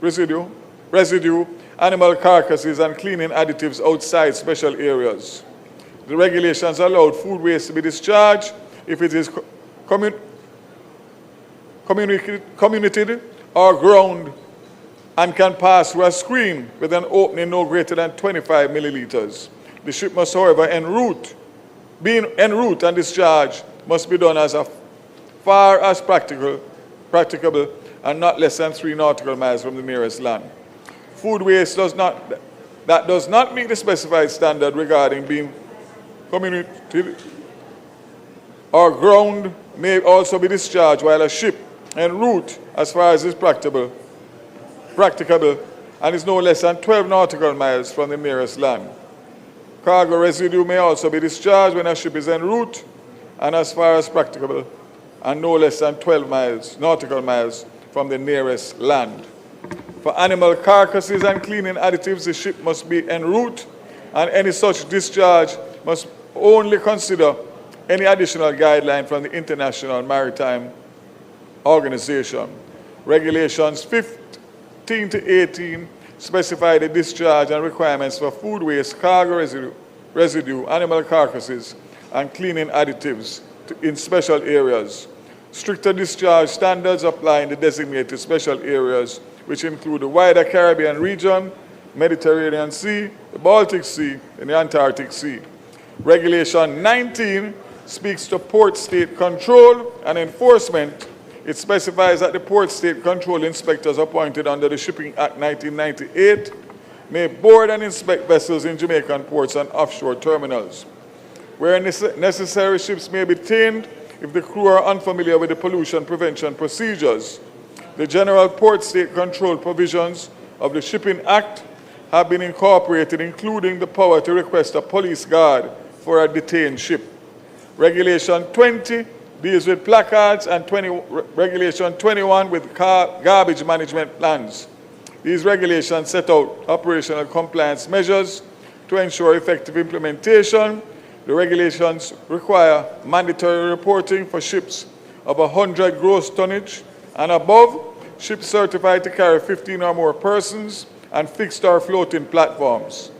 residue, animal carcasses, and cleaning additives outside special areas. The regulations allowed food waste to be discharged if it is communicated or ground and can pass through a screen with an opening no greater than 25 milliliters. The ship must, however, being en route and discharge must be done as far as practicable and not less than 3 nautical miles from the nearest land. Food waste does not meet the specified standard regarding being communicated or ground may also be discharged while a ship en route as far as is practicable and is no less than 12 nautical miles from the nearest land. Cargo residue may also be discharged when a ship is en route and as far as practicable and no less than 12 nautical miles from the nearest land. For animal carcasses and cleaning additives, the ship must be en route, and any such discharge must only consider any additional guideline from the International Maritime Organization. Regulations 15 to 18 specify the discharge and requirements for food waste, cargo residue, animal carcasses, and cleaning additives in special areas. Stricter discharge standards apply in the designated special areas, which include the wider Caribbean region, Mediterranean Sea, the Baltic Sea, and the Antarctic Sea. Regulation 19 speaks to port state control and enforcement. It specifies that the port state control inspectors appointed under the Shipping Act 1998 may board and inspect vessels in Jamaican ports and offshore terminals. Where necessary, ships may be detained if the crew are unfamiliar with the pollution prevention procedures. The general port state control provisions of the Shipping Act have been incorporated, including the power to request a police guard for a detained ship. Regulation 20 deals with placards, and Regulation 21 with garbage management plans. These regulations set out operational compliance measures to ensure effective implementation. The regulations require mandatory reporting for ships of 100 gross tonnage and above, ships certified to carry 15 or more persons, and fixed or floating platforms.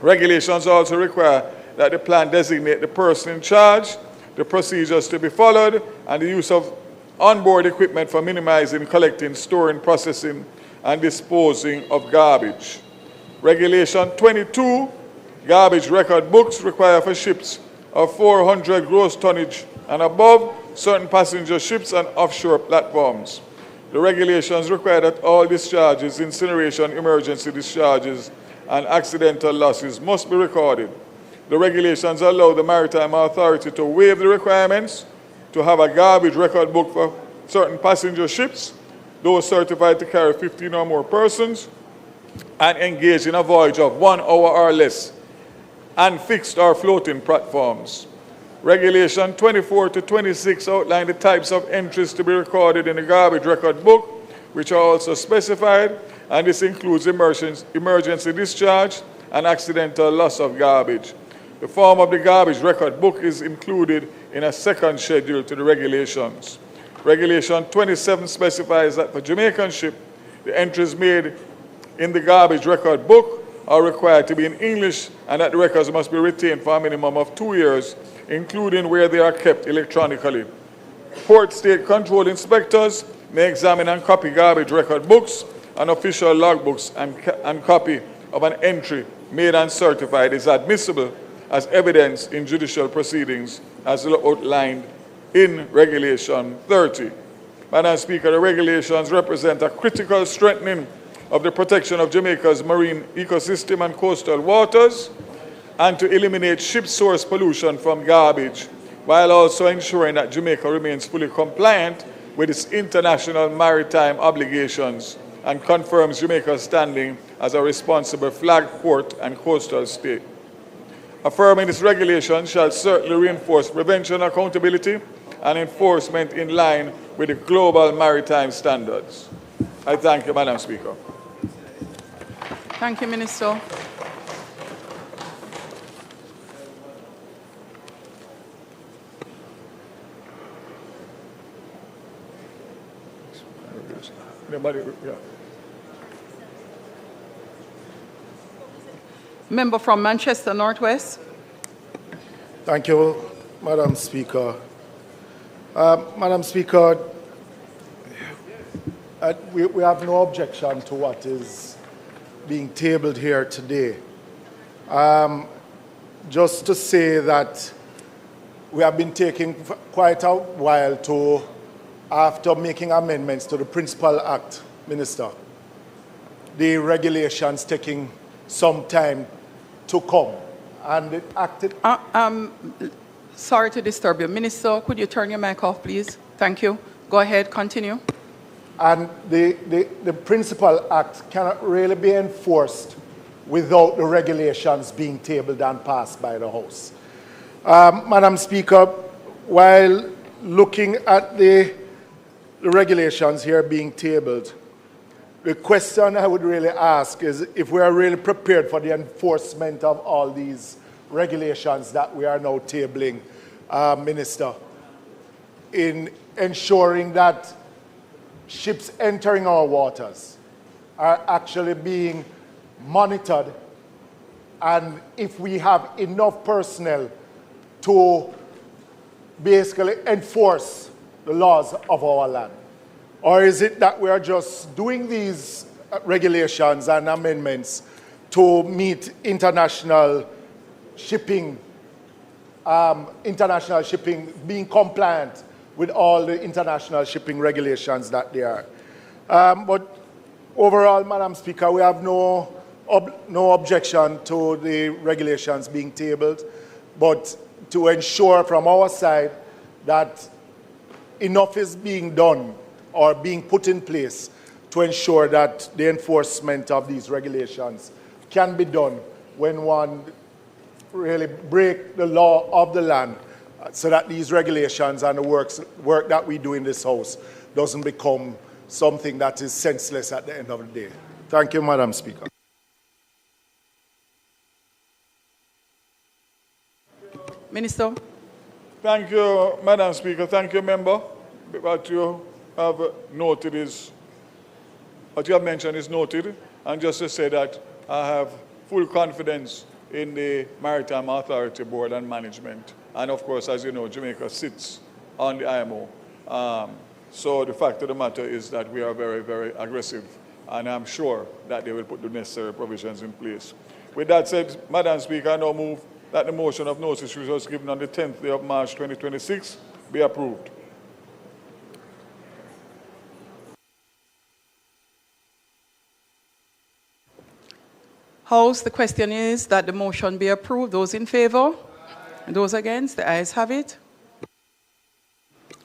Regulations also require that the plan designate the person in charge, the procedures to be followed, and the use of onboard equipment for minimizing, collecting, storing, processing, and disposing of garbage. Regulation 22, garbage record books require for ships of 400 gross tonnage and above, certain passenger ships and offshore platforms. The regulations require that all discharges, incineration, emergency discharges, and accidental losses must be recorded. The regulations allow the Maritime Authority to waive the requirements to have a garbage record book for certain passenger ships, those certified to carry 15 or more persons, and engage in a voyage of 1 hour or less, and fixed or floating platforms. Regulation 24 to 26 outline the types of entries to be recorded in the garbage record book, which are also specified, and this includes emergency discharge and accidental loss of garbage. The form of the garbage record book is included in a second schedule to the regulations. Regulation 27 specifies that for Jamaican ship, the entries made in the garbage record book are required to be in English, and that the records must be retained for a minimum of 2 years, including where they are kept electronically. Port State Control inspectors may examine and copy garbage record books and official logbooks, and copy of an entry made and certified is admissible as evidence in judicial proceedings as outlined in Regulation 30. Madam Speaker, the regulations represent a critical strengthening of the protection of Jamaica's marine ecosystem and coastal waters, and to eliminate ship source pollution from garbage, while also ensuring that Jamaica remains fully compliant with its international maritime obligations and confirms Jamaica's standing as a responsible flag port and coastal state. Affirming this regulation shall certainly reinforce prevention, accountability, and enforcement in line with the global maritime standards. I thank you, Madam Speaker. Thank you, Minister. Member from Manchester Northwest. Thank you, Madam Speaker. Madam Speaker, we have no objection to what is being tabled here today. Just to say that we have been taking quite a while to, after making amendments to the Principal Act, Minister, the regulations taking some time to come. And it acted... Sorry to disturb you. Minister, could you turn your mic off, please? Thank you. Go ahead, continue. And the Principal Act cannot really be enforced without the regulations being tabled and passed by the House. Madam Speaker, while looking at the regulations here being tabled, the question I would really ask is if we are really prepared for the enforcement of all these regulations that we are now tabling, Minister, in ensuring that ships entering our waters are actually being monitored, and if we have enough personnel to basically enforce the laws of our land. Or is it that we are just doing these regulations and amendments to meet international shipping, being compliant with all the international shipping regulations that there are? But overall, Madam Speaker, we have no objection to the regulations being tabled, but to ensure from our side that enough is being done or being put in place to ensure that the enforcement of these regulations can be done when one really breaks the law of the land so that these regulations and the work that we do in this House doesn't become something that is senseless at the end of the day. Thank you, Madam Speaker. Minister. Thank you, Madam Speaker. Thank you, Member. What you have noted is, what you have mentioned is noted. And just to say that I have full confidence in the Maritime Authority Board and Management. And of course, as you know, Jamaica sits on the IMO. So the fact of the matter is that we are very, very aggressive. And I'm sure that they will put the necessary provisions in place. With that said, Madam Speaker, I now move that the motion of notice which was given on the 10th day of March 2026 be approved. House, the question is that the motion be approved. Those in favor? Those against? The ayes have it.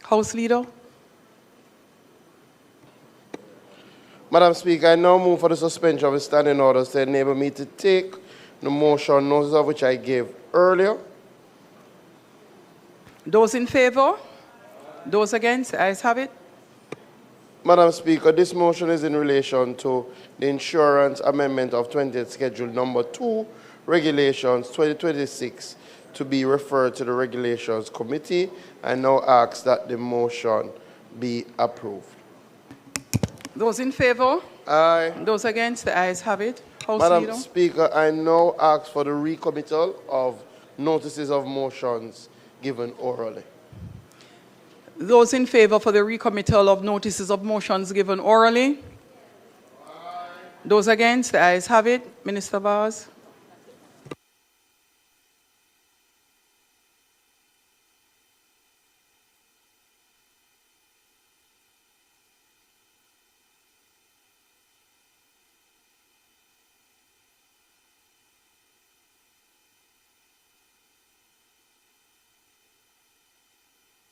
House Leader. Madam Speaker, I now move for the suspension of the standing orders to enable me to take the motion, notice of which I gave earlier. Those in favor? Those against? The ayes have it. Madam Speaker, this motion is in relation to the insurance amendment of 20th Schedule Number 2, Regulations 2026, to be referred to the Regulations Committee. I now ask that the motion be approved. Those in favor? Aye. Those against? The ayes have it. House Madam Leader. Speaker, I now ask for the recommittal of notices of motions given orally. Those in favor for the recommittal of notices of motions given orally? Aye. Those against? The ayes have it. Minister Vaz.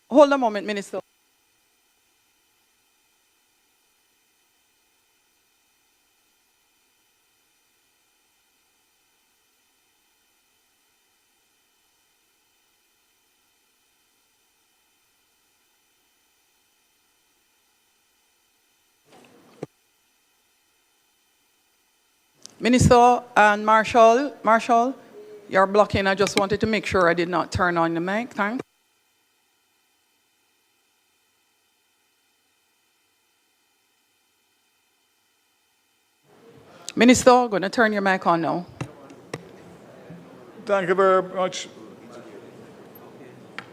Hold a moment, Minister. Minister and Marshall, you're blocking. I just wanted to make sure I did not turn on the mic. Thanks. Minister, I'm going to turn your mic on now. Thank you very much.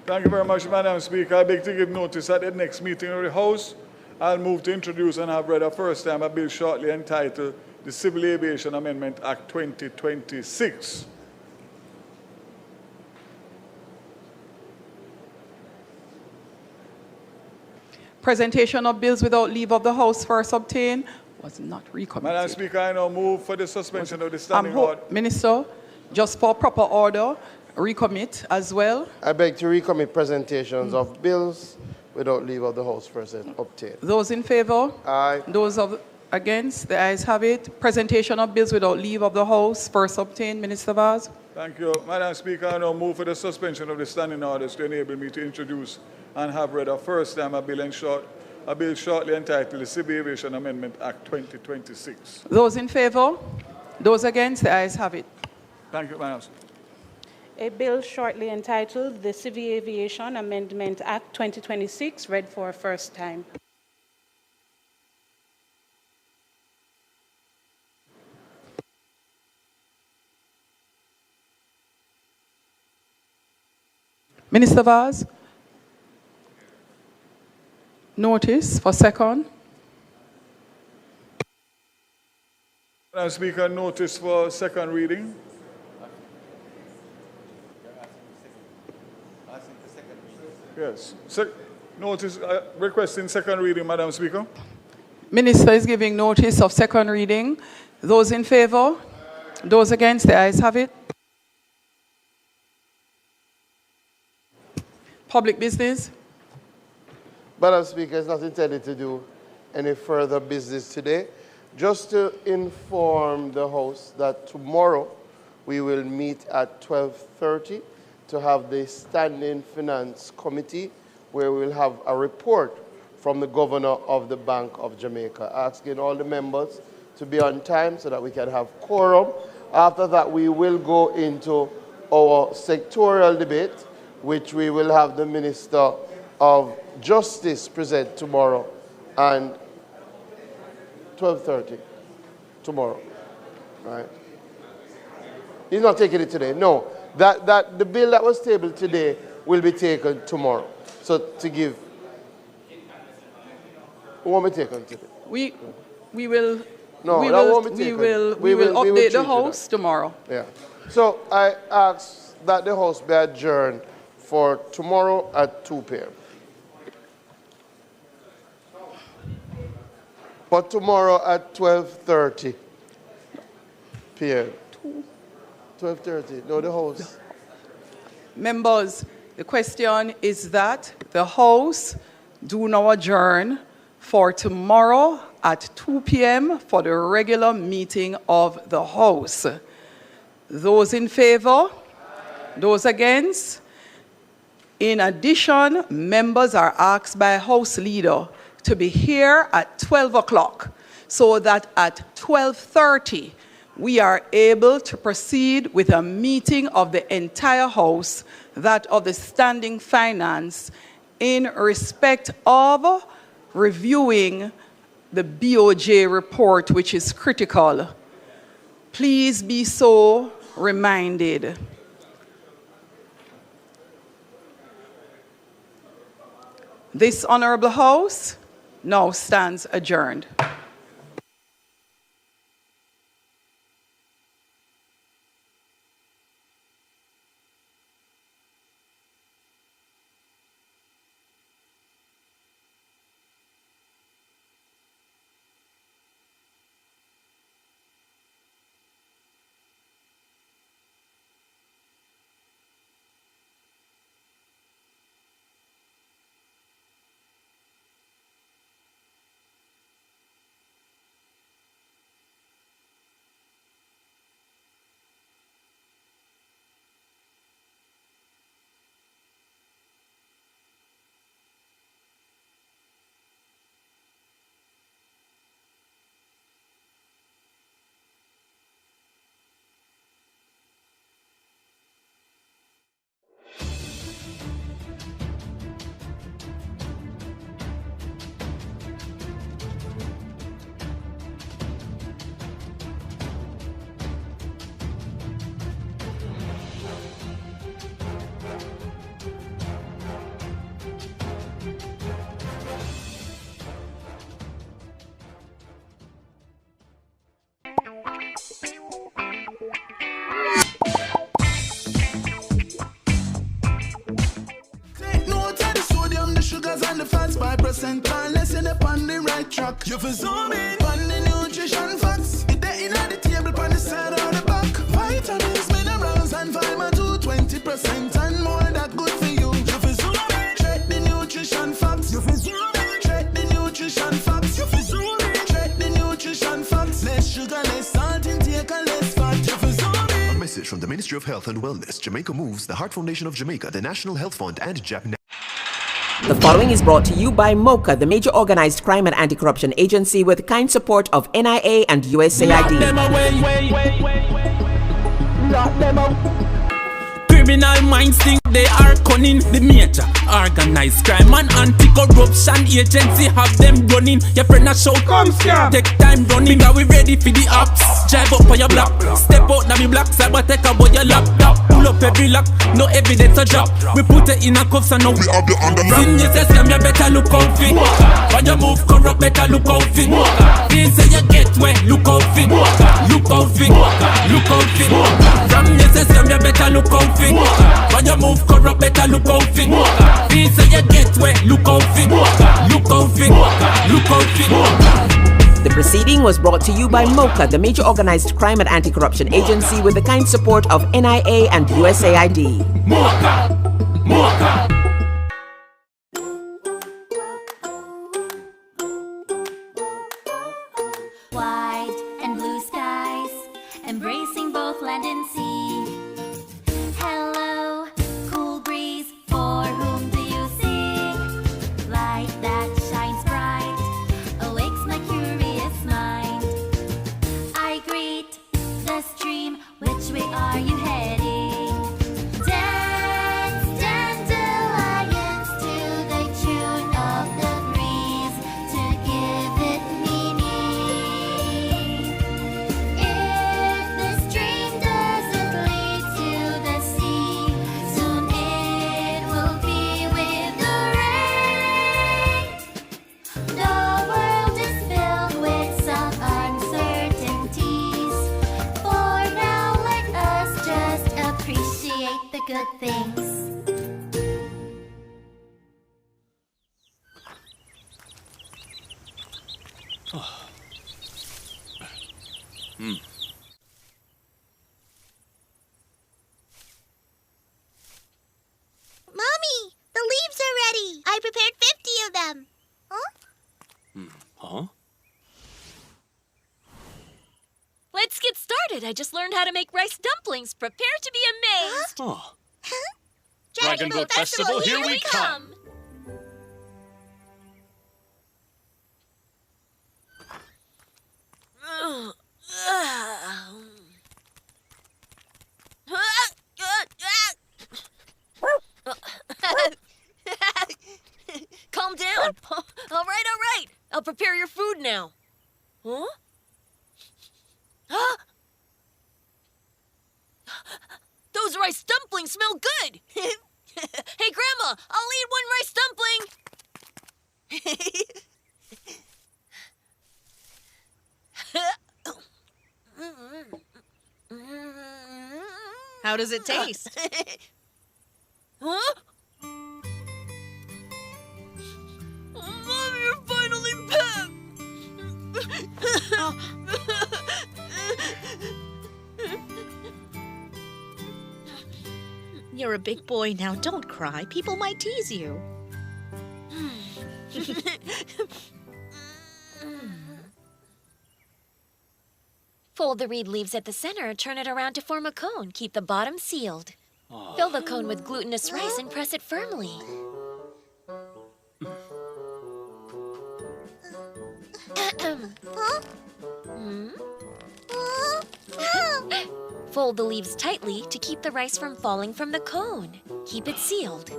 Thank you very much, Madam Speaker. I beg to give notice at the next meeting of the House. I'll move to introduce and have read a first time a bill shortly entitled the Civil Aviation Amendment Act 2026. Presentation of bills without leave of the House first obtained was not recommitted. Madam Speaker, I now move for the suspension of the standing order. Minister, just for proper order, recommit as well. I beg to recommit presentations of bills without leave of the House first obtained. Those in favor? Aye. Those against? The ayes have it. Presentation of bills without leave of the House first obtained. Minister Vaz. Thank you. Madam Speaker, I now move for the suspension of the standing orders to enable me to introduce and have read a first time a bill shortly entitled the Civil Aviation Amendment Act 2026. Those in favor? Those against? The ayes have it. Thank you, Madam Speaker. A bill shortly entitled the Civil Aviation Amendment Act 2026 read for a first time. Minister Vaz. Notice for second. Madam Speaker, notice for second reading. Yes. Notice requesting second reading, Madam Speaker. Minister is giving notice of second reading. Those in favor? Those against? The ayes have it. Public business. Madam Speaker, it's not intended to do any further business today. Just to inform the House that tomorrow we will meet at 12:30 to have the Standing Finance Committee, where we'll have a report from the Governor of the Bank of Jamaica, asking all the members to be on time so that we can have quorum. After that, we will go into our sectoral debate, which we will have the Minister of Justice present tomorrow, and 12:30 tomorrow, right? He's not taking it today. No, the bill that was tabled today will be taken tomorrow. So to give, who won't be taken today? We will. No, we that will, won't be taken. we will update the House tomorrow. Yeah. So I ask that the House be adjourned for tomorrow at 2 p.m. But tomorrow at 12:30 p.m. 12:30. No, the House. Members, the question is that the House do now adjourn for tomorrow at 2 p.m. for the regular meeting of the House. Those in favor? Those against? In addition, members are asked by House Leader to be here at 12 o'clock so that at 12:30 we are able to proceed with a meeting of the entire House, that of the Standing Finance, in respect of reviewing the BOJ report, which is critical. Please be so reminded. This Honorable House now stands adjourned. Sugars and the fats by percent, unless you're on the right track. You feel zoom in on the nutrition facts. It there in the table, on the side or the back. Vitamins, minerals, and vitamin 2, 20% and more that good for you. You feel zoom in, check the nutrition facts. You feel zoom in, check the nutrition facts. You feel zoom in, check the nutrition facts. Less sugar, less salt intake, and less fat. You feel zoom in. A message from the Ministry of Health and Wellness, Jamaica Moves, the Heart Foundation of Jamaica, the National Health Fund, and JAP. The following is brought to you by MOCA, the major organized crime and anti-corruption agency with kind support of NIA and USAID. Criminal minds think they are cunning. The major organized crime and anti-corruption agency have them running. Your friend a shout, come scam. Take time running, because we ready for the ops. Drive up on your block, step out now me block, cyber take a boy your laptop. Pull up every lock, no evidence a drop. We put it in a cuffs and now we have the underground. Sin you say scam, you better look out fit. When you move corrupt, better look out fit. Things say you get wet, look out fit. Look out fit, look out fit. From you say scam, you better look out fit. When you move corrupt, better look out fit. Things say you get wet, look out fit. Look out fit, look out fit. The proceeding was brought to you by MOCA, the major organized crime and anti-corruption agency with the kind support of NIA and USAID. MOCA, MOCA. White and blue skies, embracing both land and sea. Hello, I prepared 50 of them. Huh? Huh? Let's get started. I just learned how to make rice dumplings. Prepare to be amazed. Oh. Dragon Boat Festival, here we come. Calm down. All right. I'll prepare your food now. Huh? Those rice dumplings smell good. Hey, Grandma, I'll eat one rice dumpling. How does it taste? Huh? Mom, you're finally back! You're a big boy now. Don't cry. People might tease you. Fold the reed leaves at the center and turn it around to form a cone. Keep the bottom sealed. Fill the cone with glutinous rice and press it firmly. Fold the leaves tightly to keep the rice from falling from the cone. Keep it sealed.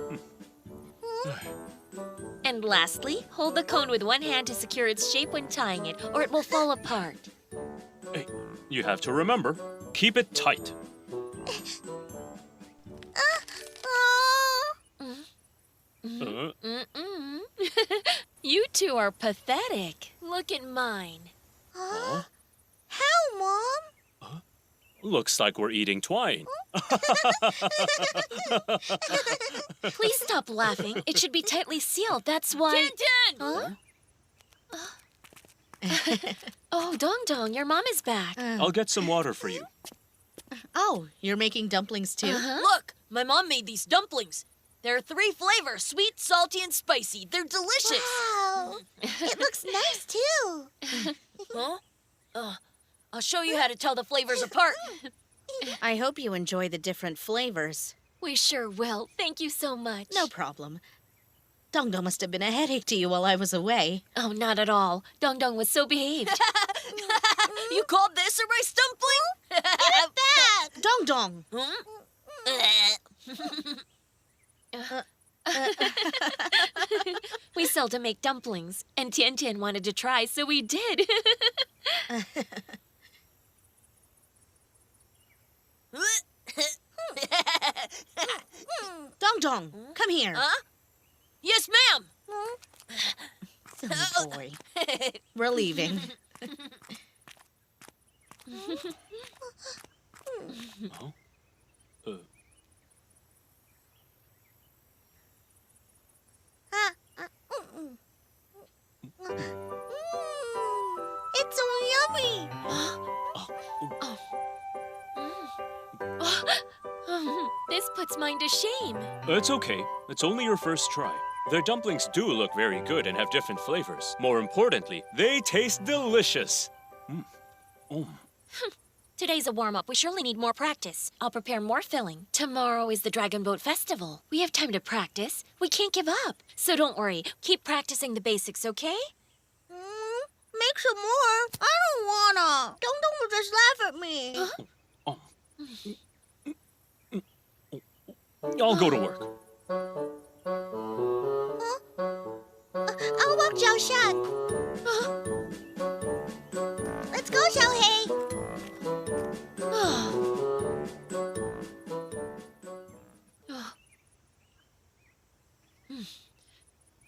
And lastly, hold the cone with one hand to secure its shape when tying it, or it will fall apart. Hey, you have to remember, keep it tight. You two are pathetic. Look at mine. Huh? How, Mom? Looks like we're eating twine. Please stop laughing. It should be tightly sealed. That's why... Tintin! Huh? Oh, Dong Dong, your mom is back. I'll get some water for you. Oh, you're making dumplings too? Look, my mom made these dumplings. There are 3 flavors, sweet, salty, and spicy. They're delicious. Wow. It looks nice, too. Huh? I'll show you how to tell the flavors apart. I hope you enjoy the different flavors. We sure will. Thank you so much. No problem. Dong Dong must have been a headache to you while I was away. Oh, not at all. Dong Dong was so behaved. You called this a rice dumpling? Give it back! Dong Dong! We seldom make dumplings, and Tian Tian wanted to try, so we did. Dong Dong, come here. Huh? Yes, ma'am. Silly boy. We're leaving. It's so yummy. This puts mine to shame. It's okay. It's only your first try. Their dumplings do look very good and have different flavors. More importantly, they taste delicious. Today's a warm-up. We surely need more practice. I'll prepare more filling. Tomorrow is the Dragon Boat Festival. We have time to practice. We can't give up. So don't worry. Keep practicing the basics, okay? Make some more. I don't wanna. Dong Dong will just laugh at me. I'll go to work. I'll walk Xiao Shan. Let's go, Xiao Hei.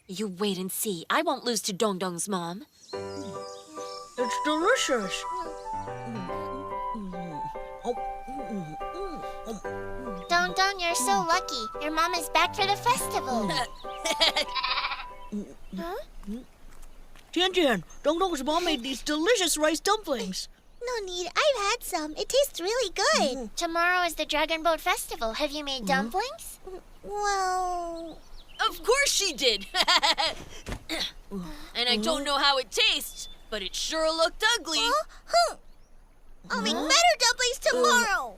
You wait and see. I won't lose to Dong Dong's mom. It's delicious. Dong Dong, you're so lucky. Your mom is back for the festival. Huh? Tian Tian, Dong Dong's mom made these delicious rice dumplings. No need. I've had some. It tastes really good. Tomorrow is the Dragon Boat Festival. Have you made dumplings? Well... Of course she did. And I don't know how it tastes, but it sure looked ugly. I'll make better dumplings tomorrow.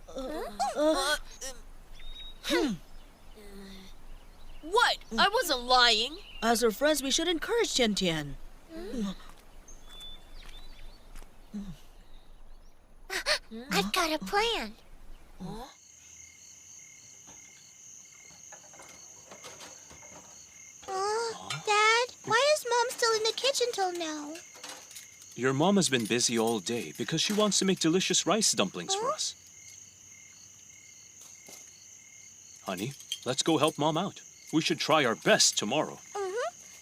What? I wasn't lying. As her friends, we should encourage Tian Tian. I've got a plan. Dad, why is Mom still in the kitchen till now? Your mom has been busy all day because she wants to make delicious rice dumplings for us. Honey, let's go help Mom out. We should try our best tomorrow.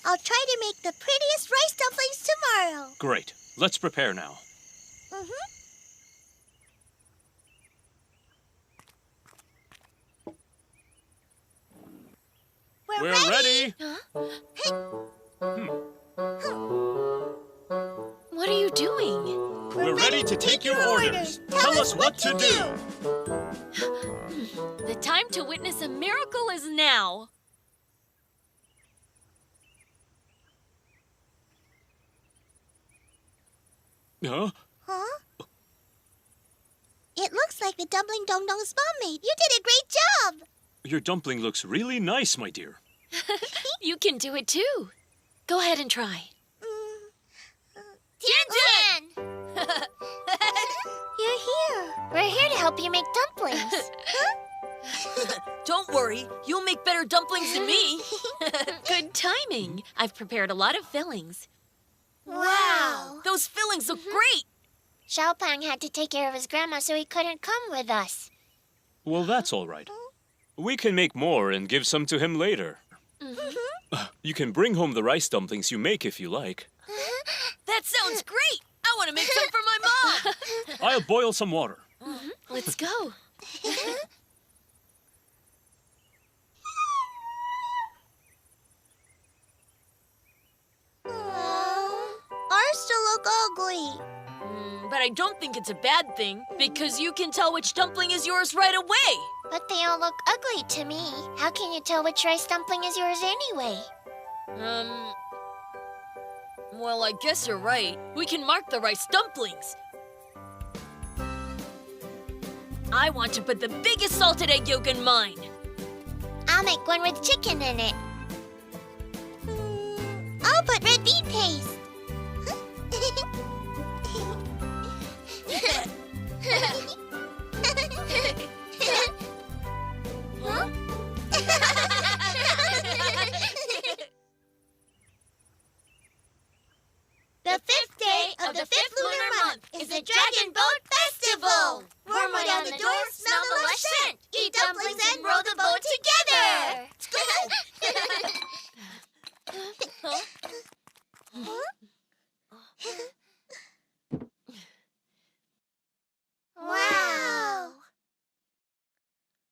I'll try to make the prettiest rice dumplings tomorrow. Great. Let's prepare now. We're ready. What are you doing? We're ready to take your orders. Tell us what to do. The time to witness a miracle is now. Huh? It looks like the dumpling Dong Dong's mom made. You did a great job. Your dumpling looks really nice, my dear. You can do it too. Go ahead and try. Tian Tian! You're here. We're here to help you make dumplings. Don't worry, you'll make better dumplings than me. Good timing. I've prepared a lot of fillings. Wow. Those fillings look great. Xiaopang had to take care of his grandma, so he couldn't come with us. Well, that's all right. We can make more and give some to him later. You can bring home the rice dumplings you make if you like. That sounds great. I want to make some for my mom. I'll boil some water. Let's go. Ours still look ugly. But I don't think it's a bad thing, because you can tell which dumpling is yours right away. But they all look ugly to me. How can you tell which rice dumpling is yours anyway? Well, I guess you're right. We can mark the rice dumplings. I want to put the biggest salted egg yolk in mine. I'll make one with chicken in it. I'll put red bean paste.